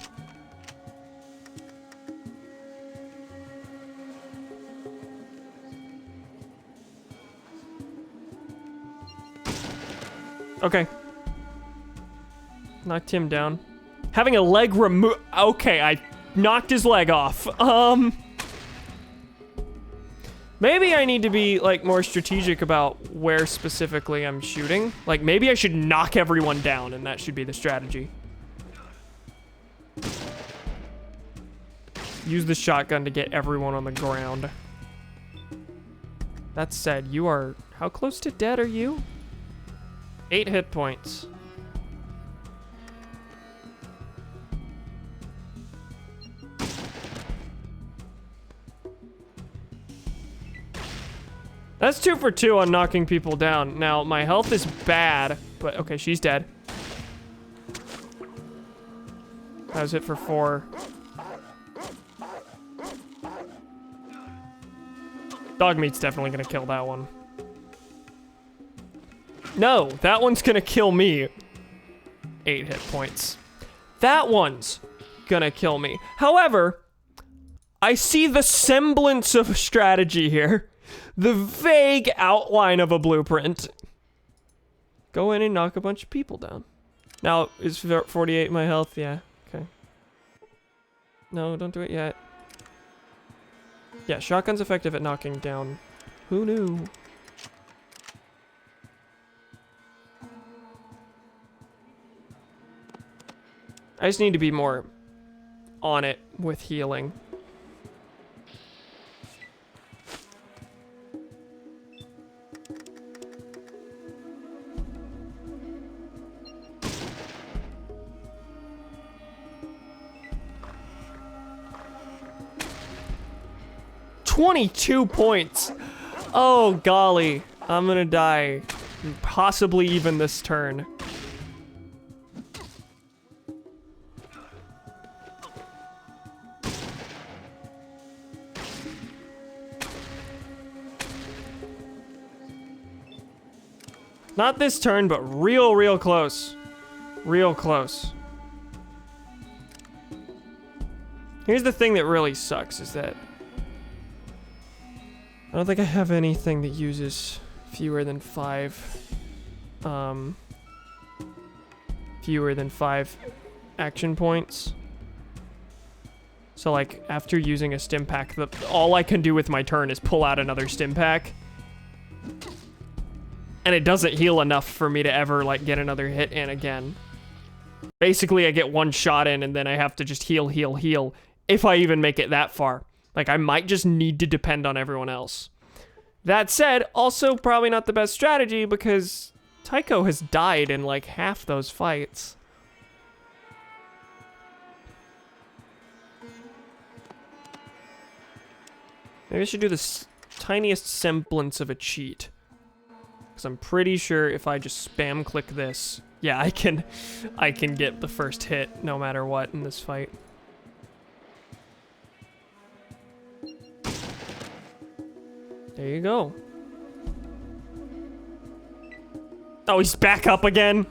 Okay. Knocked him down. Having a leg removed. Okay, I knocked his leg off. Maybe I need to be, like, more strategic about where specifically I'm shooting. Like, maybe I should knock everyone down, and that should be the strategy. Use the shotgun to get everyone on the ground. That said, you are... How close to dead are you? 8 hit points. That's 2 for 2 on knocking people down. Now, my health is bad, but okay, she's dead. I was hit for 4. Dog meat's definitely gonna kill that one. No, that one's gonna kill me. 8 hit points. That one's gonna kill me. However, I see the semblance of a strategy here. The vague outline of a blueprint. Go in and knock a bunch of people down. Now, is 48 my health? Yeah, okay. No, don't do it yet. Yeah, shotgun's effective at knocking down. Who knew? I just need to be more on it with healing. $22 points. Oh, golly. I'm gonna die. Possibly even this turn. Not this turn, but real close. Real close. Here's the thing that really sucks is that I don't think I have anything that uses fewer than 5 action points. So like after using a stim pack, all I can do with my turn is pull out another stim pack. And it doesn't heal enough for me to ever like get another hit in again. Basically, I get one shot in and then I have to just heal, heal, heal if I even make it that far. Like, I might just need to depend on everyone else. That said, also probably not the best strategy because Tycho has died in like half those fights. Maybe I should do this tiniest semblance of a cheat. Because I'm pretty sure if I just spam click this, yeah, I can get the first hit no matter what in this fight. There you go. Oh, he's back up again.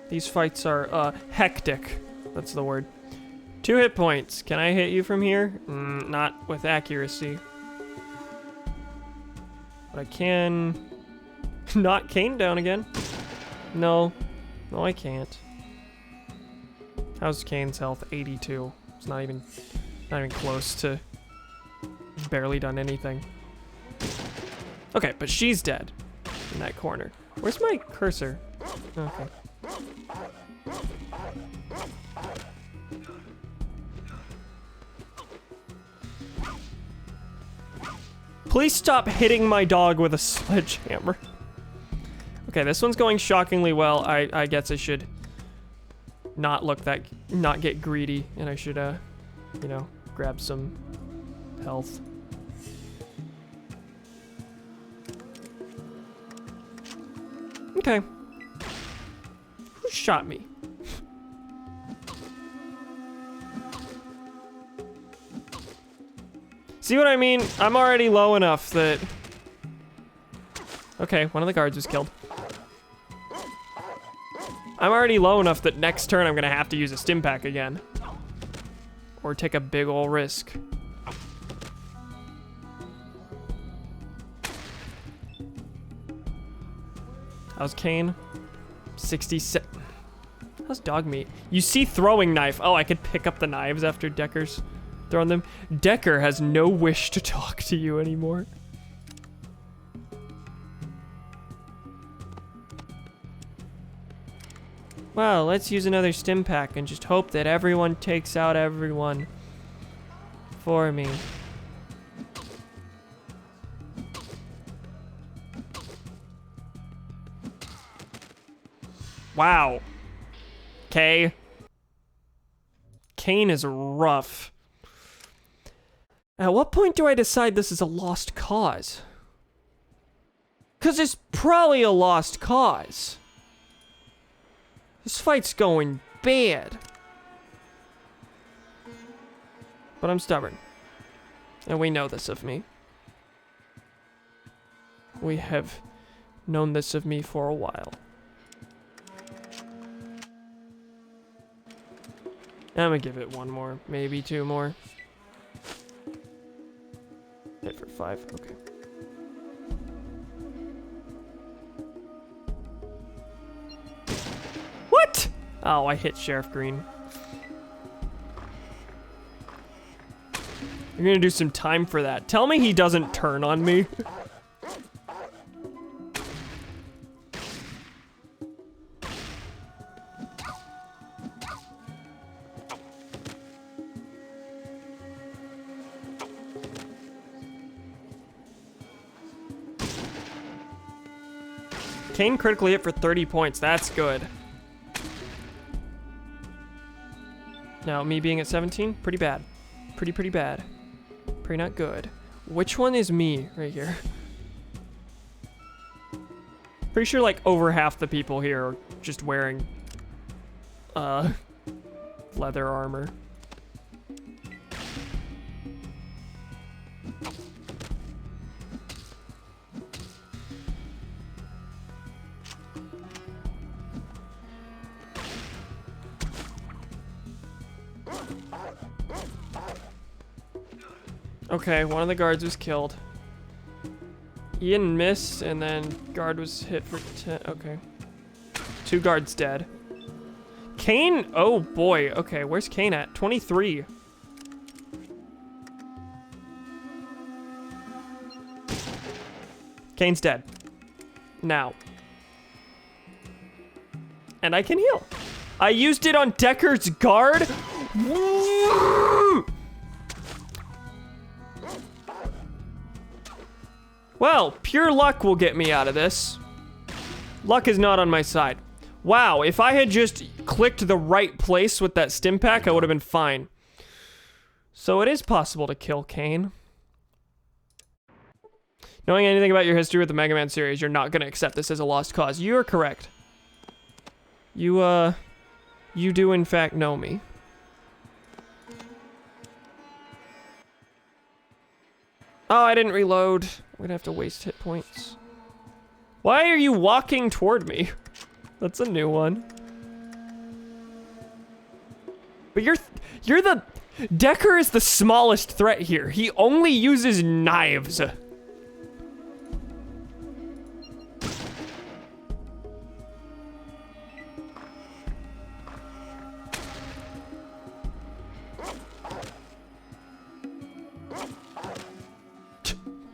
These fights are hectic. That's the word. 2 hit points. Can I hit you from here? Not with accuracy. But I can knock Kane down again. No. No, I can't. How's Kane's health? 82. It's not even close to barely done anything. Okay, but she's dead in that corner. Where's my cursor? Okay. Please stop hitting my dog with a sledgehammer. Okay, this one's going shockingly well. I guess I should not get greedy, and I should, you know, grab some health. Okay. Who shot me? See what I mean? I'm already low enough that... Okay, one of the guards was killed. I'm already low enough that next turn I'm gonna have to use a stim pack again. Or take a big ol' risk. How's Kane? 67. How's dog meat? You see throwing knife. Oh, I could pick up the knives after Decker's throwing them. Decker has no wish to talk to you anymore. Well, let's use another stim pack and just hope that everyone takes out everyone for me. Wow. Okay. Kane is rough. At what point do I decide this is a lost cause? 'Cause it's probably a lost cause. This fight's going bad. But I'm stubborn. And we know this of me. We have known this of me for a while. I'm gonna give it one more, maybe 2 more. Hit for 5, okay. What? Oh, I hit Sheriff Green. You're gonna do some time for that. Tell me he doesn't turn on me. Kane critically hit for 30 points. That's good. Now, me being at 17, pretty bad. Pretty bad. Pretty not good. Which one is me right here? Pretty sure like over half the people here are just wearing leather armor. Okay, one of the guards was killed. Ian missed, and then guard was hit for 10. Okay. 2 guards dead. Kane? Oh boy. Okay, where's Kane at? 23. Kane's dead. Now. And I can heal. I used it on Decker's guard. Well, pure luck will get me out of this. Luck is not on my side. Wow, if I had just clicked the right place with that stim pack, I would have been fine. So it is possible to kill Kane. Knowing anything about your history with the Mega Man series, you're not going to accept this as a lost cause. You are correct. You do in fact know me. Oh, I didn't reload. I'm gonna have to waste hit points. Why are you walking toward me? That's a new one. But you're the... Decker is the smallest threat here. He only uses knives.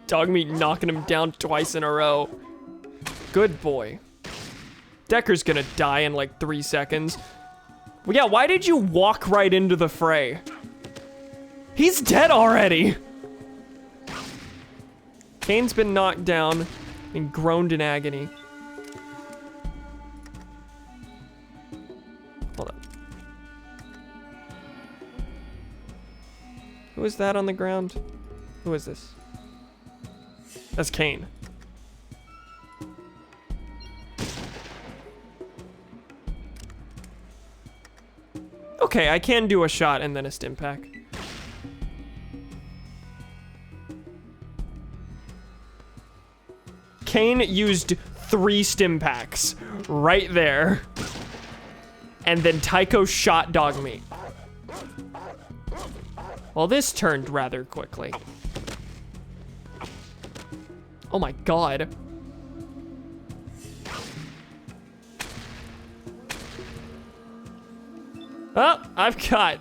Dog meat knocking him down twice in a row. Good boy. Decker's gonna die in like 3 seconds. Well, yeah, why did you walk right into the fray? He's dead already. Kane's been knocked down and groaned in agony. Hold up. Who is that on the ground? Who is this? That's Kane. Okay, I can do a shot and then a stim pack. Kane used 3 stim packs right there. And then Tycho shot dog meat. Well, this turned rather quickly. Oh my god. Oh, I've got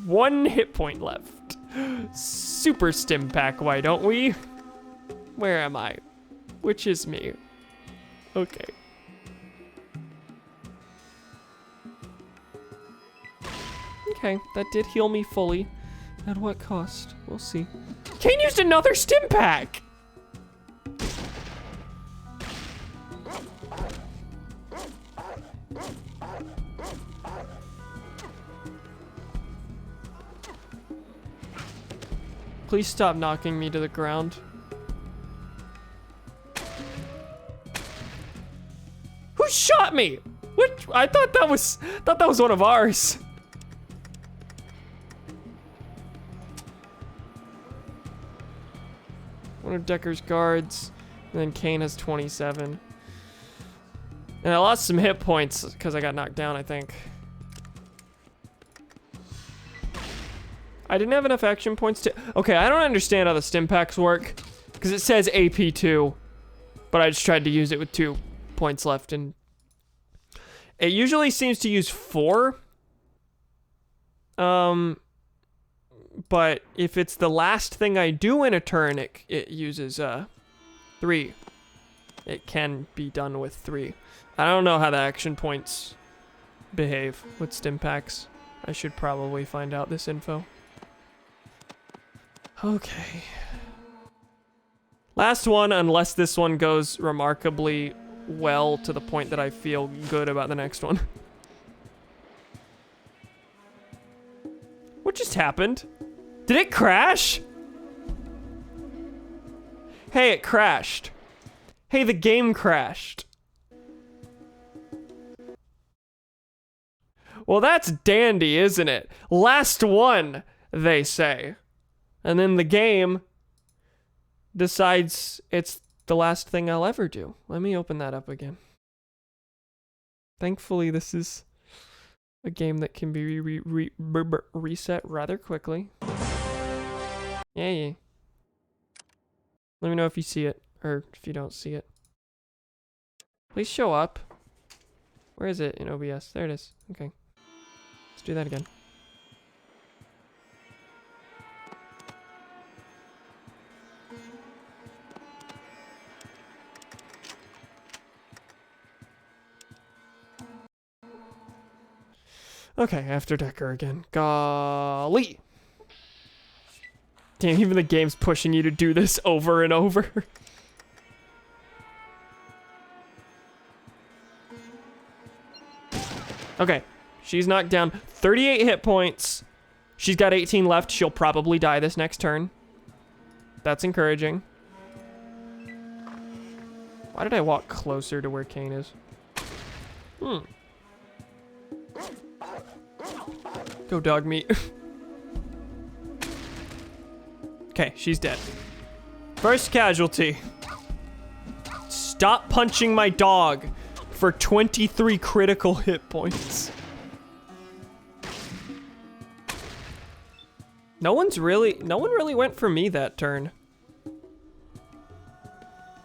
1 hit point left. Super stim pack, why don't we? Where am I? Which is me? Okay. Okay, that did heal me fully. At what cost? We'll see. Kane used another stim pack! Please stop knocking me to the ground. Who shot me? What? I thought that was one of ours. One of Decker's guards, and then Kane has 27. And I lost some hit points because I got knocked down, I think. I didn't have enough action points to... Okay, I don't understand how the stim packs work. Because it says AP2. But I just tried to use it with 2 points left. And it usually seems to use 4. But if it's the last thing I do in a turn, it uses 3. It can be done with 3. I don't know how the action points behave with stim packs. I should probably find out this info. Okay. Last one, unless this one goes remarkably well to the point that I feel good about the next one. What just happened? Did it crash? Hey, it crashed. Hey, the game crashed. Well, that's dandy, isn't it? Last one, they say. And then the game decides it's the last thing I'll ever do. Let me open that up again. Thankfully, this is a game that can be reset rather quickly. Yeah. Let me know if you see it. Or if you don't see it. Please show up. Where is it in OBS? There it is. Okay. Let's do that again. Okay, after Decker again. Golly! Damn, even the game's pushing you to do this over and over. Okay, she's knocked down. 38 hit points. She's got 18 left. She'll probably die this next turn. That's encouraging. Why did I walk closer to where Kane is? Go dog meat. Okay, she's dead. First casualty. Stop punching my dog for 23 critical hit points. No one really went for me that turn.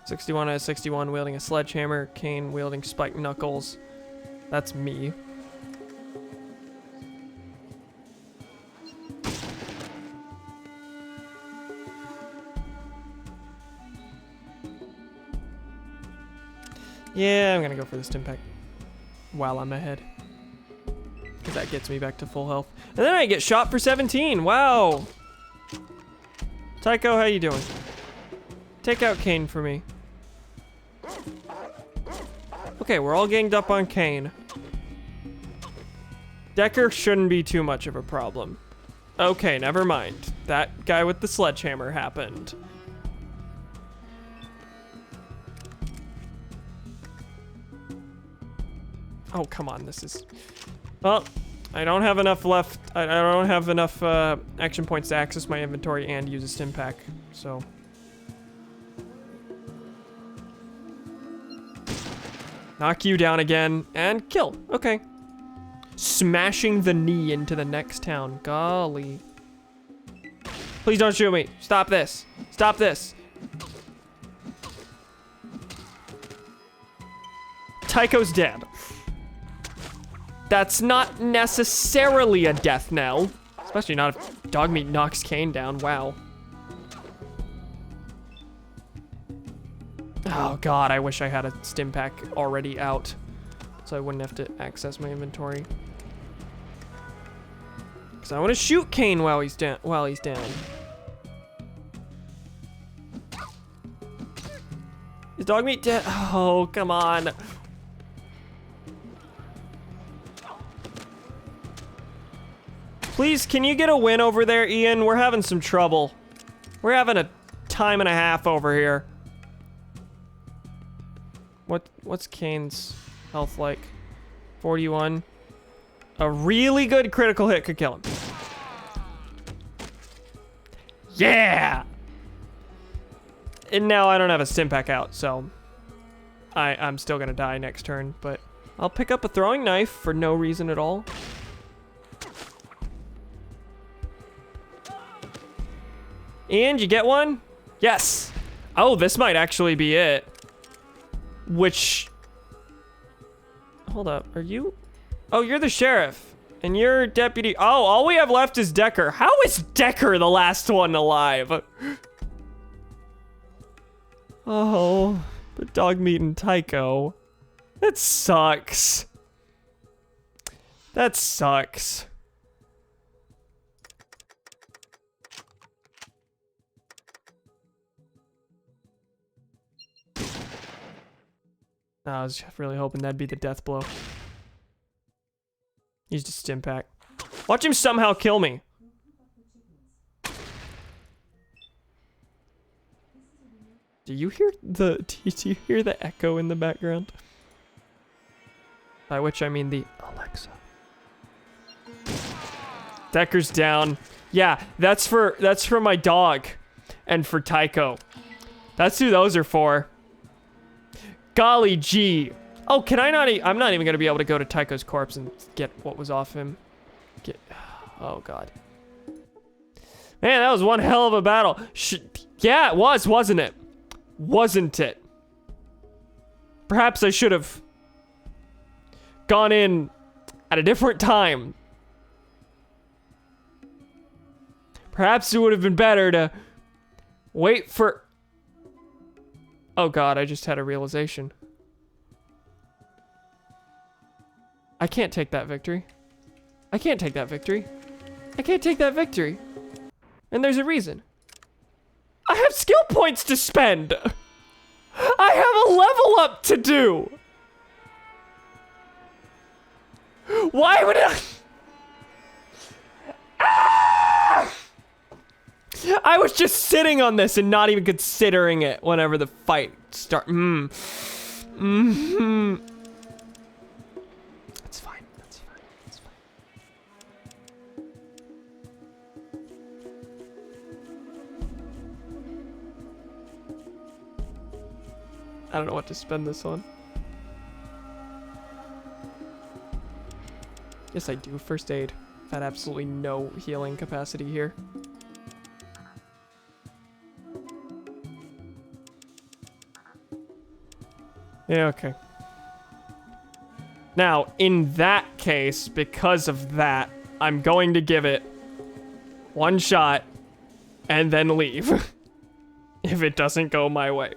61 out of 61 wielding a sledgehammer, Kane wielding spiked knuckles. That's me. Yeah, I'm gonna go for the stim pack while I'm ahead. Because that gets me back to full health. And then I get shot for 17. Wow. Tycho, how you doing? Take out Kane for me. Okay, we're all ganged up on Kane. Decker shouldn't be too much of a problem. Okay, never mind. That guy with the sledgehammer happened. Oh, come on, this is... Well, I don't have enough left. I don't have enough action points to access my inventory and use a stim pack, so... Knock you down again, and kill. Okay. Smashing the knee into the next town. Golly. Please don't shoot me. Stop this. Stop this. Tycho's dead. That's not necessarily a death knell. Especially not if Dogmeat knocks Kane down. Wow. Oh god, I wish I had a stim pack already out. So I wouldn't have to access my inventory. Because I want to shoot Kane while he's down. Is Dogmeat dead? Oh, come on. Please, can you get a win over there, Ian? We're having some trouble. We're having a time and a half over here. What's Kane's health like? 41. A really good critical hit could kill him. Yeah! And now I don't have a stim pack out, so I'm still gonna die next turn, but I'll pick up a throwing knife for no reason at all. And you get one? Yes. Oh, this might actually be it. Which... Hold up, are you... Oh, you're the sheriff. And you're deputy... Oh, all we have left is Decker. How is Decker the last one alive? Oh, but Dogmeat and Tycho. That sucks. That sucks. I was really hoping that'd be the death blow. Used a stim pack. Watch him somehow kill me. Do you hear the echo in the background? By which I mean the Alexa. Decker's down. Yeah, that's for my dog and for Tycho. That's who those are for. Golly gee. Oh, can I not I'm not even gonna be able to go to Tycho's corpse and get what was off him. Oh god. Man, that was one hell of a battle. Yeah, it was, wasn't it? wasn't it? Perhaps I should have gone in at a different time. Perhaps it would have been better to wait for... Oh god, I just had a realization. I can't take that victory. I can't take that victory. I can't take that victory. And there's a reason. I have skill points to spend. I have a level up to do. Why would I... Ah! I was just sitting on this and not even considering it whenever the fight start. It's fine. That's fine. It's fine. I don't know what to spend this on. Yes, I do. First aid. Had absolutely no healing capacity here. Yeah, okay. Now, in that case, because of that, I'm going to give it one shot and then leave. If it doesn't go my way.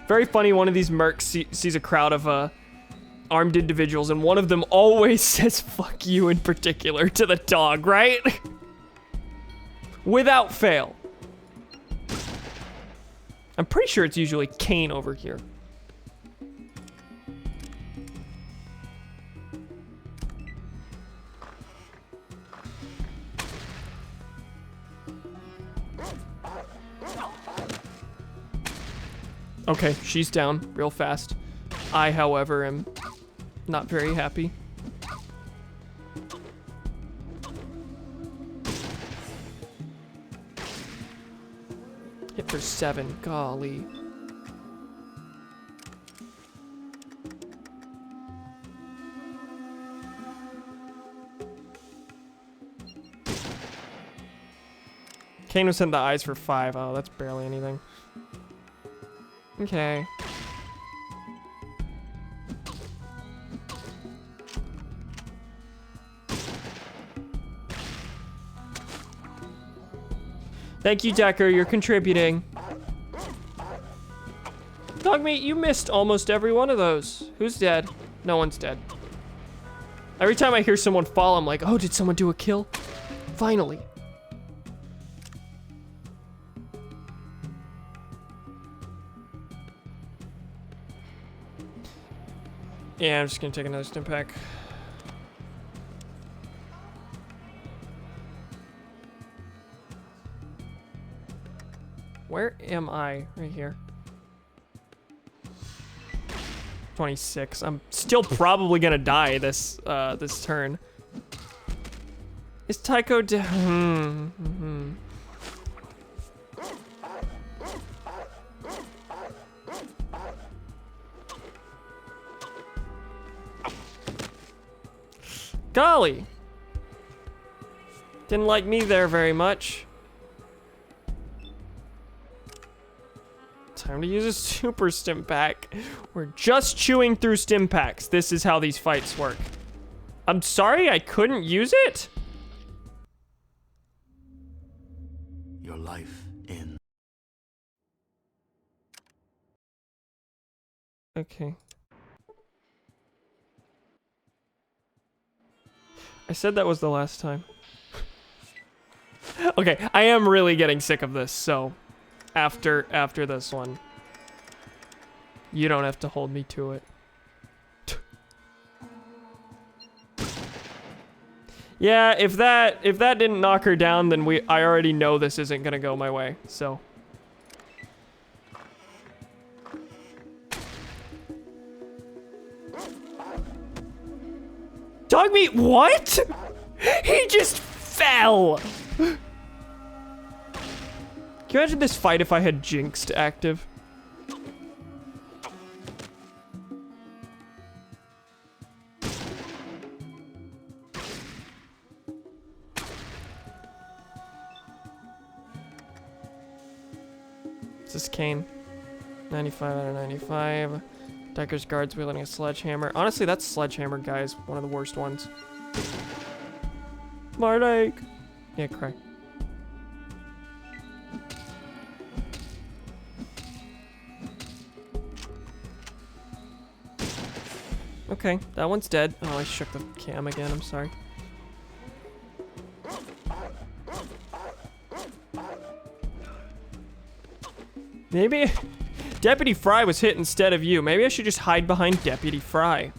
Very funny, one of these mercs sees a crowd of armed individuals, and one of them always says fuck you in particular to the dog, right? Without fail. I'm pretty sure it's usually Kane over here. Okay, she's down real fast. I, however, am not very happy. Hit for 7, golly. Kane was sent the eyes for 5. Oh, that's barely anything. Okay. Thank you, Decker. You're contributing. Dogmeat, you missed almost every one of those. Who's dead? No one's dead. Every time I hear someone fall, I'm like, oh, did someone do a kill? Finally. Yeah, I'm just gonna take another stim pack. Where am I? Right here. 26. I'm still probably gonna die this this turn. Is Tycho down? Golly. Didn't like me there very much. Time to use a super stim pack. We're just chewing through stim packs. This is how these fights work. I'm sorry I couldn't use it? Your life in. Okay. I said that was the last time. Okay, I am really getting sick of this, so after this one, you don't have to hold me to it. Yeah, if that didn't knock her down, then I already know this isn't gonna go my way, so. Dogmeat, what? He just fell! Can you imagine this fight if I had Jinxed active? Is this Kane? 95 out of 95. Decker's guards wielding a sledgehammer. Honestly, that sledgehammer guy is one of the worst ones. Mardik! Yeah, cry. Okay, that one's dead. Oh, I shook the cam again, I'm sorry. Maybe Deputy Fry was hit instead of you. Maybe I should just hide behind Deputy Fry.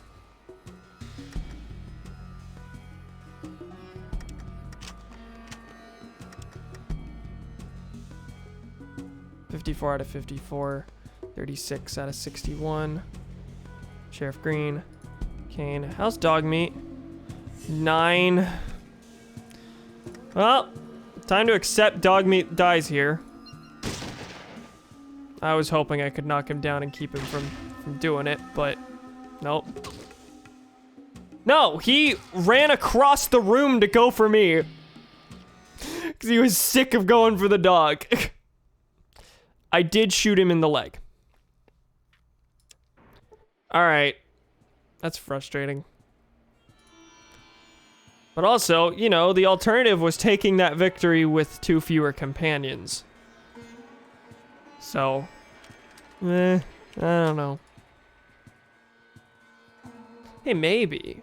$54 out of 54. 36 out of 61. Sheriff Green. Kane. How's dog meat? 9. Well, time to accept dog meat dies here. I was hoping I could knock him down and keep him from doing it, but nope. No, he ran across the room to go for me. Because he was sick of going for the dog. I did shoot him in the leg. Alright. That's frustrating. But also, you know, the alternative was taking that victory with 2 fewer companions. So, I don't know. Hey, maybe.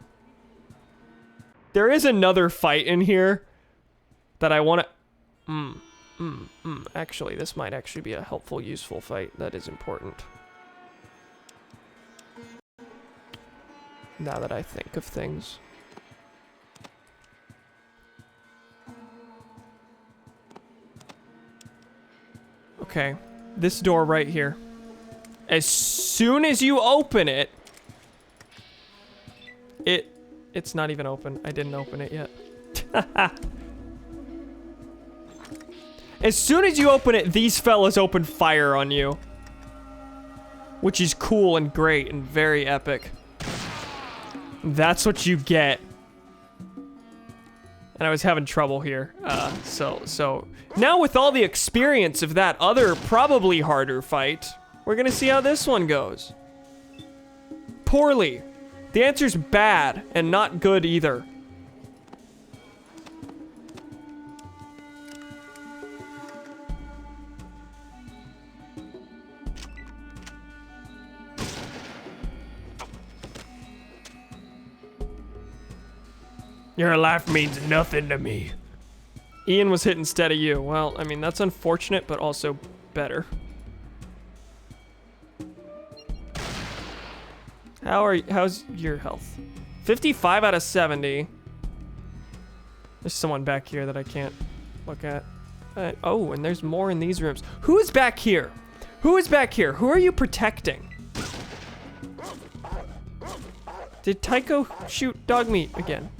There is another fight in here that I want to... Actually, this might actually be a helpful, useful fight. That is important. Now that I think of things. Okay. This door right here. As soon as you open it, it's not even open. I didn't open it yet. As soon as you open it, these fellas open fire on you. Which is cool and great and very epic. That's what you get. And I was having trouble here. So now with all the experience of that other probably harder fight, we're gonna see how this one goes. Poorly. The answer's bad and not good either. Your life means nothing to me. Ian was hit instead of you. Well, I mean, that's unfortunate, but also better. How's your health? 55 out of 70. There's someone back here that I can't look at. Oh, and there's more in these rooms. Who is back here? Who is back here? Who are you protecting? Did Tycho shoot dog meat again?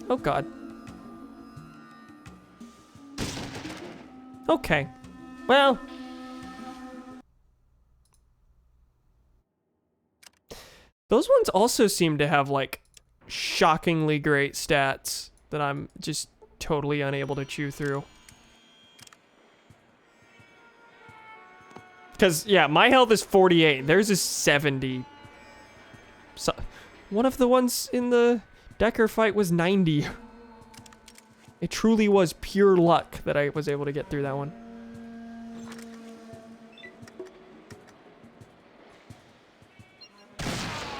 Oh god. Okay. Well. Those ones also seem to have, like, shockingly great stats that I'm just totally unable to chew through. Because, yeah, my health is 48. Theirs is 70. So, one of the ones in the Decker fight was 90. It truly was pure luck that I was able to get through that one.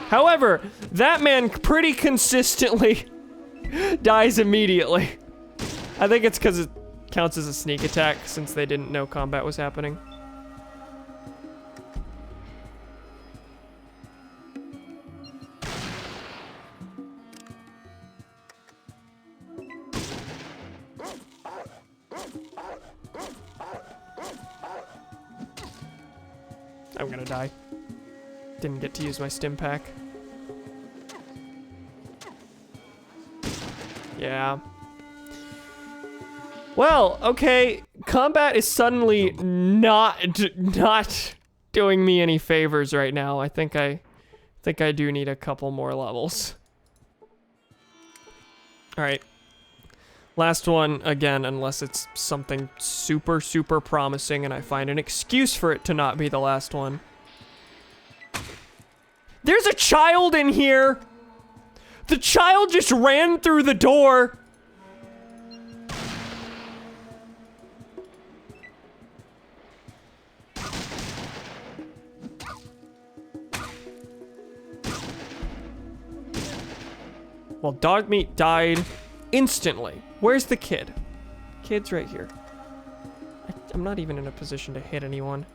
However, that man pretty consistently dies immediately. I think it's because it counts as a sneak attack since they didn't know combat was happening. I'm gonna die. Didn't get to use my stim pack. Yeah. Well, okay. Combat is suddenly not doing me any favors right now. I think I do need a couple more levels. All right. Last one again, unless it's something super, super promising and I find an excuse for it to not be the last one. There's a child in here! The child just ran through the door! Well, dog meat died instantly. Where's the kid? Kid's right here. I'm not even in a position to hit anyone.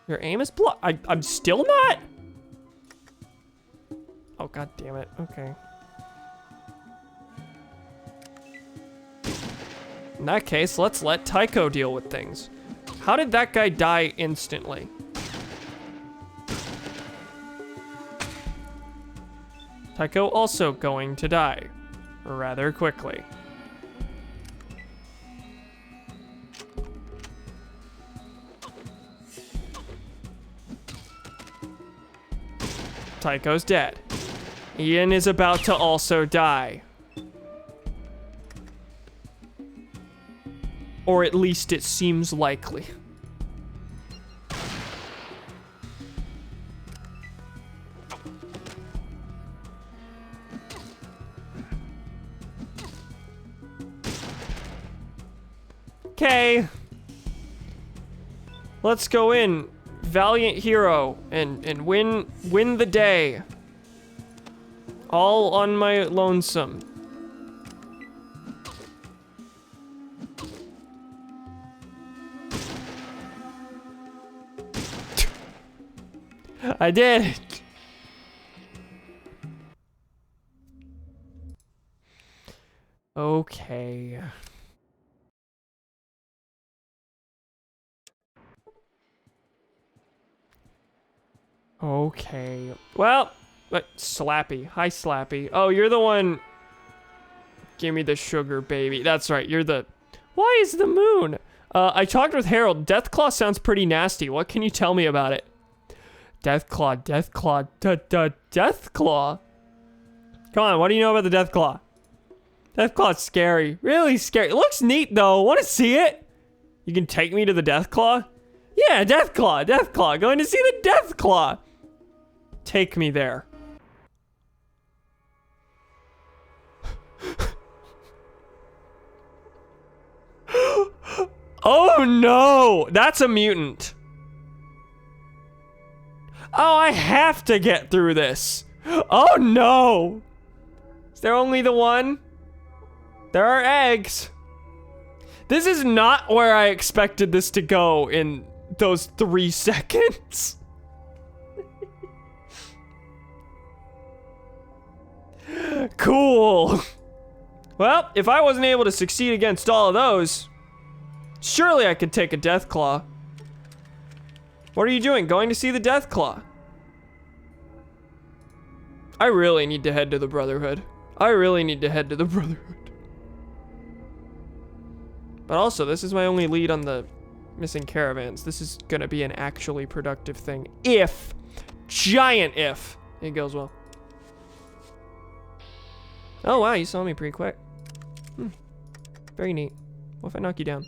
Your aim is blocked. I'm still not? Oh, god damn it. Okay. In that case, let's let Tycho deal with things. How did that guy die instantly? Tycho also going to die rather quickly. Tycho's dead. Ian is about to also die. Or at least it seems likely. Okay. Let's go in. Valiant hero and win the day. All on my lonesome. I did. Okay. Okay. Well, Slappy. Hi, Slappy. Oh, you're the one. Give me the sugar, baby. That's right. You're the. Why is the moon? I talked with Harold. Deathclaw sounds pretty nasty. What can you tell me about it? Deathclaw. Deathclaw. Deathclaw. Come on. What do you know about the Deathclaw? Deathclaw's scary. Really scary. It looks neat, though. Want to see it? You can take me to the Deathclaw? Yeah, Deathclaw. Deathclaw. Going to see the Deathclaw. Take me there. Oh no! That's a mutant. Oh, I have to get through this. Oh no! Is there only the one? There are eggs. This is not where I expected this to go in those 3 seconds. Cool. Well, if I wasn't able to succeed against all of those, surely I could take a Deathclaw. What are you doing? Going to see the Deathclaw? I really need to head to the Brotherhood. I really need to head to the Brotherhood. But also, this is my only lead on the missing caravans. This is gonna be an actually productive thing. If, giant if, it goes well. Oh wow, you saw me pretty quick. Very neat. What if I knock you down?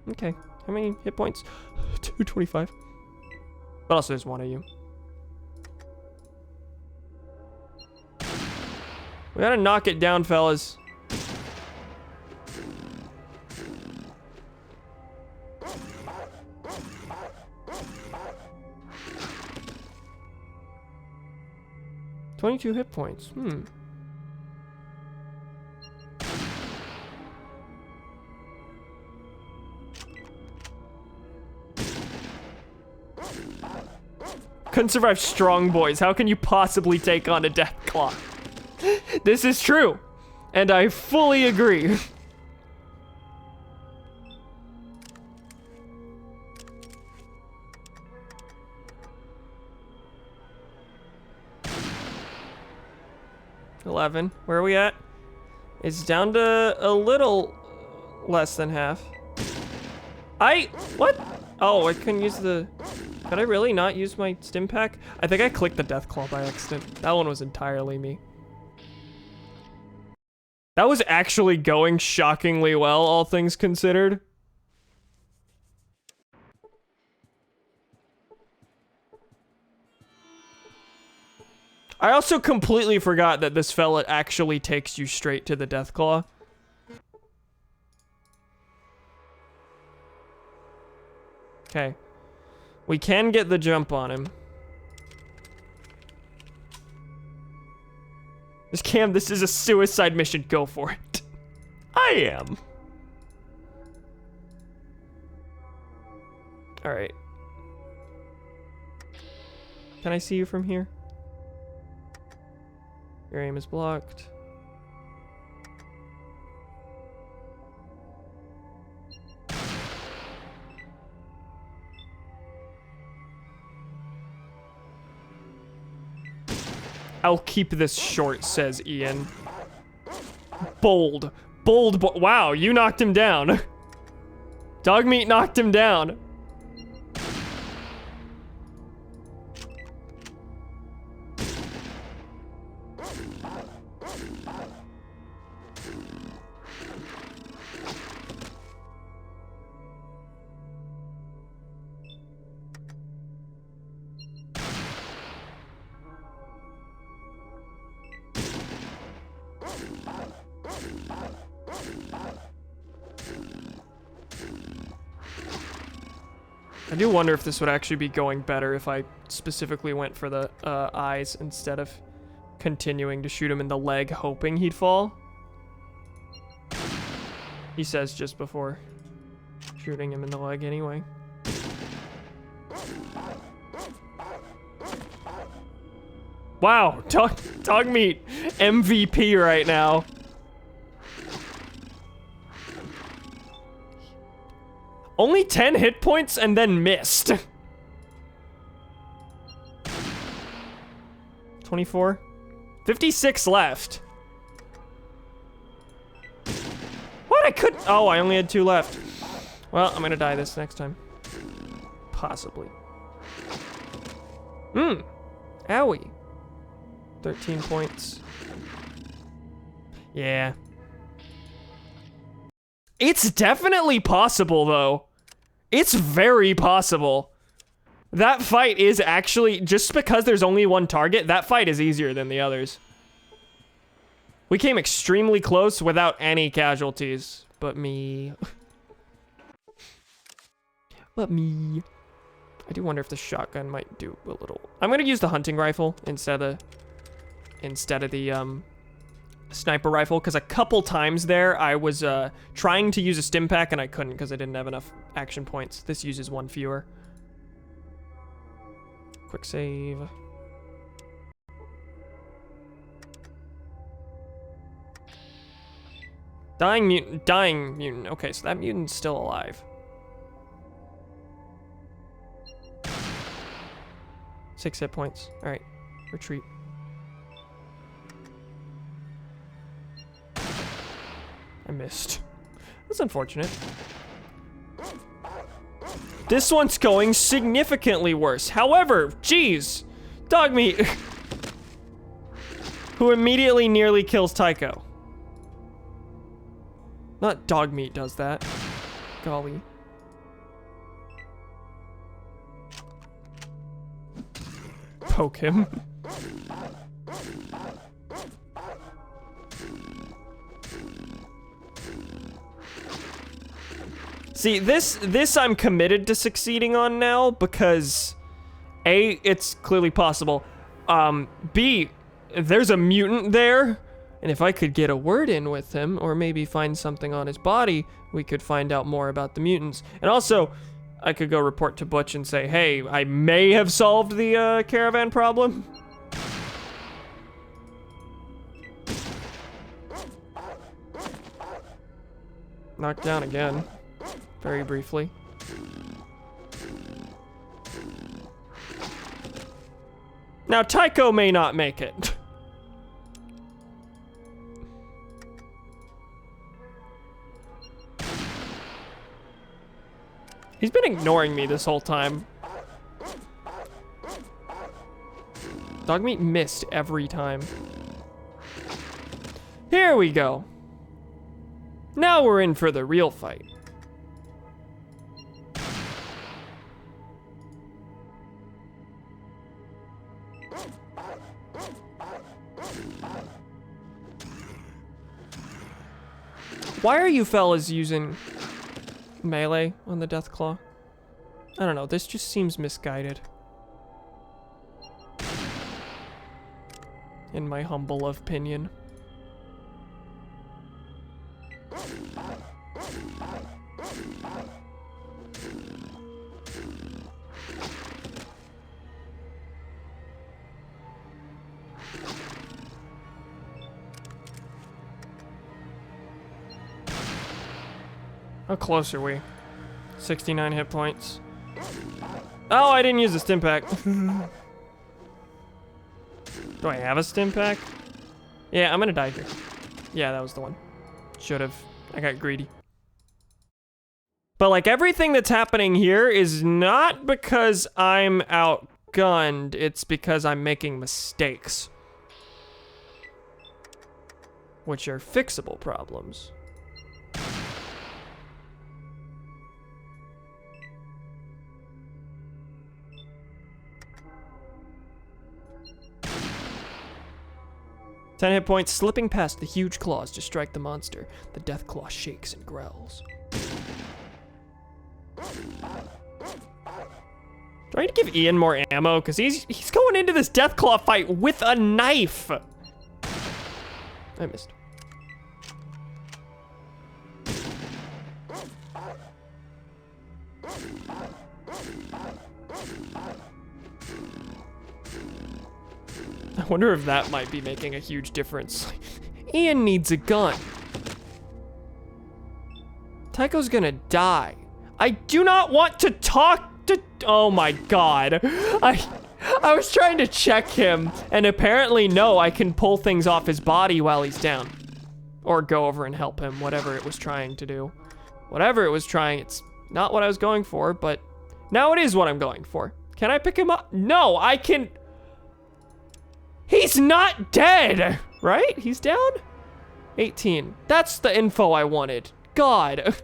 Okay, how many hit points? 225. But also there's one of you. We gotta knock it down, fellas. $22 hit points. Couldn't survive strong boys. How can you possibly take on a Deathclaw? This is true. And I fully agree. $11. Where are we at? It's down to a little less than half. What? Oh, I couldn't use the... Could I really not use my stim pack? I think I clicked the death claw by accident. That one was entirely me. That was actually going shockingly well, all things considered. I also completely forgot that this fella actually takes you straight to the death claw. Okay. We can get the jump on him. Cam, this is a suicide mission. Go for it. I am. Alright. Can I see you from here? Your aim is blocked. I'll keep this short, says Ian. Bold. Bold, wow, you knocked him down. Dogmeat knocked him down. I do wonder if this would actually be going better if I specifically went for the eyes instead of continuing to shoot him in the leg hoping he'd fall. He says just before shooting him in the leg anyway. Wow, Dogmeat MVP right now. Only 10 hit points and then missed. 24. 56 left. What? I could. Oh, I only had 2 left. Well, I'm gonna die this next time. Possibly. Owie. 13 points. Yeah. It's definitely possible, though. It's very possible. That fight is actually, just because there's only one target, that fight is easier than the others. We came extremely close without any casualties. But me. But me. I do wonder if the shotgun might do a little. I'm gonna use the hunting rifle instead of the sniper rifle, because a couple times there I was trying to use a stim pack and I couldn't because I didn't have enough action points. This uses 1 fewer. Quick save. Dying mutant. Okay, so that mutant's still alive. 6 hit points. All right, retreat. I missed. That's unfortunate. This one's going significantly worse. However, geez, Dogmeat, who immediately nearly kills Tycho. Not Dogmeat does that. Golly. Poke him. See, this I'm committed to succeeding on now because A, it's clearly possible. B, there's a mutant there, and if I could get a word in with him, or maybe find something on his body, we could find out more about the mutants. And also, I could go report to Butch and say, hey, I may have solved the caravan problem. Knocked down again. Very briefly. Now, Tycho may not make it. He's been ignoring me this whole time. Dog meat missed every time. Here we go. Now we're in for the real fight. Why are you fellas using melee on the Deathclaw? I don't know, this just seems misguided. In my humble opinion. How close are we? 69 hit points. Oh, I didn't use a stim pack. Do I have a stim pack? Yeah, I'm gonna die here. Yeah, that was the one. Should've. I got greedy. But like everything that's happening here is not because I'm outgunned, it's because I'm making mistakes. Which are fixable problems. Ten hit points, slipping past the huge claws to strike the monster. The death claw shakes and growls. Do I need to give Ian more ammo? Because he's going into this death claw fight with a knife. I missed. I wonder if that might be making a huge difference. Ian needs a gun. Tycho's gonna die. I do not want to talk to... Oh my god. I was trying to check him, and apparently no, I can pull things off his body while he's down. Or go over and help him, whatever it was trying to do. Whatever it was trying, it's not what I was going for, but now it is what I'm going for. Can I pick him up? No, I can... He's not dead, right? He's down? 18. That's the info I wanted. God.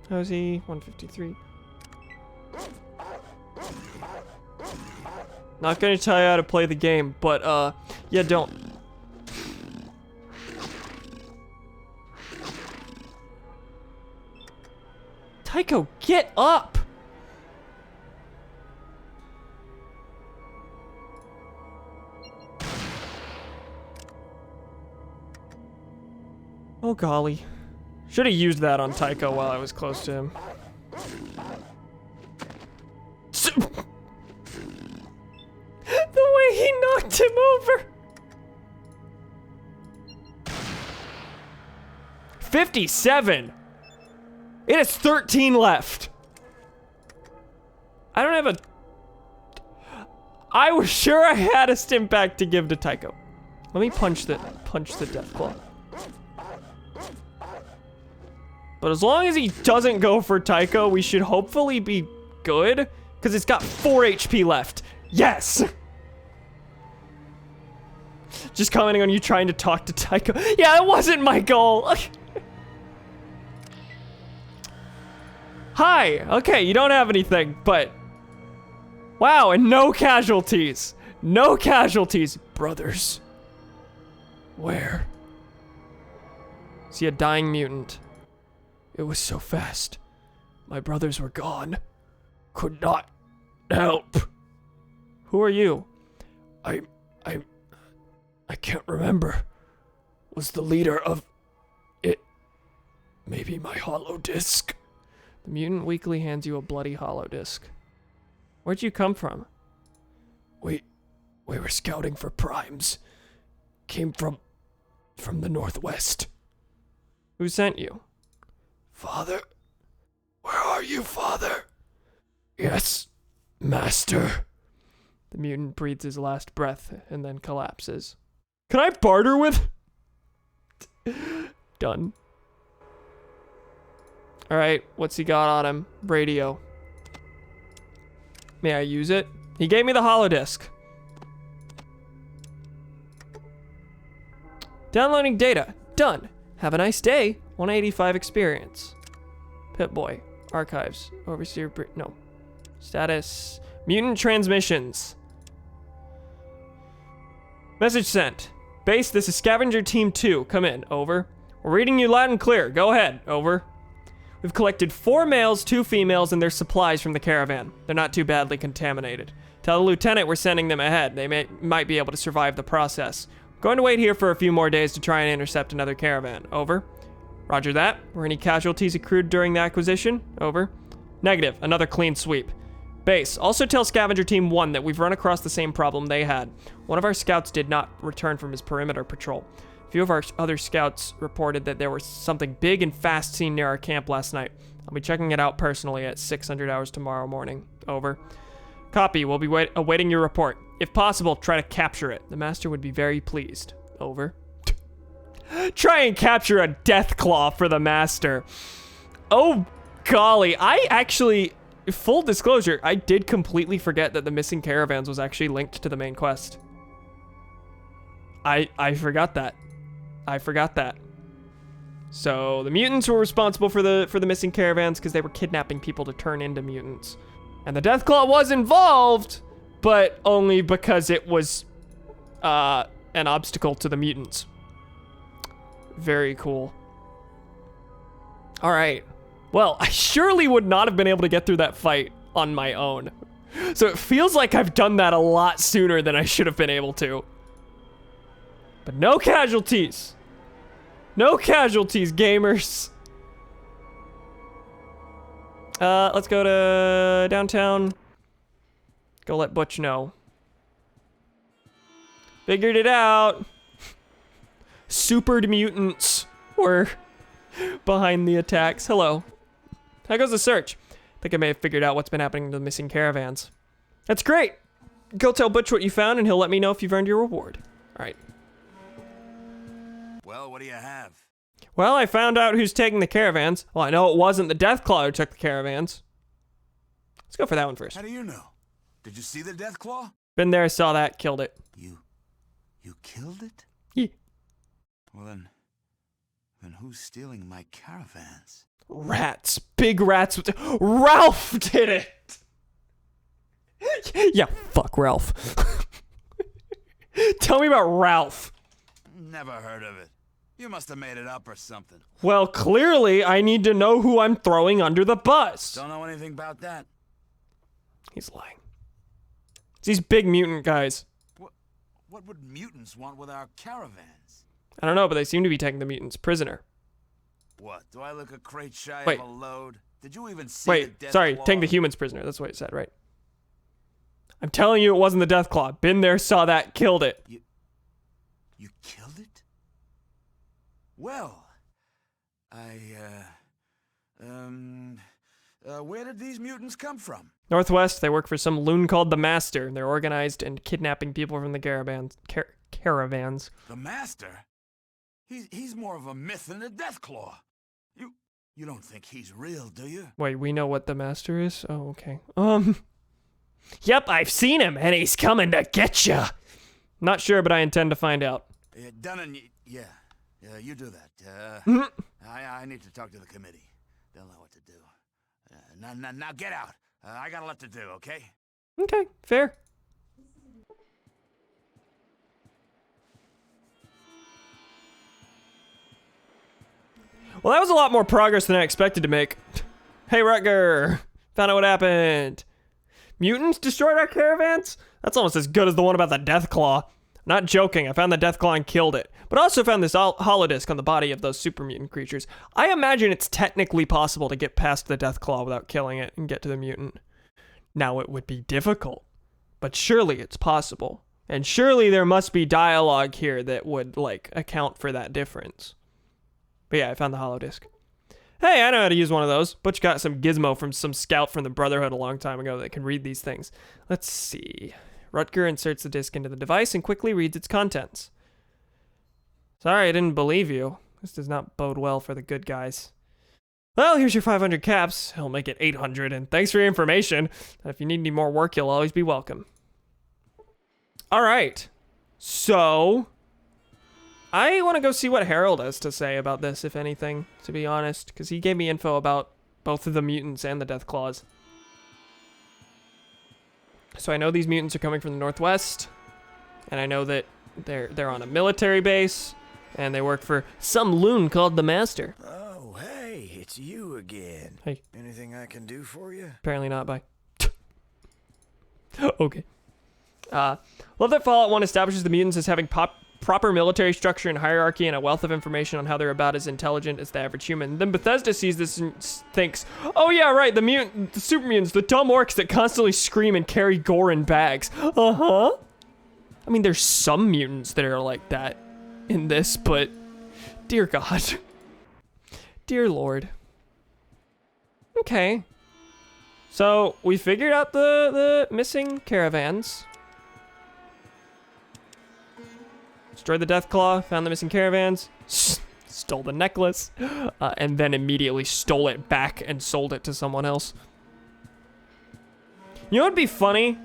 How's he? 153. Not gonna tell you how to play the game, but yeah, don't. Tycho, get up! Oh golly. Should have used that on Tycho while I was close to him. The way he knocked him over. 57. It has 13 left. I don't have a... I was sure I had a stim pack to give to Tycho. Let me punch the death claw. But as long as he doesn't go for Tycho, we should hopefully be good. Because it's got 4 HP left. Yes! Just commenting on you trying to talk to Tycho. Yeah, that wasn't my goal. Hi. Okay, you don't have anything, but... Wow, and no casualties. No casualties. Brothers. Where? Is he a dying mutant? It was so fast. My brothers were gone. Could not help. Who are you? I can't remember. Was the leader of it. Maybe my hollow disc. The mutant weakly hands you a bloody hollow disc. Where'd you come from? We were scouting for primes. Came from the northwest. Who sent you? Father? Where are you, Father? Yes, master. The mutant breathes his last breath and then collapses. Can I barter with? Done. Alright, what's he got on him? Radio. May I use it? He gave me the holodisc. Downloading data. Done. Have a nice day. 185 experience. Pip-Boy. Archives. Overseer. No. Status. Mutant transmissions. Message sent. Base, this is Scavenger Team 2. Come in. Over. We're reading you loud and clear. Go ahead. Over. We've collected 4 males, 2 females, and their supplies from the caravan. They're not too badly contaminated. Tell the lieutenant we're sending them ahead. They might be able to survive the process. We're going to wait here for a few more days to try and intercept another caravan. Over. Roger that. Were any casualties accrued during the acquisition? Over. Negative. Another clean sweep. Base, also tell Scavenger Team 1 that we've run across the same problem they had. One of our scouts did not return from his perimeter patrol. A few of our other scouts reported that there was something big and fast seen near our camp last night. I'll be checking it out personally at 600 hours tomorrow morning. Over. Copy. We'll be awaiting your report. If possible, try to capture it. The master would be very pleased. Over. Try and capture a death claw for the master. Oh, golly. I actually... Full disclosure, I did completely forget that the missing caravans was actually linked to the main quest. I forgot that. I forgot that. So the mutants were responsible for the missing caravans because they were kidnapping people to turn into mutants. And the Deathclaw was involved, but only because it was an obstacle to the mutants. Very cool. All right. Well, I surely would not have been able to get through that fight on my own. So it feels like I've done that a lot sooner than I should have been able to. But no casualties. No casualties, gamers. Let's go to downtown. Go let Butch know. Figured it out. Supered mutants were behind the attacks. Hello. How goes the search? I think I may have figured out what's been happening to the missing caravans. That's great. Go tell Butch what you found and he'll let me know if you've earned your reward. All right. Well, what do you have? Well, I found out who's taking the caravans. Well, I know it wasn't the Deathclaw who took the caravans. Let's go for that one first. How do you know? Did you see the Deathclaw? Been there, saw that, killed it. You killed it? Yeah. Well then who's stealing my caravans? Rats. Big rats. Ralph did it! Yeah, fuck Ralph. Tell me about Ralph. Never heard of it. You must have made it up or something. Well, clearly I need to know who I'm throwing under the bus. Don't know anything about that. He's lying. It's these big mutant guys. What would mutants want with our caravans? I don't know, but they seem to be taking the mutants prisoner. What? Do I look a crate shy Wait. of a load? Did you even see the Wait, sorry, Deathclaw? taking the humans prisoner. That's what it said, right? I'm telling you it wasn't the Deathclaw. Been there, saw that, killed it. You killed it? Well, where did these mutants come from? Northwest, they work for some loon called the Master. They're organized and kidnapping people from the caravans. The Master? He's more of a myth than the Deathclaw. You don't think he's real, do you? Wait, we know what the Master is? Oh, okay. Yep, I've seen him, and he's coming to get ya. Not sure, but I intend to find out. Dunnan, yeah, you do that. I need to talk to the committee. They'll know what to do. Now get out. I got a lot to do, okay? Okay, fair. Well, that was a lot more progress than I expected to make. Hey, Rutger. Found out what happened. Mutants destroyed our caravans? That's almost as good as the one about the Deathclaw. Not joking, I found the Deathclaw and killed it. But I also found this holodisc on the body of those super mutant creatures. I imagine it's technically possible to get past the Deathclaw without killing it and get to the mutant. Now, it would be difficult, but surely it's possible. And surely there must be dialogue here that would, like, account for that difference. But yeah, I found the holodisc. Hey, I know how to use one of those. Butch got some gizmo from some scout from the Brotherhood a long time ago that can read these things. Let's see. Rutger inserts the disc into the device and quickly reads its contents. Sorry, I didn't believe you. This does not bode well for the good guys. Well, here's your 500 caps. He'll make it 800, and thanks for your information. If you need any more work, you'll always be welcome. All right. So, I want to go see what Harold has to say about this, if anything, to be honest, because he gave me info about both of the mutants and the Deathclaws. So I know these mutants are coming from the northwest, and I know that they're on a military base, and they work for some loon called the Master. Oh, hey, it's you again. Hey. Anything I can do for you? Apparently not, bye. Okay. Love that Fallout 1 establishes the mutants as having proper military structure and hierarchy and a wealth of information on how they're about as intelligent as the average human. Then Bethesda sees this and thinks, oh yeah, right, the super mutants, the dumb orcs that constantly scream and carry gore in bags. Uh-huh. I mean, there's some mutants that are like that in this, but dear God. Dear Lord. Okay. So, we figured out the missing caravans. Destroyed the Deathclaw, found the missing caravans, stole the necklace, and then immediately stole it back and sold it to someone else. You know what'd be funny?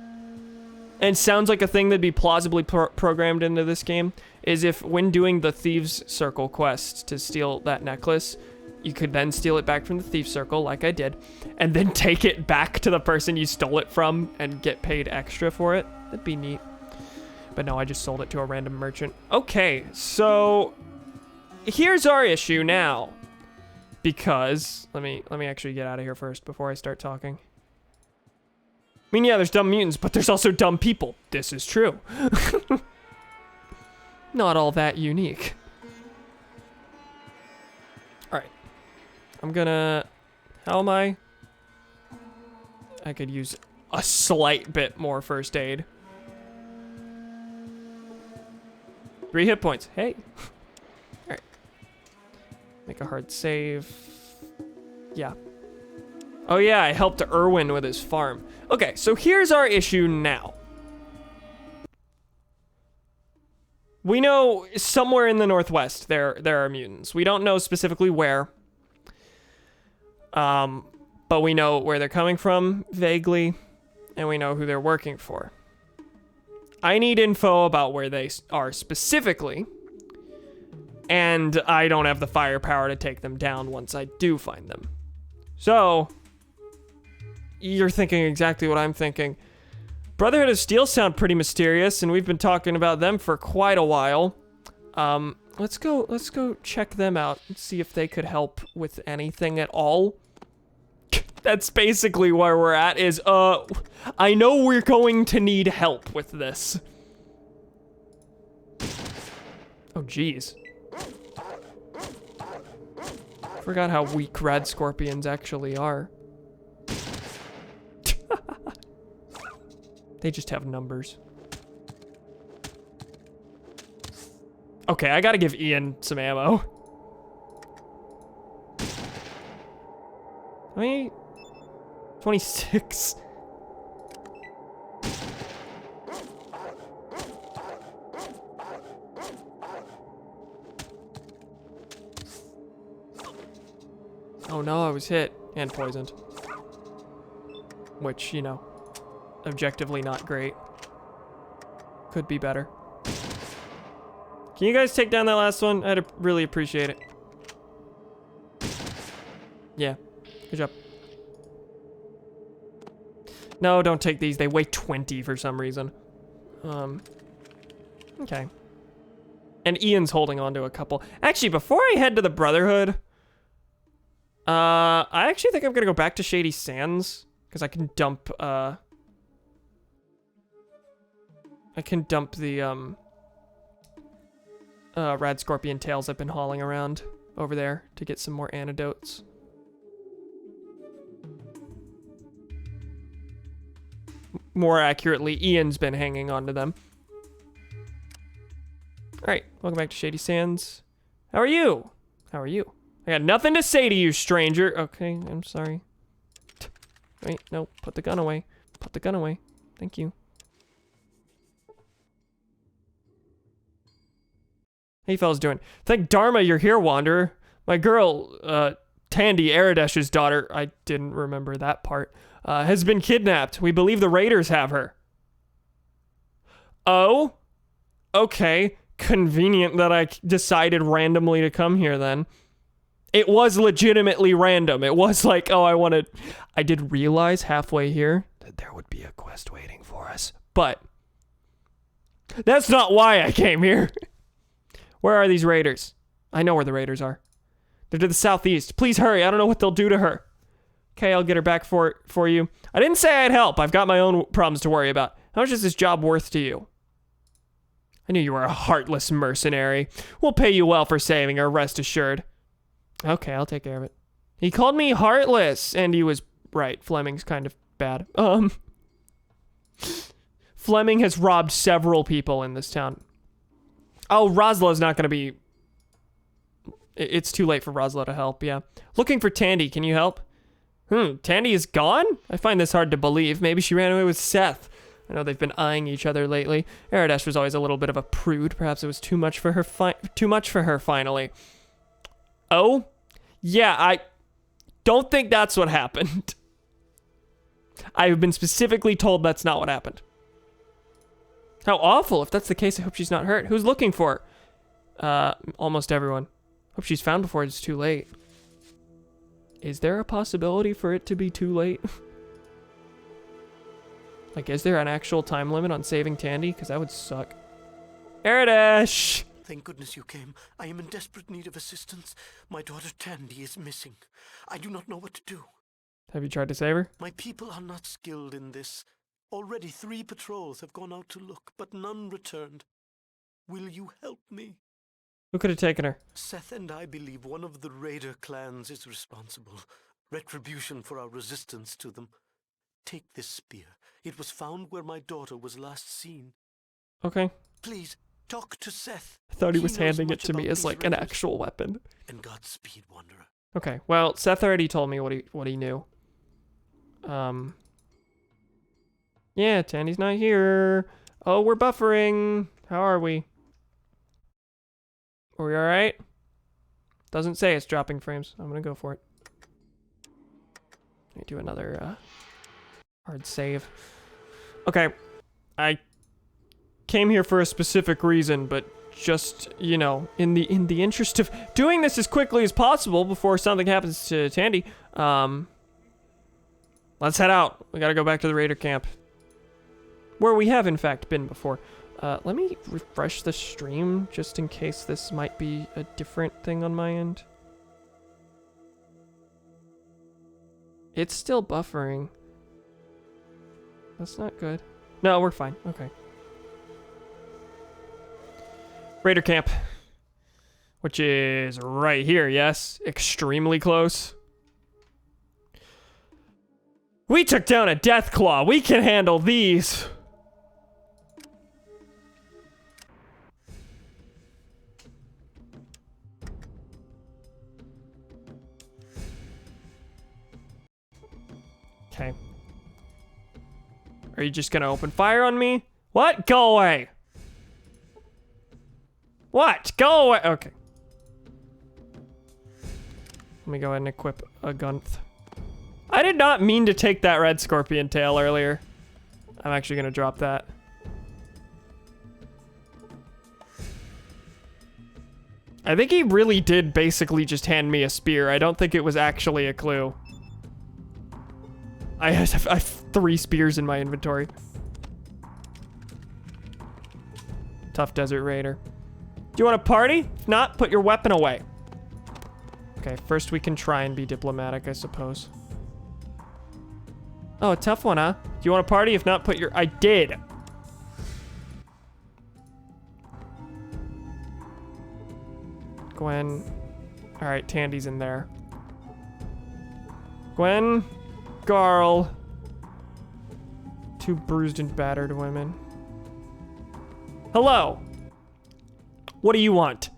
And sounds like a thing that'd be plausibly programmed into this game, is if when doing the Thieves' Circle quest to steal that necklace, you could then steal it back from the Thieves' Circle, like I did, and then take it back to the person you stole it from and get paid extra for it. That'd be neat. But no, I just sold it to a random merchant. Okay, so here's our issue now. Because let me actually get out of here first before I start talking. I mean, yeah, there's dumb mutants, but there's also dumb people. This is true. Not all that unique. All right. I'm gonna... How am I? I could use a slight bit more first aid. 3 hit points. Hey. Alright. Make a hard save. Yeah. Oh yeah, I helped Erwin with his farm. Okay, so here's our issue now. We know somewhere in the northwest there are mutants. We don't know specifically where. But we know where they're coming from, vaguely, and we know who they're working for. I need info about where they are specifically, and I don't have the firepower to take them down once I do find them. So, you're thinking exactly what I'm thinking. Brotherhood of Steel sound pretty mysterious, and we've been talking about them for quite a while. Let's go check them out and see if they could help with anything at all. That's basically where we're at, is, I know we're going to need help with this. Oh, jeez. Forgot how weak rad scorpions actually are. They just have numbers. Okay, I gotta give Ian some ammo. I mean, 26. Oh no, I was hit and poisoned. Which, you know, objectively not great. Could be better. Can you guys take down that last one? I'd really appreciate it. Yeah, good job. No, don't take these. They weigh 20 for some reason. Okay. And Ian's holding on to a couple. Actually, before I head to the Brotherhood, I actually think I'm gonna go back to Shady Sands, because I can dump, the, rad scorpion tails I've been hauling around over there to get some more antidotes. More accurately, Ian's been hanging on to them. Alright, welcome back to Shady Sands. How are you? How are you? I got nothing to say to you, stranger. Okay, I'm sorry. Wait, no, put the gun away. Put the gun away. Thank you. How you fellas doing? Thank Dharma you're here, Wanderer. My girl, Tandy, Aradesh's daughter, I didn't remember that part, has been kidnapped. We believe the raiders have her. Oh? Okay. Convenient that I decided randomly to come here then. It was legitimately random. It was like, oh, I did realize halfway here that there would be a quest waiting for us. But that's not why I came here. Where are these raiders? I know where the raiders are. They're to the southeast. Please hurry. I don't know what they'll do to her. Okay, I'll get her back for you. I didn't say I'd help. I've got my own problems to worry about. How much is this job worth to you? I knew you were a heartless mercenary. We'll pay you well for saving her, rest assured. Okay, I'll take care of it. He called me heartless, and he was right. Fleming's kind of bad. Fleming has robbed several people in this town. Oh, Rosla's not going to be... It's too late for Rosla to help, yeah. Looking for Tandy, can you help? Tandy is gone? I find this hard to believe. Maybe she ran away with Seth. I know they've been eyeing each other lately. Aradesh was always a little bit of a prude. Perhaps it was too much for her finally. Oh? Yeah, I don't think that's what happened. I've been specifically told that's not what happened. How awful. If that's the case, I hope she's not hurt. Who's looking for her? Almost everyone. Hope she's found before it's too late. Is there a possibility for it to be too late? Like, is there an actual time limit on saving Tandy? Because that would suck. Aradesh! Thank goodness you came. I am in desperate need of assistance. My daughter Tandy is missing. I do not know what to do. Have you tried to save her? My people are not skilled in this. Already 3 patrols have gone out to look, but none returned. Will you help me? Who could have taken her? Seth and I believe one of the raider clans is responsible. Retribution for our resistance to them. Take this spear. It was found where my daughter was last seen. Okay. Please, talk to Seth. I thought he was knows handing it much to me about as these like an raiders. actual weapon. And Godspeed, Wanderer. Okay, well, Seth already told me what he knew. Yeah, Tandy's not here. Oh, we're buffering. How are we? Are we alright? Doesn't say it's dropping frames. I'm gonna go for it. Let me do another hard save. Okay, I came here for a specific reason, but just, you know, in the interest of doing this as quickly as possible before something happens to Tandy, let's head out. We gotta go back to the raider camp, where we have in fact been before. Let me refresh the stream just in case this might be a different thing on my end. It's still buffering. That's not good. No, we're fine. Okay. Raider camp. Which is right here, yes? Extremely close. We took down a Deathclaw. We can handle these. Okay. Are you just gonna open fire on me? What? Go away. What? Go away. Okay. Let me go ahead and equip a gunth. I did not mean to take that red scorpion tail earlier. I'm actually gonna drop that. I think he really did basically just hand me a spear. I don't think it was actually a clue. I have 3 spears in my inventory. Tough desert raider. Do you want to party? If not, put your weapon away. Okay, first we can try and be diplomatic, I suppose. Oh, a tough one, huh? Do you want to party? If not, put your... I did. Gwen. Alright, Tandy's in there. Gwen. Garl. 2 bruised and battered women. Hello. What do you want?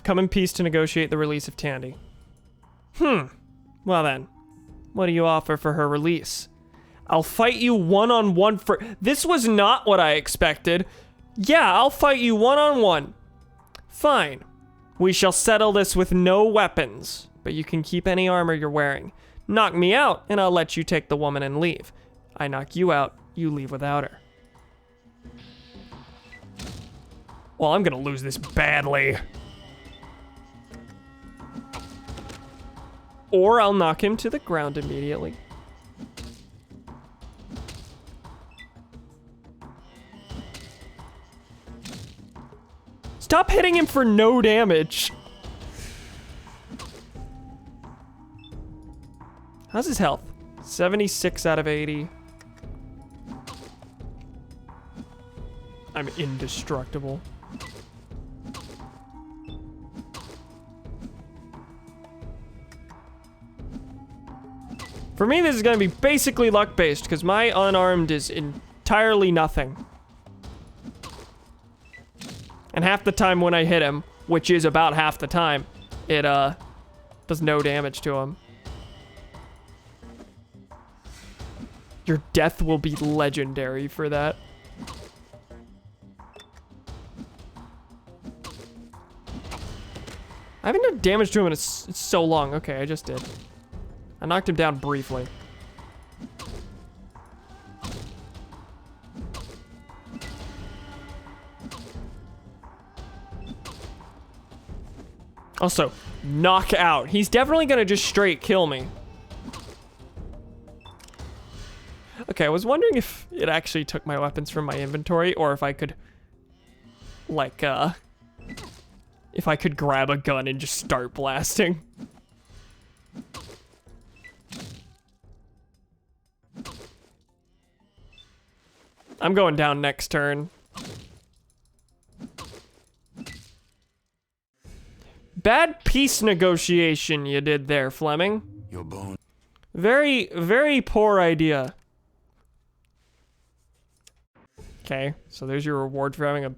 come in peace to negotiate the release of Tandy. Well then, what do you offer for her release? I'll fight you one-on-one for... This was not what I expected. Yeah, I'll fight you one-on-one. Fine. We shall settle this with no weapons, but you can keep any armor you're wearing. Knock me out, and I'll let you take the woman and leave. I knock you out, you leave without her. Well, I'm gonna lose this badly. Or I'll knock him to the ground immediately. Stop hitting him for no damage. How's his health? 76 out of 80. I'm indestructible. For me, this is gonna be basically luck-based, because my unarmed is entirely nothing. And half the time when I hit him, which is about half the time, it does no damage to him. Your death will be legendary for that. I haven't done damage to him in so long. Okay, I just did. I knocked him down briefly. Also, knock out. He's definitely gonna just straight kill me. Okay, I was wondering if it actually took my weapons from my inventory, or if I could, like, if I could grab a gun and just start blasting. I'm going down next turn. Bad peace negotiation you did there, Fleming. Your bone. Very, very poor idea. Okay, so there's your reward for having a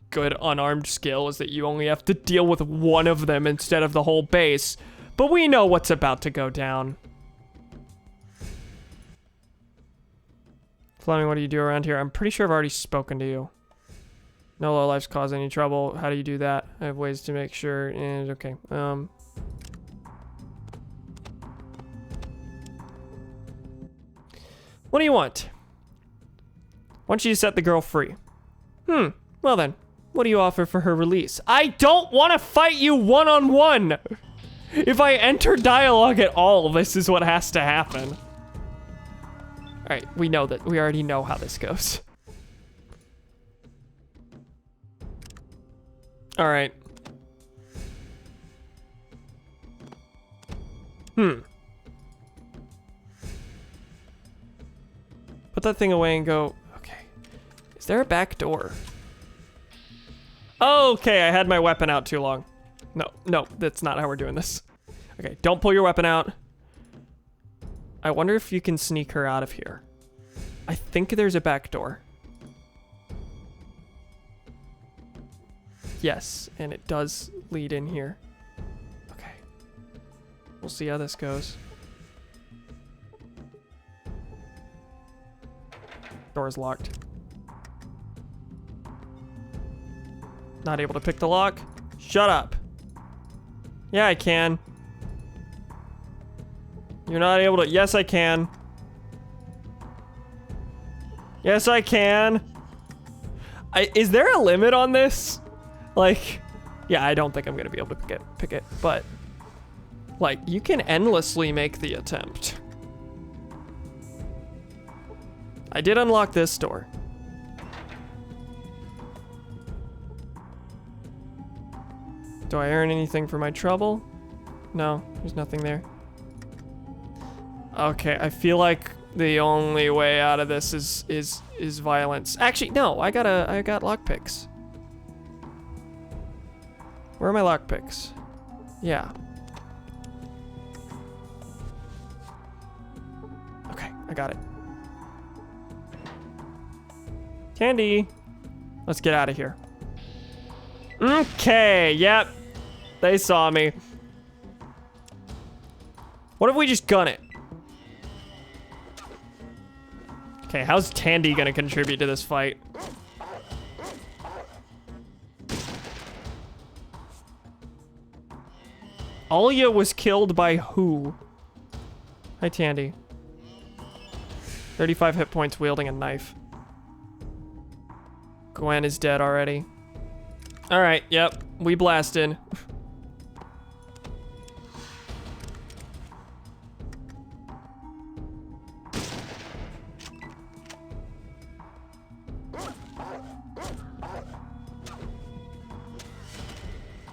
good unarmed skill, is that you only have to deal with one of them instead of the whole base. But we know what's about to go down. Fleming, what do you do around here? I'm pretty sure I've already spoken to you. No lowlifes cause any trouble. How do you do that? I have ways to make sure. And okay. What do you want? Want you to set the girl free. Well then, what do you offer for her release? I don't want to fight you one-on-one! If I enter dialogue at all, this is what has to happen. Alright, we know that. We already know how this goes. Alright. Put that thing away and go... Okay. Is there a back door? Okay, I had my weapon out too long. No, that's not how we're doing this. Okay, don't pull your weapon out. I wonder if you can sneak her out of here. I think there's a back door. Yes, and it does lead in here. Okay. We'll see how this goes. Door's locked. Not able to pick the lock. Shut up. Yeah, I can. You're not able to... Yes, I can. Yes, I can. Is there a limit on this? Like, yeah, I don't think I'm gonna be able to pick it, but like, you can endlessly make the attempt. I did unlock this door. Do I earn anything for my trouble? No, there's nothing there. Okay, I feel like the only way out of this is violence. Actually, no, I got lockpicks. Where are my lockpicks? Yeah. Okay, I got it. Candy. Let's get out of here. Okay, yep. They saw me. What if we just gun it? Okay, how's Tandy gonna contribute to this fight? Alia was killed by who? Hi, Tandy. 35 hit points wielding a knife. Gwen is dead already. Alright, yep. We blasted.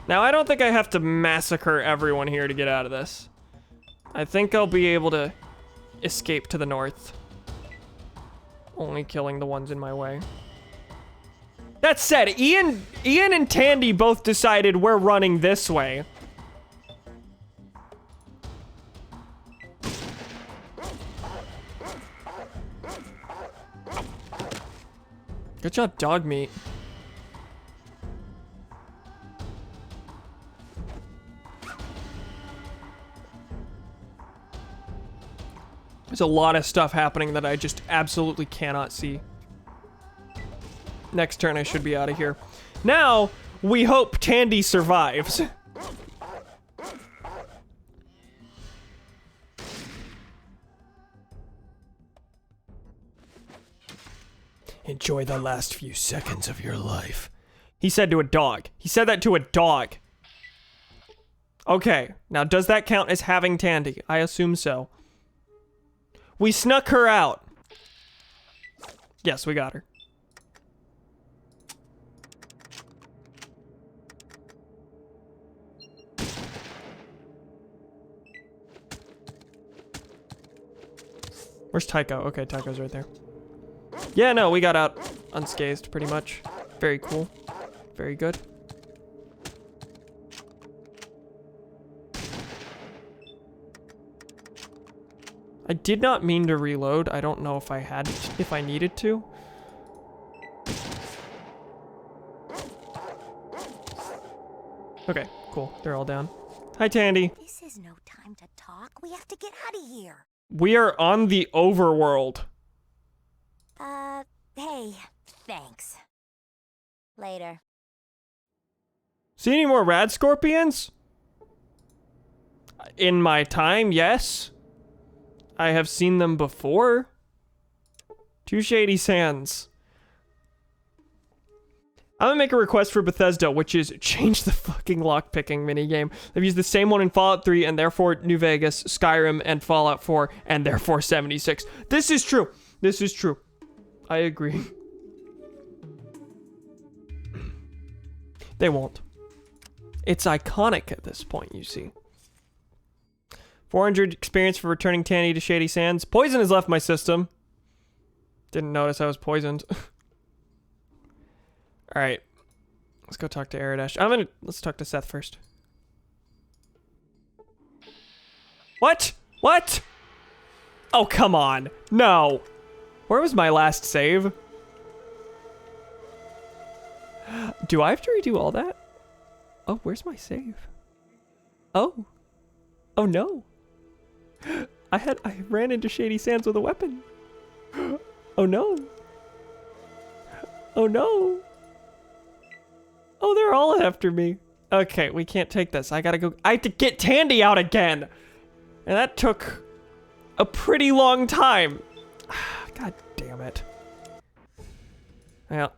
Now, I don't think I have to massacre everyone here to get out of this. I think I'll be able to escape to the north. Only killing the ones in my way. That said, Ian and Tandy both decided we're running this way. Good job, dog meat. There's a lot of stuff happening that I just absolutely cannot see. Next turn, I should be out of here. Now, we hope Tandy survives. Enjoy the last few seconds of your life. He said to a dog. He said that to a dog. Okay, now does that count as having Tandy? I assume so. We snuck her out. Yes, we got her. Where's Tycho? Okay, Tycho's right there. Yeah, no, we got out unscathed pretty much. Very cool. Very good. I did not mean to reload. I don't know if I needed to. Okay, cool. They're all down. Hi, Tandy. This is no time to talk. We have to get out of here. We are on the overworld. Hey, thanks. Later. See any more rad scorpions? In my time, yes. I have seen them before. Two Shady Sands. I'm gonna make a request for Bethesda, which is change the fucking lockpicking minigame. They've used the same one in Fallout 3 and therefore New Vegas, Skyrim, and Fallout 4, and therefore 76. This is true. This is true. I agree. They won't. It's iconic at this point, you see. 400 experience for returning Tandy to Shady Sands. Poison has left my system. Didn't notice I was poisoned. Alright. Let's go talk to Aradesh. Let's talk to Seth first. What? What? Oh, come on. No. Where was my last save? Do I have to redo all that? Oh, where's my save? Oh. Oh, no. I ran into Shady Sands with a weapon. Oh no. Oh no. Oh, they're all after me. Okay, we can't take this. I have to get Tandy out again. And that took a pretty long time. God damn it. Well,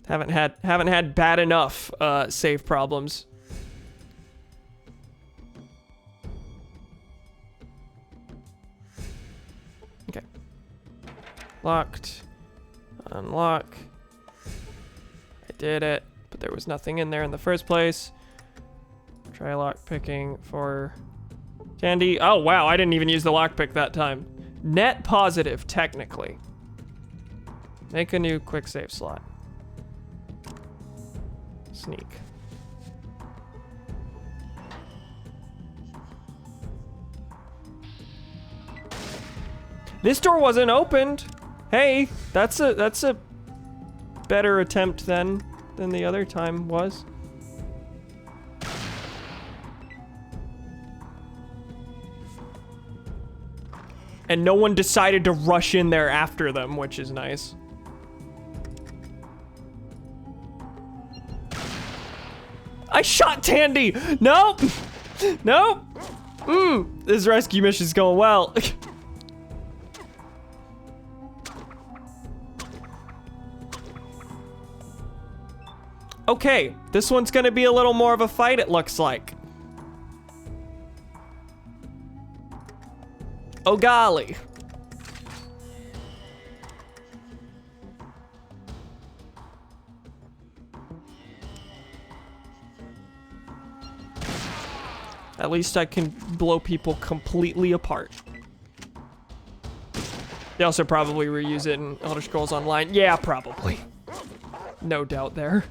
haven't had bad enough save problems. Okay. Locked. Unlock. I did it, but there was nothing in there in the first place. Try lock picking for Tandy. Oh wow, I didn't even use the lockpick that time. Net positive, technically. Make a new quick save slot. Sneak. This door wasn't opened. Hey, that's a better attempt than the other time was. And no one decided to rush in there after them, which is nice. I shot Tandy! Nope! Nope! This rescue mission's going well. Okay, this one's gonna be a little more of a fight, it looks like. Oh golly. At least I can blow people completely apart. They also probably reuse it in Elder Scrolls Online. Yeah, probably. No doubt there.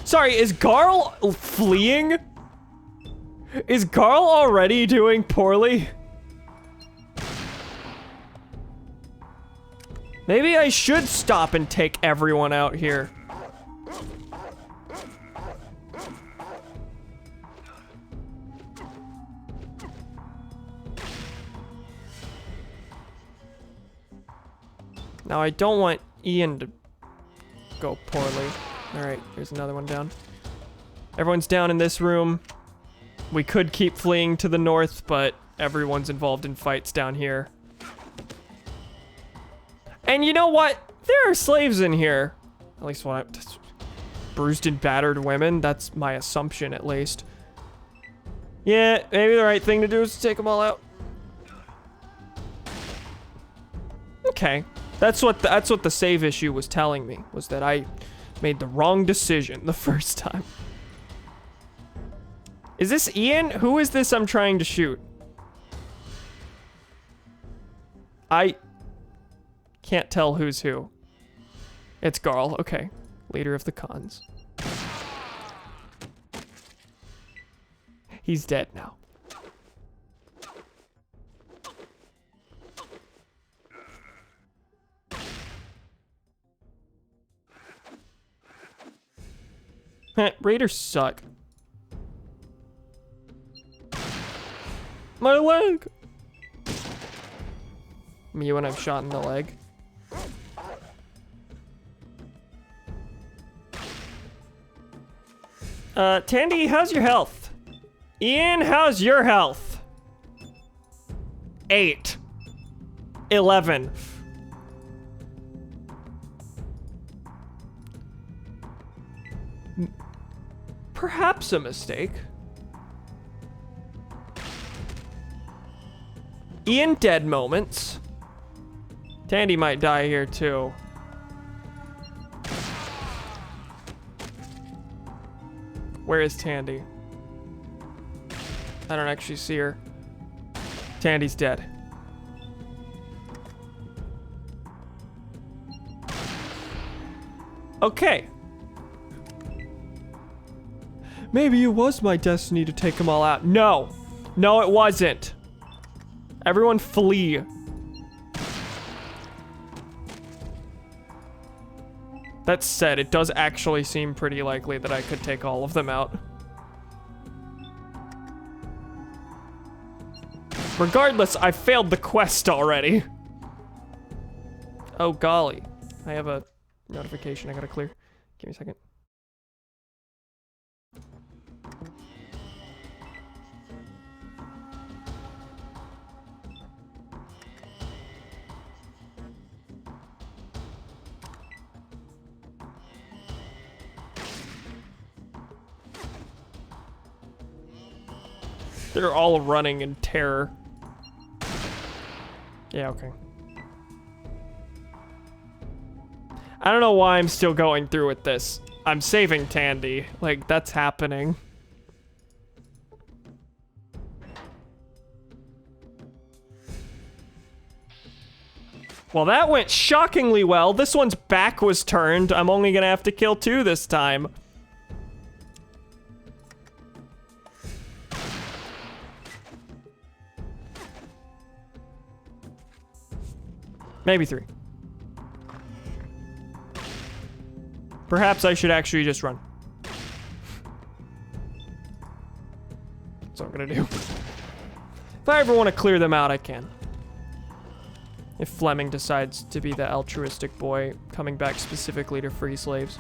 Sorry, is Garl fleeing? Is Garl already doing poorly? Maybe I should stop and take everyone out here. Now I don't want Ian to go poorly. Alright, here's another one down. Everyone's down in this room. We could keep fleeing to the north, but everyone's involved in fights down here. And you know what? There are slaves in here. At least what bruised and battered women. That's my assumption, at least. Yeah, maybe the right thing to do is to take them all out. Okay. That's what the save issue was telling me, was that I made the wrong decision the first time. Is this Ian? Who is this I'm trying to shoot? I can't tell who's who. It's Garl, okay. Leader of the cons. He's dead now. Raiders suck. My leg! Me when I'm shot in the leg. Tandy, how's your health? Ian, how's your health? 8. 11. Perhaps a mistake. Ian dead moments. Tandy might die here too. Where is Tandy? I don't actually see her. Tandy's dead. Okay. Maybe it was my destiny to take them all out. No. No, it wasn't. Everyone flee. That said, it does actually seem pretty likely that I could take all of them out. Regardless, I failed the quest already. Oh, golly. I have a notification I gotta clear. Give me a second. They're all running in terror. Yeah, okay. I don't know why I'm still going through with this. I'm saving Tandy. Like, that's happening. Well, that went shockingly well. This one's back was turned. I'm only gonna have to kill 2 this time. Maybe 3. Perhaps I should actually just run. That's what I'm gonna do. If If I ever want to clear them out, I can. If Fleming decides to be the altruistic boy coming back specifically to free slaves.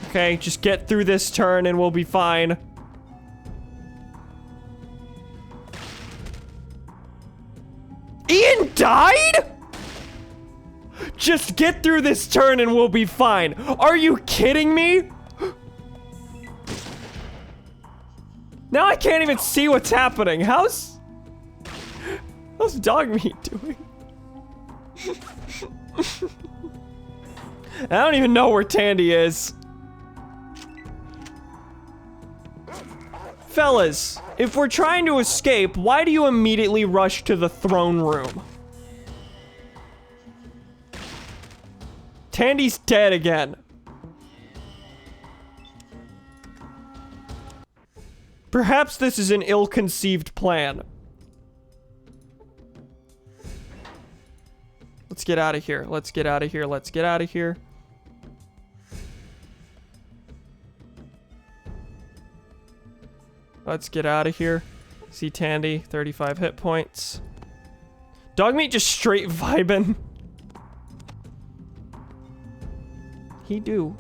Okay, just get through this turn and we'll be fine. Ian died? Just get through this turn and we'll be fine. Are you kidding me? Now I can't even see what's happening. How's dog meat doing? I don't even know where Tandy is. Fellas, if we're trying to escape, why do you immediately rush to the throne room? Tandy's dead again. Perhaps this is an ill-conceived plan. Let's get out of here. Let's get out of here. Let's get out of here. Let's get out of here. See Tandy, 35 hit points. Dogmeat just straight vibing. He do.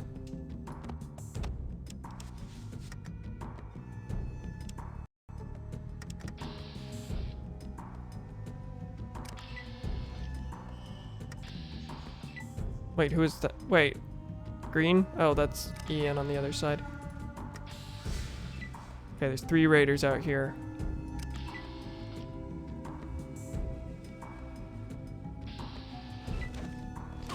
Wait, who is that? Wait. Green? Oh, that's Ian on the other side. Okay, there's 3 raiders out here.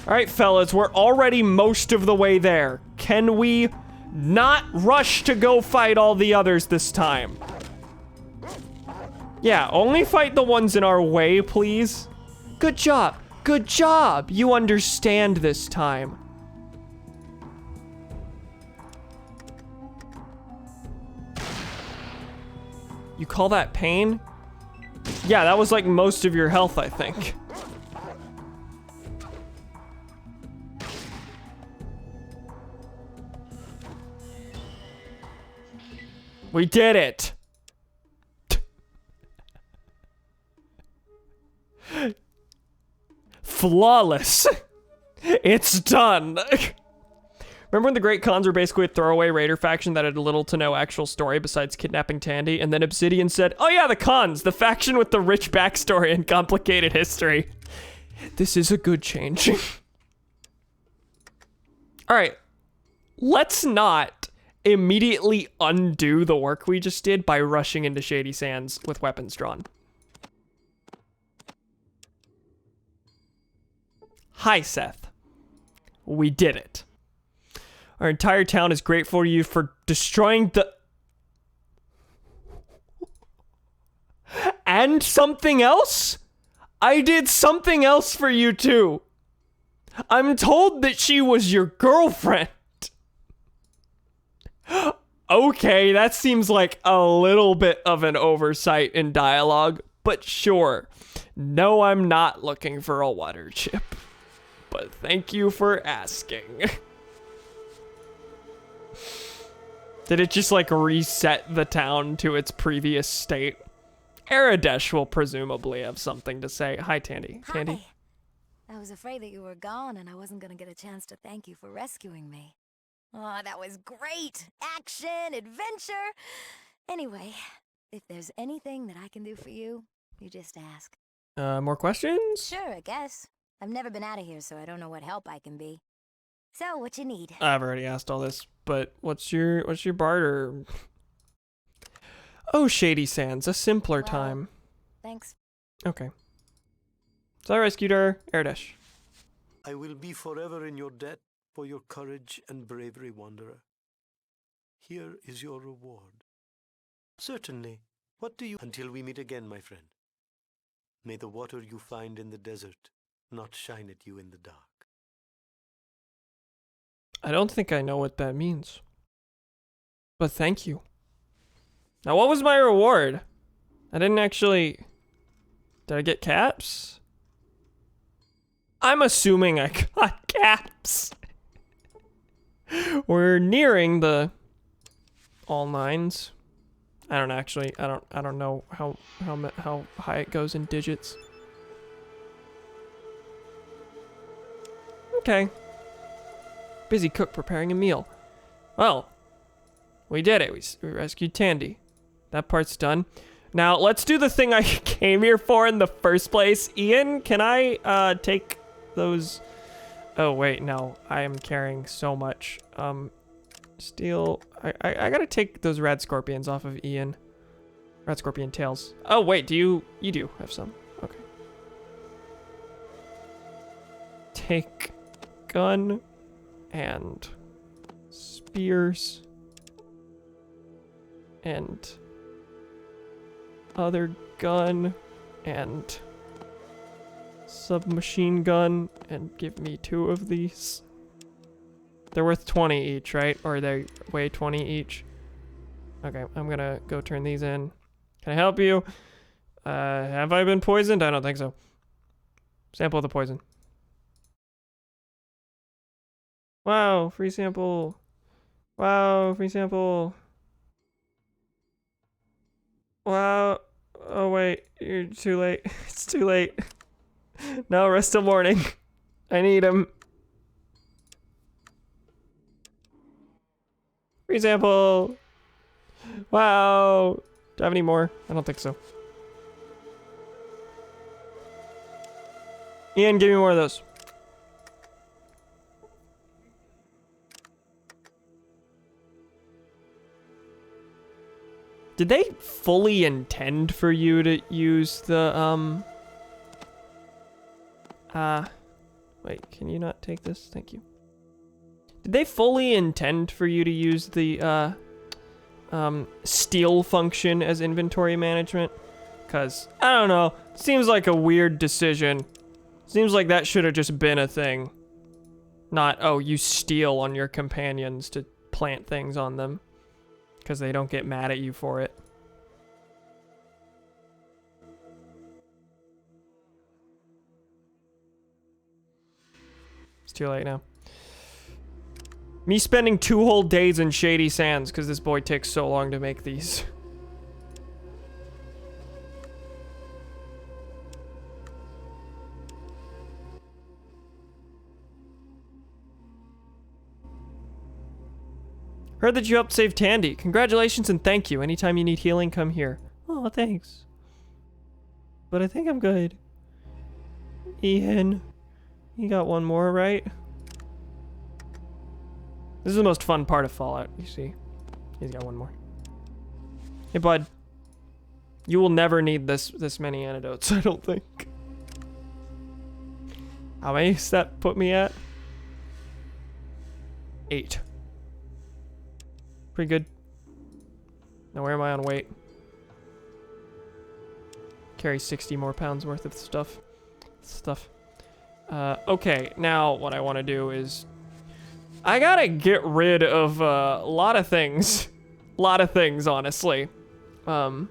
Alright, fellas, we're already most of the way there. Can we not rush to go fight all the others this time? Yeah, only fight the ones in our way, please. Good job. Good job. You understand this time. You call that pain? Yeah, that was like most of your health, I think. We did it. Flawless. It's done. Remember when the Great Khans were basically a throwaway raider faction that had little to no actual story besides kidnapping Tandy? And then Obsidian said, oh yeah, the Khans, the faction with the rich backstory and complicated history. This is a good change. All right, let's not immediately undo the work we just did by rushing into Shady Sands with weapons drawn. Hi, Seth. We did it. Our entire town is grateful to you for destroying the... And something else? I did something else for you too. I'm told that she was your girlfriend. Okay, that seems like a little bit of an oversight in dialogue, but sure. No, I'm not looking for a water chip. But thank you for asking. Did it just like reset the town to its previous state? Aradesh will presumably have something to say. Hi, Tandy. Tandy? Hi. I was afraid that you were gone and I wasn't gonna get a chance to thank you for rescuing me. Oh, that was great! Action, adventure! Anyway, if there's anything that I can do for you, you just ask. More questions? Sure, I guess. I've never been out of here, so I don't know what help I can be. So, what you need? I've already asked all this, but what's your barter? Oh, Shady Sands, a simpler time. Thanks. Okay. So I rescued her, Aradesh. I will be forever in your debt for your courage and bravery, Wanderer. Here is your reward. Certainly. What do you... Until we meet again, my friend. May the water you find in the desert not shine at you in the dark. I don't think I know what that means. But thank you. Now, what was my reward? I didn't actually... Did I get caps? I'm assuming I got caps. We're nearing the all nines. I don't actually. I don't know how high it goes in digits. Okay. Busy cook preparing a meal. Well, we did it. We rescued Tandy. That part's done. Now let's do the thing I came here for in the first place. Ian, can I take those? Oh wait, no. I am carrying so much. Steel. I gotta take those rad scorpions off of Ian. Rad scorpion tails. Oh wait, you do have some. Okay. Take gun and spears and other gun and submachine gun and give me 2 of these. They're worth 20 each, right? Or they weigh 20 each? Okay, I'm gonna go turn these in. Can I help you? Have I been poisoned? I don't think so. Sample the poison. Wow, free sample. Wow, free sample. Wow. Oh wait, you're too late. It's too late. No, rest till morning. I need him. Free sample. Wow. Do I have any more? I don't think so. Ian, give me more of those. Did they fully intend for you to use the, wait, can you not take this? Thank you. Did they fully intend for you to use the, steal function as inventory management? Because, I don't know, seems like a weird decision. Seems like that should have just been a thing. Not, oh, you steal on your companions to plant things on them. Because they don't get mad at you for it. It's too late now. Me spending 2 whole days in Shady Sands because this boy takes so long to make these. Heard that you helped save Tandy. Congratulations and thank you. Anytime you need healing, come here. Oh, thanks. But I think I'm good. Ian. You got one more, right? This is the most fun part of Fallout, you see. He's got one more. Hey, bud. You will never need this many antidotes, I don't think. How many does that put me at? 8. Pretty good. Now where am I on weight? Carry 60 more pounds worth of stuff. Okay, now what I want to do is... I gotta get rid of a lot of things. Honestly. I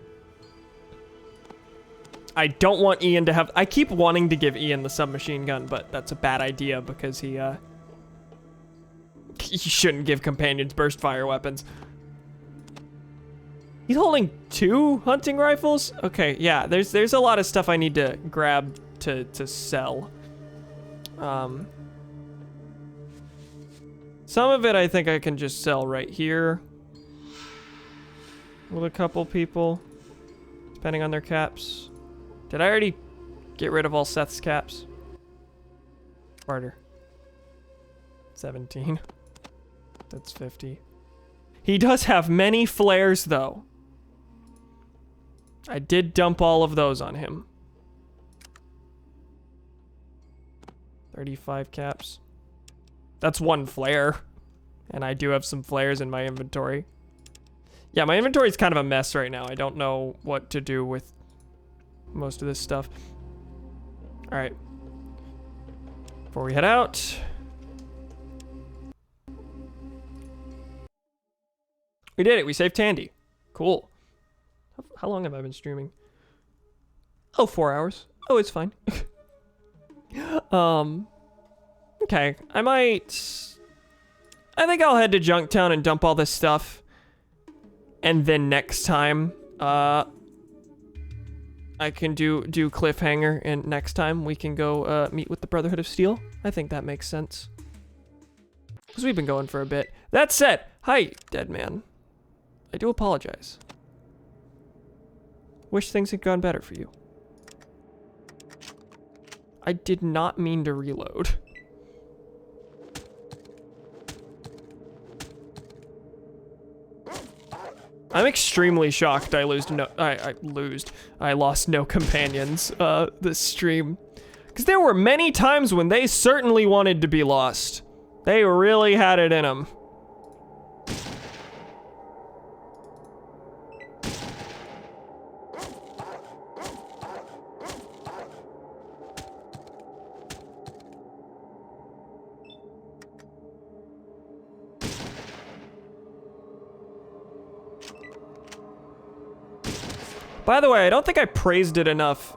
don't want Ian to have... I keep wanting to give Ian the submachine gun, but that's a bad idea because he shouldn't give companions burst fire weapons. He's holding 2 hunting rifles? Okay, yeah, there's a lot of stuff I need to grab to sell. Some of it I think I can just sell right here with a couple people, depending on their caps. Did I already get rid of all Seth's caps? Barter. 17. That's 50. He does have many flares, though. I did dump all of those on him. 35 caps. That's 1 flare. And I do have some flares in my inventory. Yeah, my inventory is kind of a mess right now. I don't know what to do with most of this stuff. Alright. Before we head out... We did it. We saved Tandy. Cool. How long have I been streaming? Oh, 4 hours. Oh, it's fine. Okay. I might I think I'll head to Junktown and dump all this stuff. And then next time, I can do cliffhanger, and next time we can go meet with the Brotherhood of Steel. I think that makes sense. Because we've been going for a bit. That said, hi, dead man. I do apologize. Wish things had gone better for you. I did not mean to reload. I'm extremely shocked I lost no companions this stream. Because there were many times when they certainly wanted to be lost. They really had it in them. By the way, I don't think I praised it enough,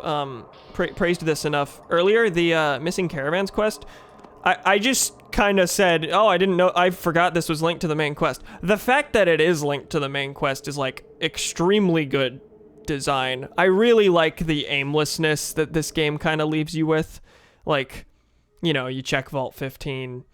praised this enough. Earlier, the Missing Caravans quest, I just kind of said, oh, I didn't know, I forgot this was linked to the main quest. The fact that it is linked to the main quest is, like, extremely good design. I really like the aimlessness that this game kind of leaves you with. Like, you know, you check Vault 15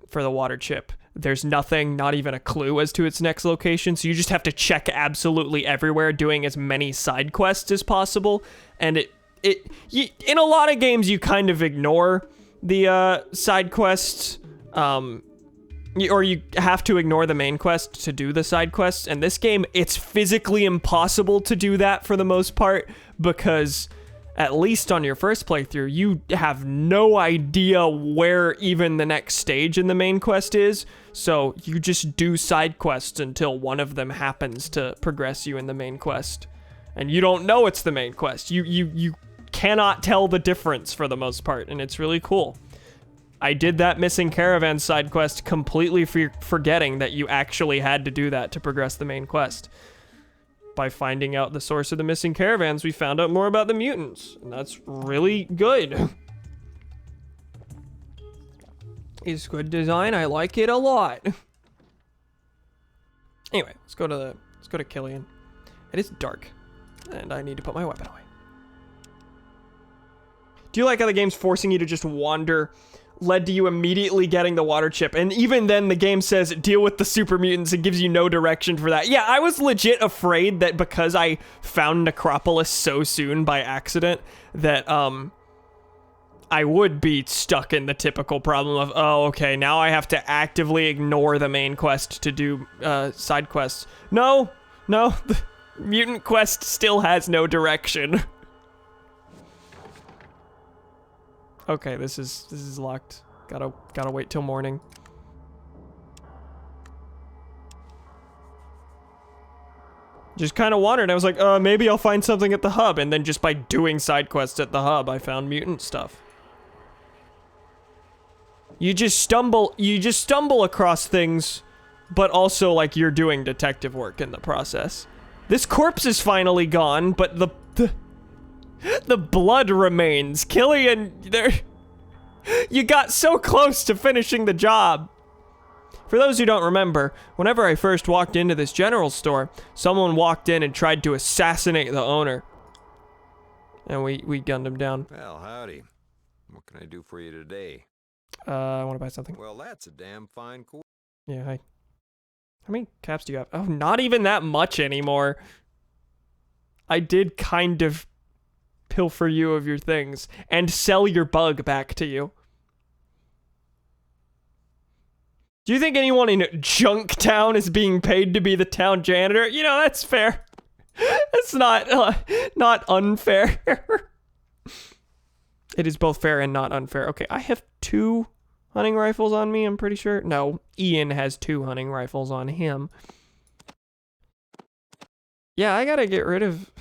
for the water chip. There's nothing, not even a clue as to its next location, so you just have to check absolutely everywhere, doing as many side quests as possible. And in a lot of games, you kind of ignore the side quests, or you have to ignore the main quest to do the side quests. And this game, it's physically impossible to do that for the most part, because at least on your first playthrough, you have no idea where even the next stage in the main quest is. So you just do side quests until one of them happens to progress you in the main quest. And you don't know it's the main quest. You cannot tell the difference for the most part, and it's really cool. I did that Missing Caravan side quest completely forgetting that you actually had to do that to progress the main quest. By finding out the source of the missing caravans, we found out more about the mutants, and that's really good. It's good design. I like it a lot. Anyway, let's go to Killian. It is dark, and I need to put my weapon away. Do you like how the game's forcing you to just wander, led to you immediately getting the water chip? And even then, the game says, deal with the super mutants. It gives you no direction for that. Yeah, I was legit afraid that because I found Necropolis so soon by accident, that, I would be stuck in the typical problem of, oh, okay, now I have to actively ignore the main quest to do, side quests. No, the mutant quest still has no direction. Okay, this is locked. Gotta wait till morning. Just kind of wandered. I was like, maybe I'll find something at the hub, and then just by doing side quests at the hub, I found mutant stuff. You just stumble across things, but also like you're doing detective work in the process. This corpse is finally gone, but the blood remains. Killian, you got so close to finishing the job. For those who don't remember, whenever I first walked into this general store, someone walked in and tried to assassinate the owner. And we gunned him down. Well, howdy. What can I do for you today? I want to buy something. Well, that's a damn fine cool. Yeah, hi. How many caps do you have? Oh, not even that much anymore. I did kind of pilfer you of your things and sell your bug back to you. Do you think anyone in Junktown is being paid to be the town janitor? You know, that's fair. That's not unfair. It is both fair and not unfair. Okay, I have 2 hunting rifles on me, I'm pretty sure. No, Ian has 2 hunting rifles on him. Yeah, I gotta get rid of...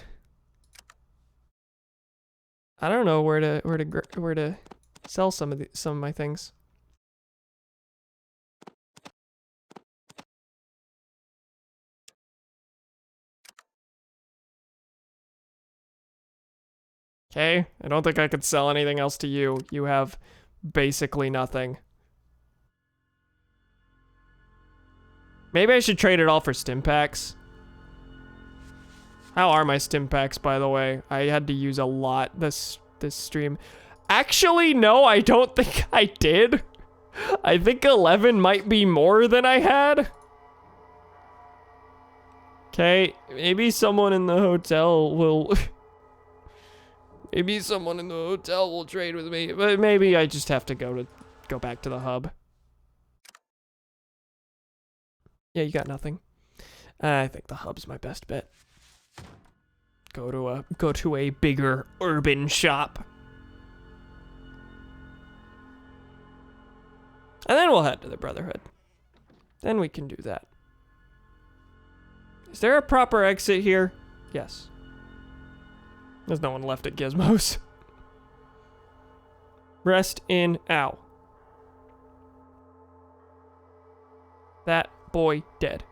I don't know where to sell some of my things. Okay, I don't think I could sell anything else to you. You have basically nothing. Maybe I should trade it all for stim packs. How are my stim packs, by the way? I had to use a lot this stream. Actually, no, I don't think I did. I think 11 might be more than I had. Okay, maybe someone in the hotel will... maybe someone in the hotel will trade with me, but maybe I just have to go back to the hub. Yeah, you got nothing. I think the hub's my best bet. Go to a bigger urban shop. And then we'll head to the Brotherhood. Then we can do that. Is there a proper exit here? Yes. There's no one left at Gizmos. Rest in ow. That boy dead.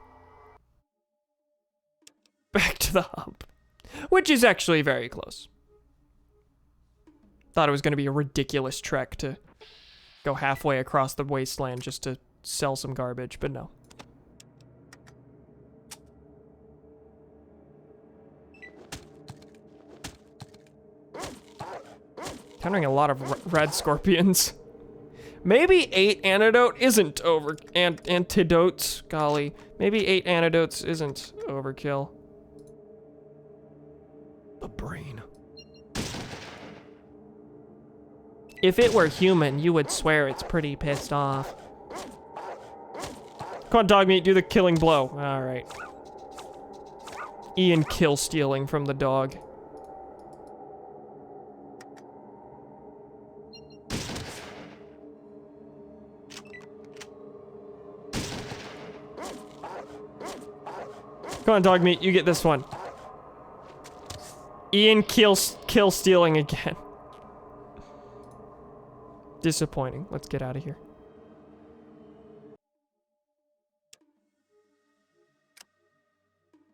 Back to the hub. Which is actually very close. Thought it was going to be a ridiculous trek to go halfway across the wasteland just to sell some garbage, but no. Encountering a lot of red scorpions. Maybe 8 antidote isn't antidotes, golly. Maybe 8 antidotes isn't overkill. The brain. If it were human, you would swear it's pretty pissed off. Come on, dog meat, do the killing blow. All right. Ian kill stealing from the dog. Come on, dog meat, you get this one. Ian kill stealing again. Disappointing. Let's get out of here.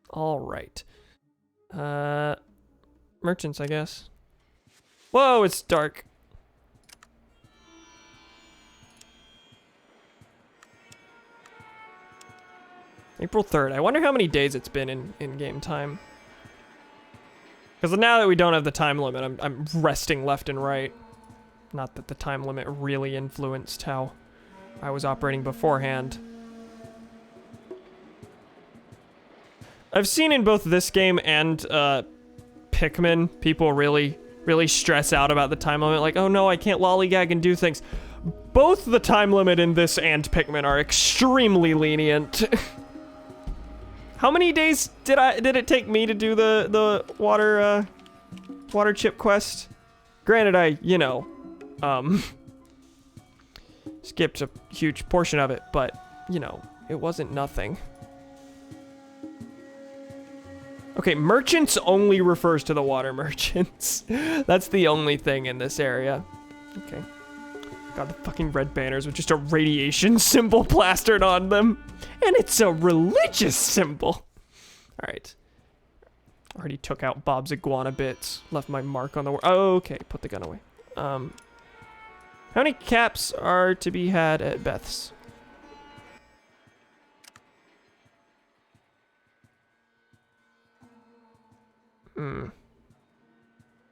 All right. Merchants, I guess. Whoa, it's dark. April 3rd. I wonder how many days it's been in game time. Because now that we don't have the time limit, I'm resting left and right. Not that the time limit really influenced how I was operating beforehand. I've seen in both this game and Pikmin, people really stress out about the time limit. Like, oh no, I can't lollygag and do things. Both the time limit in this and Pikmin are extremely lenient. How many days did it take me to do the water chip quest? Granted, I, you know, skipped a huge portion of it, but, you know, it wasn't nothing. Okay, merchants only refers to the water merchants. That's the only thing in this area. Okay. God, the fucking red banners with just a radiation symbol plastered on them. And it's a religious symbol. Alright. Already took out Bob's iguana bits. Left my mark on the... Oh, okay, put the gun away. How many caps are to be had at Beth's?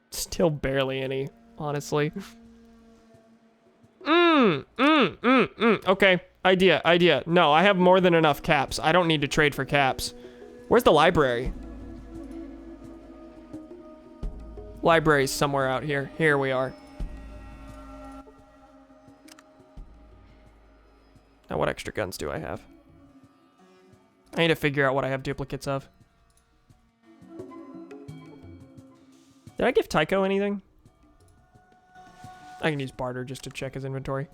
Still barely any, honestly. Okay, idea. No, I have more than enough caps. I don't need to trade for caps. Where's the library? Library's somewhere out here. Here we are. Now, what extra guns do I have? I need to figure out what I have duplicates of. Did I give Tycho anything? I can use barter just to check his inventory.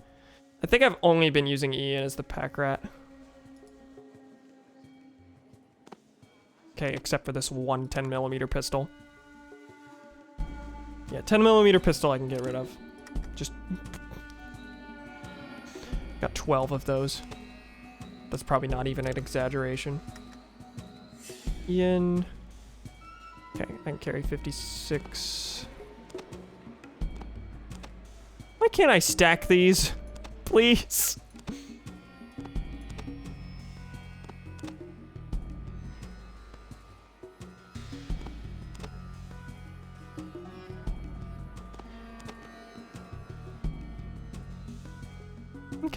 I think I've only been using Ian as the pack rat. Okay, except for this one 10mm pistol. Yeah, 10mm pistol I can get rid of. Just... got 12 of those. That's probably not even an exaggeration. Ian... Okay, I can carry 56. Why can't I stack these? Please.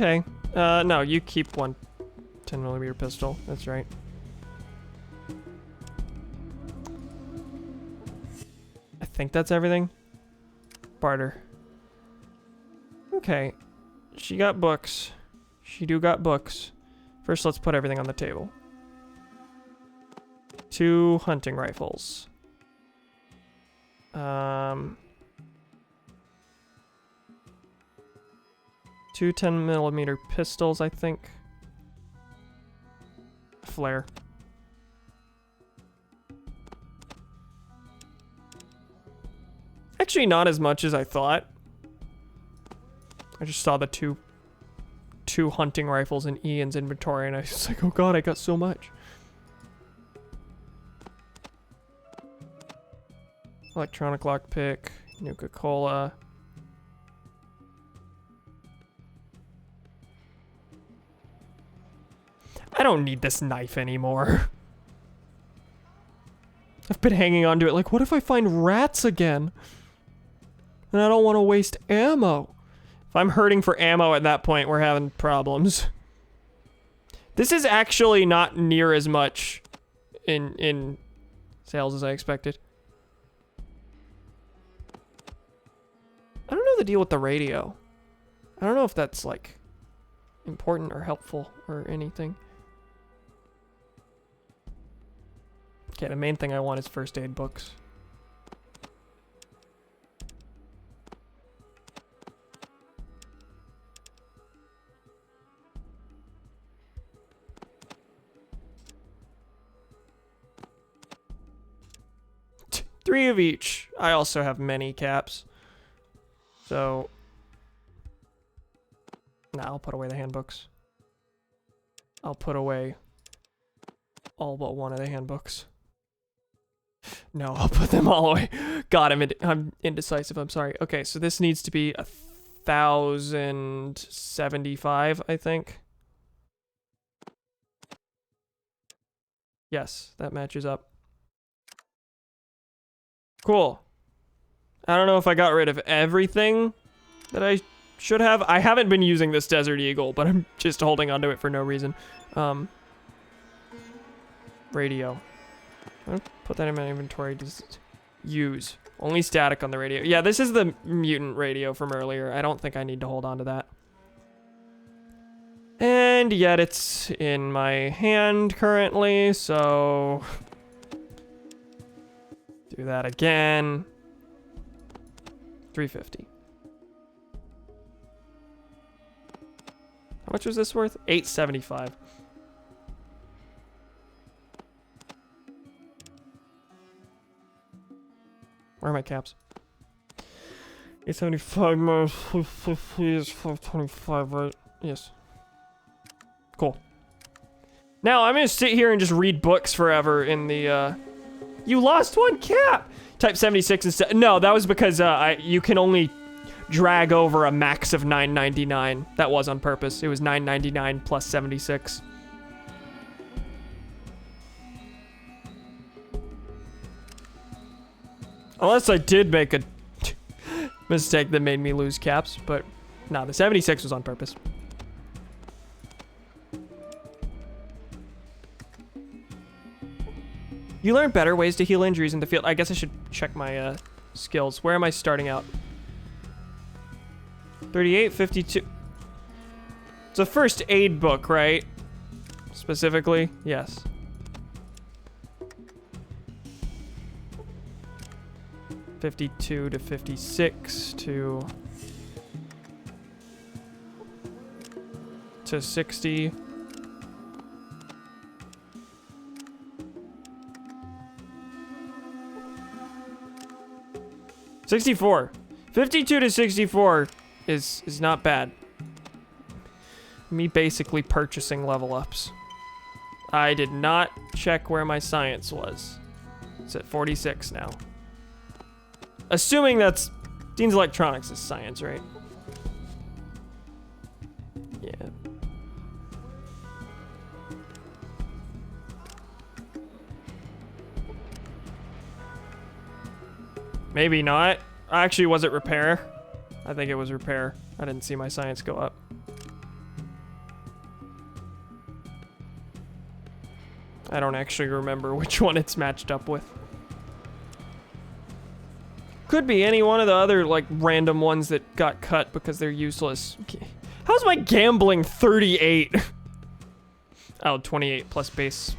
Okay. No, you keep one 10mm pistol. That's right. I think that's everything. Barter. Okay. She got books. She do got books. First, let's put everything on the table. 2 hunting rifles. 2 10mm pistols, I think. Flare. Actually, not as much as I thought. I just saw the two hunting rifles in Ian's inventory, and I was like, oh god, I got so much. Electronic lockpick, Nuka-Cola. I don't need this knife anymore. I've been hanging on to it like, what if I find rats again? And I don't want to waste ammo. If I'm hurting for ammo at that point, we're having problems. This is actually not near as much in sales as I expected. I don't know the deal with the radio. I don't know if that's like important or helpful or anything. Okay, the main thing I want is first aid books. Three of each. I also have many caps. So, nah, I'll put away the handbooks. I'll put away all but one of the handbooks. No, I'll put them all away. God, I'm indecisive. I'm sorry. Okay, so this needs to be 1,075, I think. Yes, that matches up. Cool. I don't know if I got rid of everything that I should have. I haven't been using this Desert Eagle, but I'm just holding onto it for no reason. Radio. I'll put that in my inventory. Just use. Only static on the radio. Yeah, this is the mutant radio from earlier. I don't think I need to hold on to that. And yet it's in my hand currently, so... do that again. 350. How much was this worth? 875. Where are my caps? 875 minus 550 is 525, right? Yes. Cool. Now I'm gonna sit here and just read books forever in the, You lost one cap! Type 76 instead. No, that was because you can only drag over a max of 999. That was on purpose. It was 999 plus 76. Unless I did make a mistake that made me lose caps, but no, the 76 was on purpose. You learn better ways to heal injuries in the field. I guess I should check my skills. Where am I starting out? 38, 52. It's a first aid book, right? Specifically? Yes. $52 to $56 to $60. $64. $52 to $64 is not bad. Me basically purchasing level ups. I did not check where my science was. It's at 46 now. Assuming that's Dean's Electronics is science, right? Yeah. Maybe not. Actually, was it repair? I think it was repair. I didn't see my science go up. I don't actually remember which one it's matched up with. Could be any one of the other, like, random ones that got cut because they're useless. How's my gambling 38? Oh, 28 plus base.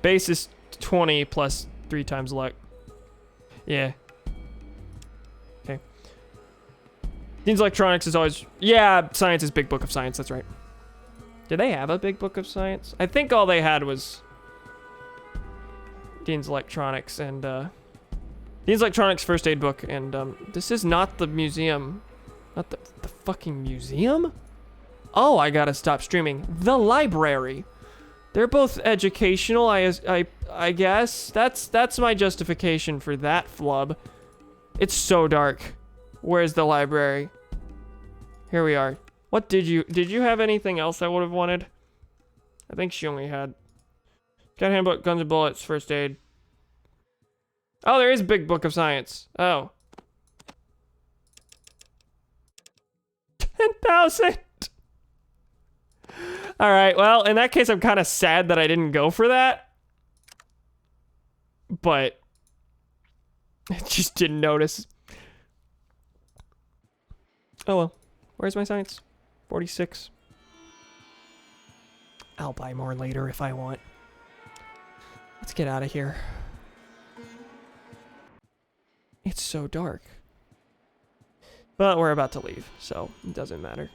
Base is 20 plus 3 times luck. Yeah. Okay. Dean's Electronics is always... Yeah, science is Big Book of Science, that's right. Did they have a Big Book of Science? I think all they had was... Dean's Electronics and, Dean's Electronics first aid book, and, this is not the museum. Not the fucking museum? Oh, I gotta stop streaming. The library. They're both educational, I guess. That's my justification for that flub. It's so dark. Where's the library? Here we are. What did you have anything else I would have wanted? I think she only had got handbook, guns and bullets, first aid. Oh, there is a Big Book of Science. Oh. 10,000. All right, well, in that case, I'm kind of sad that I didn't go for that. But I just didn't notice. Oh well. Where's my science? 46. I'll buy more later if I want. Let's get out of here. It's so dark. But we're about to leave, so it doesn't matter.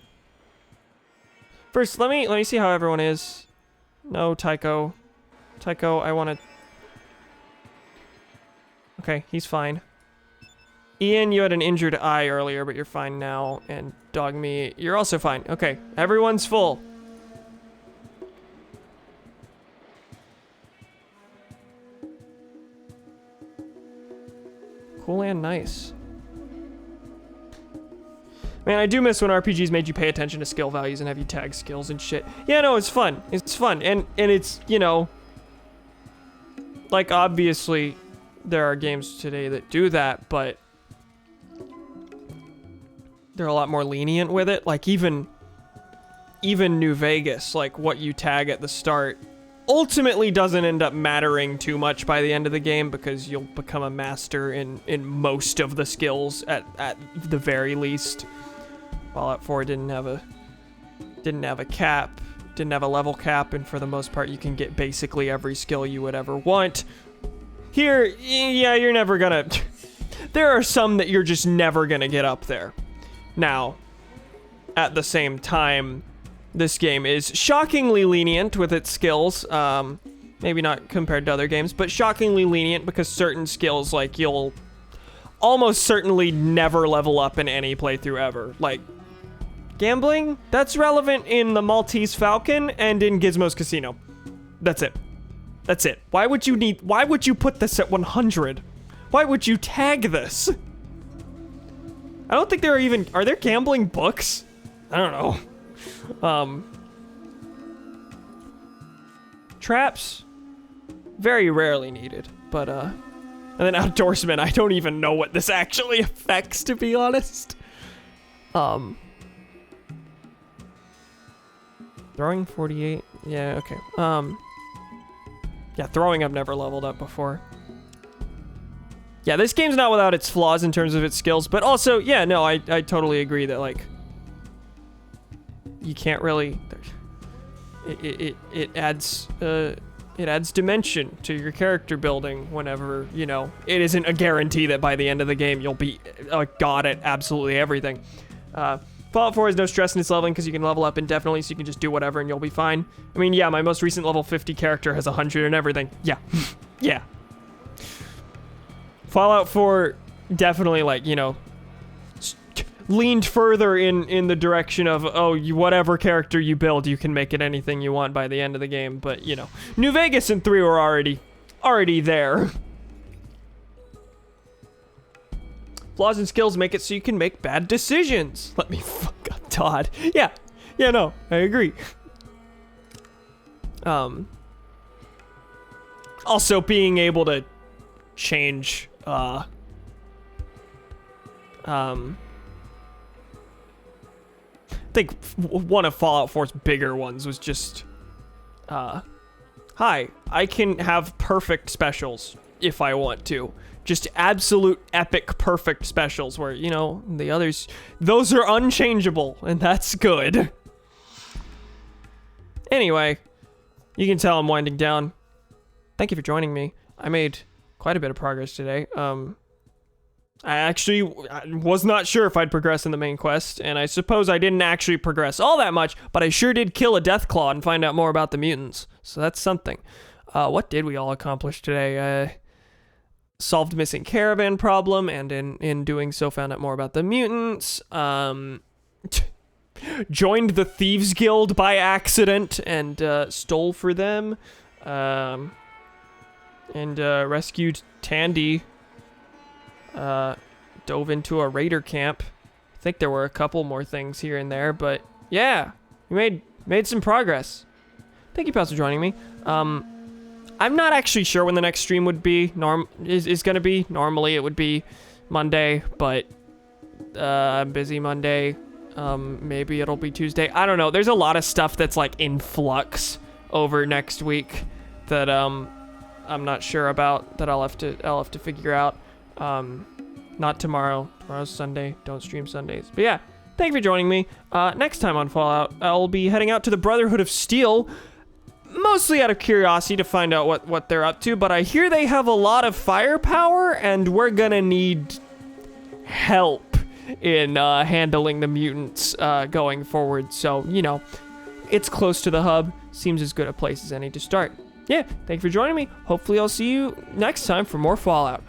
First, let me see how everyone is. No, Tycho. Tycho, I want to... Okay, he's fine. Ian, you had an injured eye earlier, but you're fine now. And Dogme, you're also fine. Okay, everyone's full. Cool and nice. Man, I do miss when RPGs made you pay attention to skill values and have you tag skills and shit. Yeah, no, it's fun. It's fun. And it's, you know, like, obviously, there are games today that do that, but they're a lot more lenient with it. Like, even New Vegas, like, what you tag at the start ultimately doesn't end up mattering too much by the end of the game because you'll become a master in most of the skills at the very least. Fallout 4 didn't have a cap, didn't have a level cap, and for the most part you can get basically every skill you would ever want. Here, yeah, you're never gonna... There are some that you're just never gonna get up there. Now, at the same time, this game is shockingly lenient with its skills. Maybe not compared to other games, but shockingly lenient because certain skills, like, you'll almost certainly never level up in any playthrough ever. Like, gambling, that's relevant in the Maltese Falcon and in Gizmo's Casino. That's it. That's it. Why would you put this at 100? Why would you tag this? I don't think there are there gambling books? I don't know. Traps, very rarely needed, but, and then outdoorsman, I don't even know what this actually affects, to be honest. Throwing 48, yeah, okay. Yeah, throwing I've never leveled up before. Yeah, this game's not without its flaws in terms of its skills, but also, yeah, no, I totally agree that, like, you can't really... It adds dimension to your character building whenever, you know, it isn't a guarantee that by the end of the game you'll be a god at absolutely everything. Fallout 4 has no stress in its leveling because you can level up indefinitely, so you can just do whatever and you'll be fine. I mean, yeah, my most recent level 50 character has 100 and everything. Yeah. Yeah. Fallout 4 definitely, like, you know, leaned further in the direction of, oh, whatever character you build, you can make it anything you want by the end of the game. But, you know, New Vegas and 3 were already there. Flaws and skills make it so you can make bad decisions. Let me fuck up, Todd. Yeah, no, I agree. Also being able to change, I think one of Fallout 4's bigger ones was just, hi, I can have perfect specials if I want to. Just absolute epic perfect specials where, you know, the others, those are unchangeable, and that's good. Anyway, you can tell I'm winding down. Thank you for joining me. I made quite a bit of progress today. I was not sure if I'd progress in the main quest, and I suppose I didn't actually progress all that much, but I sure did kill a Deathclaw and find out more about the mutants. So that's something. What did we all accomplish today? Solved missing caravan problem, and in doing so found out more about the mutants. Joined the Thieves Guild by accident and stole for them. And rescued Tandy. Dove into a raider camp. I think there were a couple more things here and there, but yeah, we made some progress. Thank you, pals, for joining me. I'm not actually sure when the next stream would be. Is gonna be. Normally it would be Monday, but I'm busy Monday. Maybe it'll be Tuesday. I don't know. There's a lot of stuff that's like in flux over next week that I'm not sure about, that I'll have to figure out. Not tomorrow. Tomorrow's Sunday. Don't stream Sundays. But yeah, thank you for joining me. Next time on Fallout, I'll be heading out to the Brotherhood of Steel, mostly out of curiosity to find out what they're up to, but I hear they have a lot of firepower, and we're gonna need help in handling the mutants going forward. So, you know, it's close to the hub. Seems as good a place as any to start. Yeah, thank you for joining me. Hopefully I'll see you next time for more Fallout.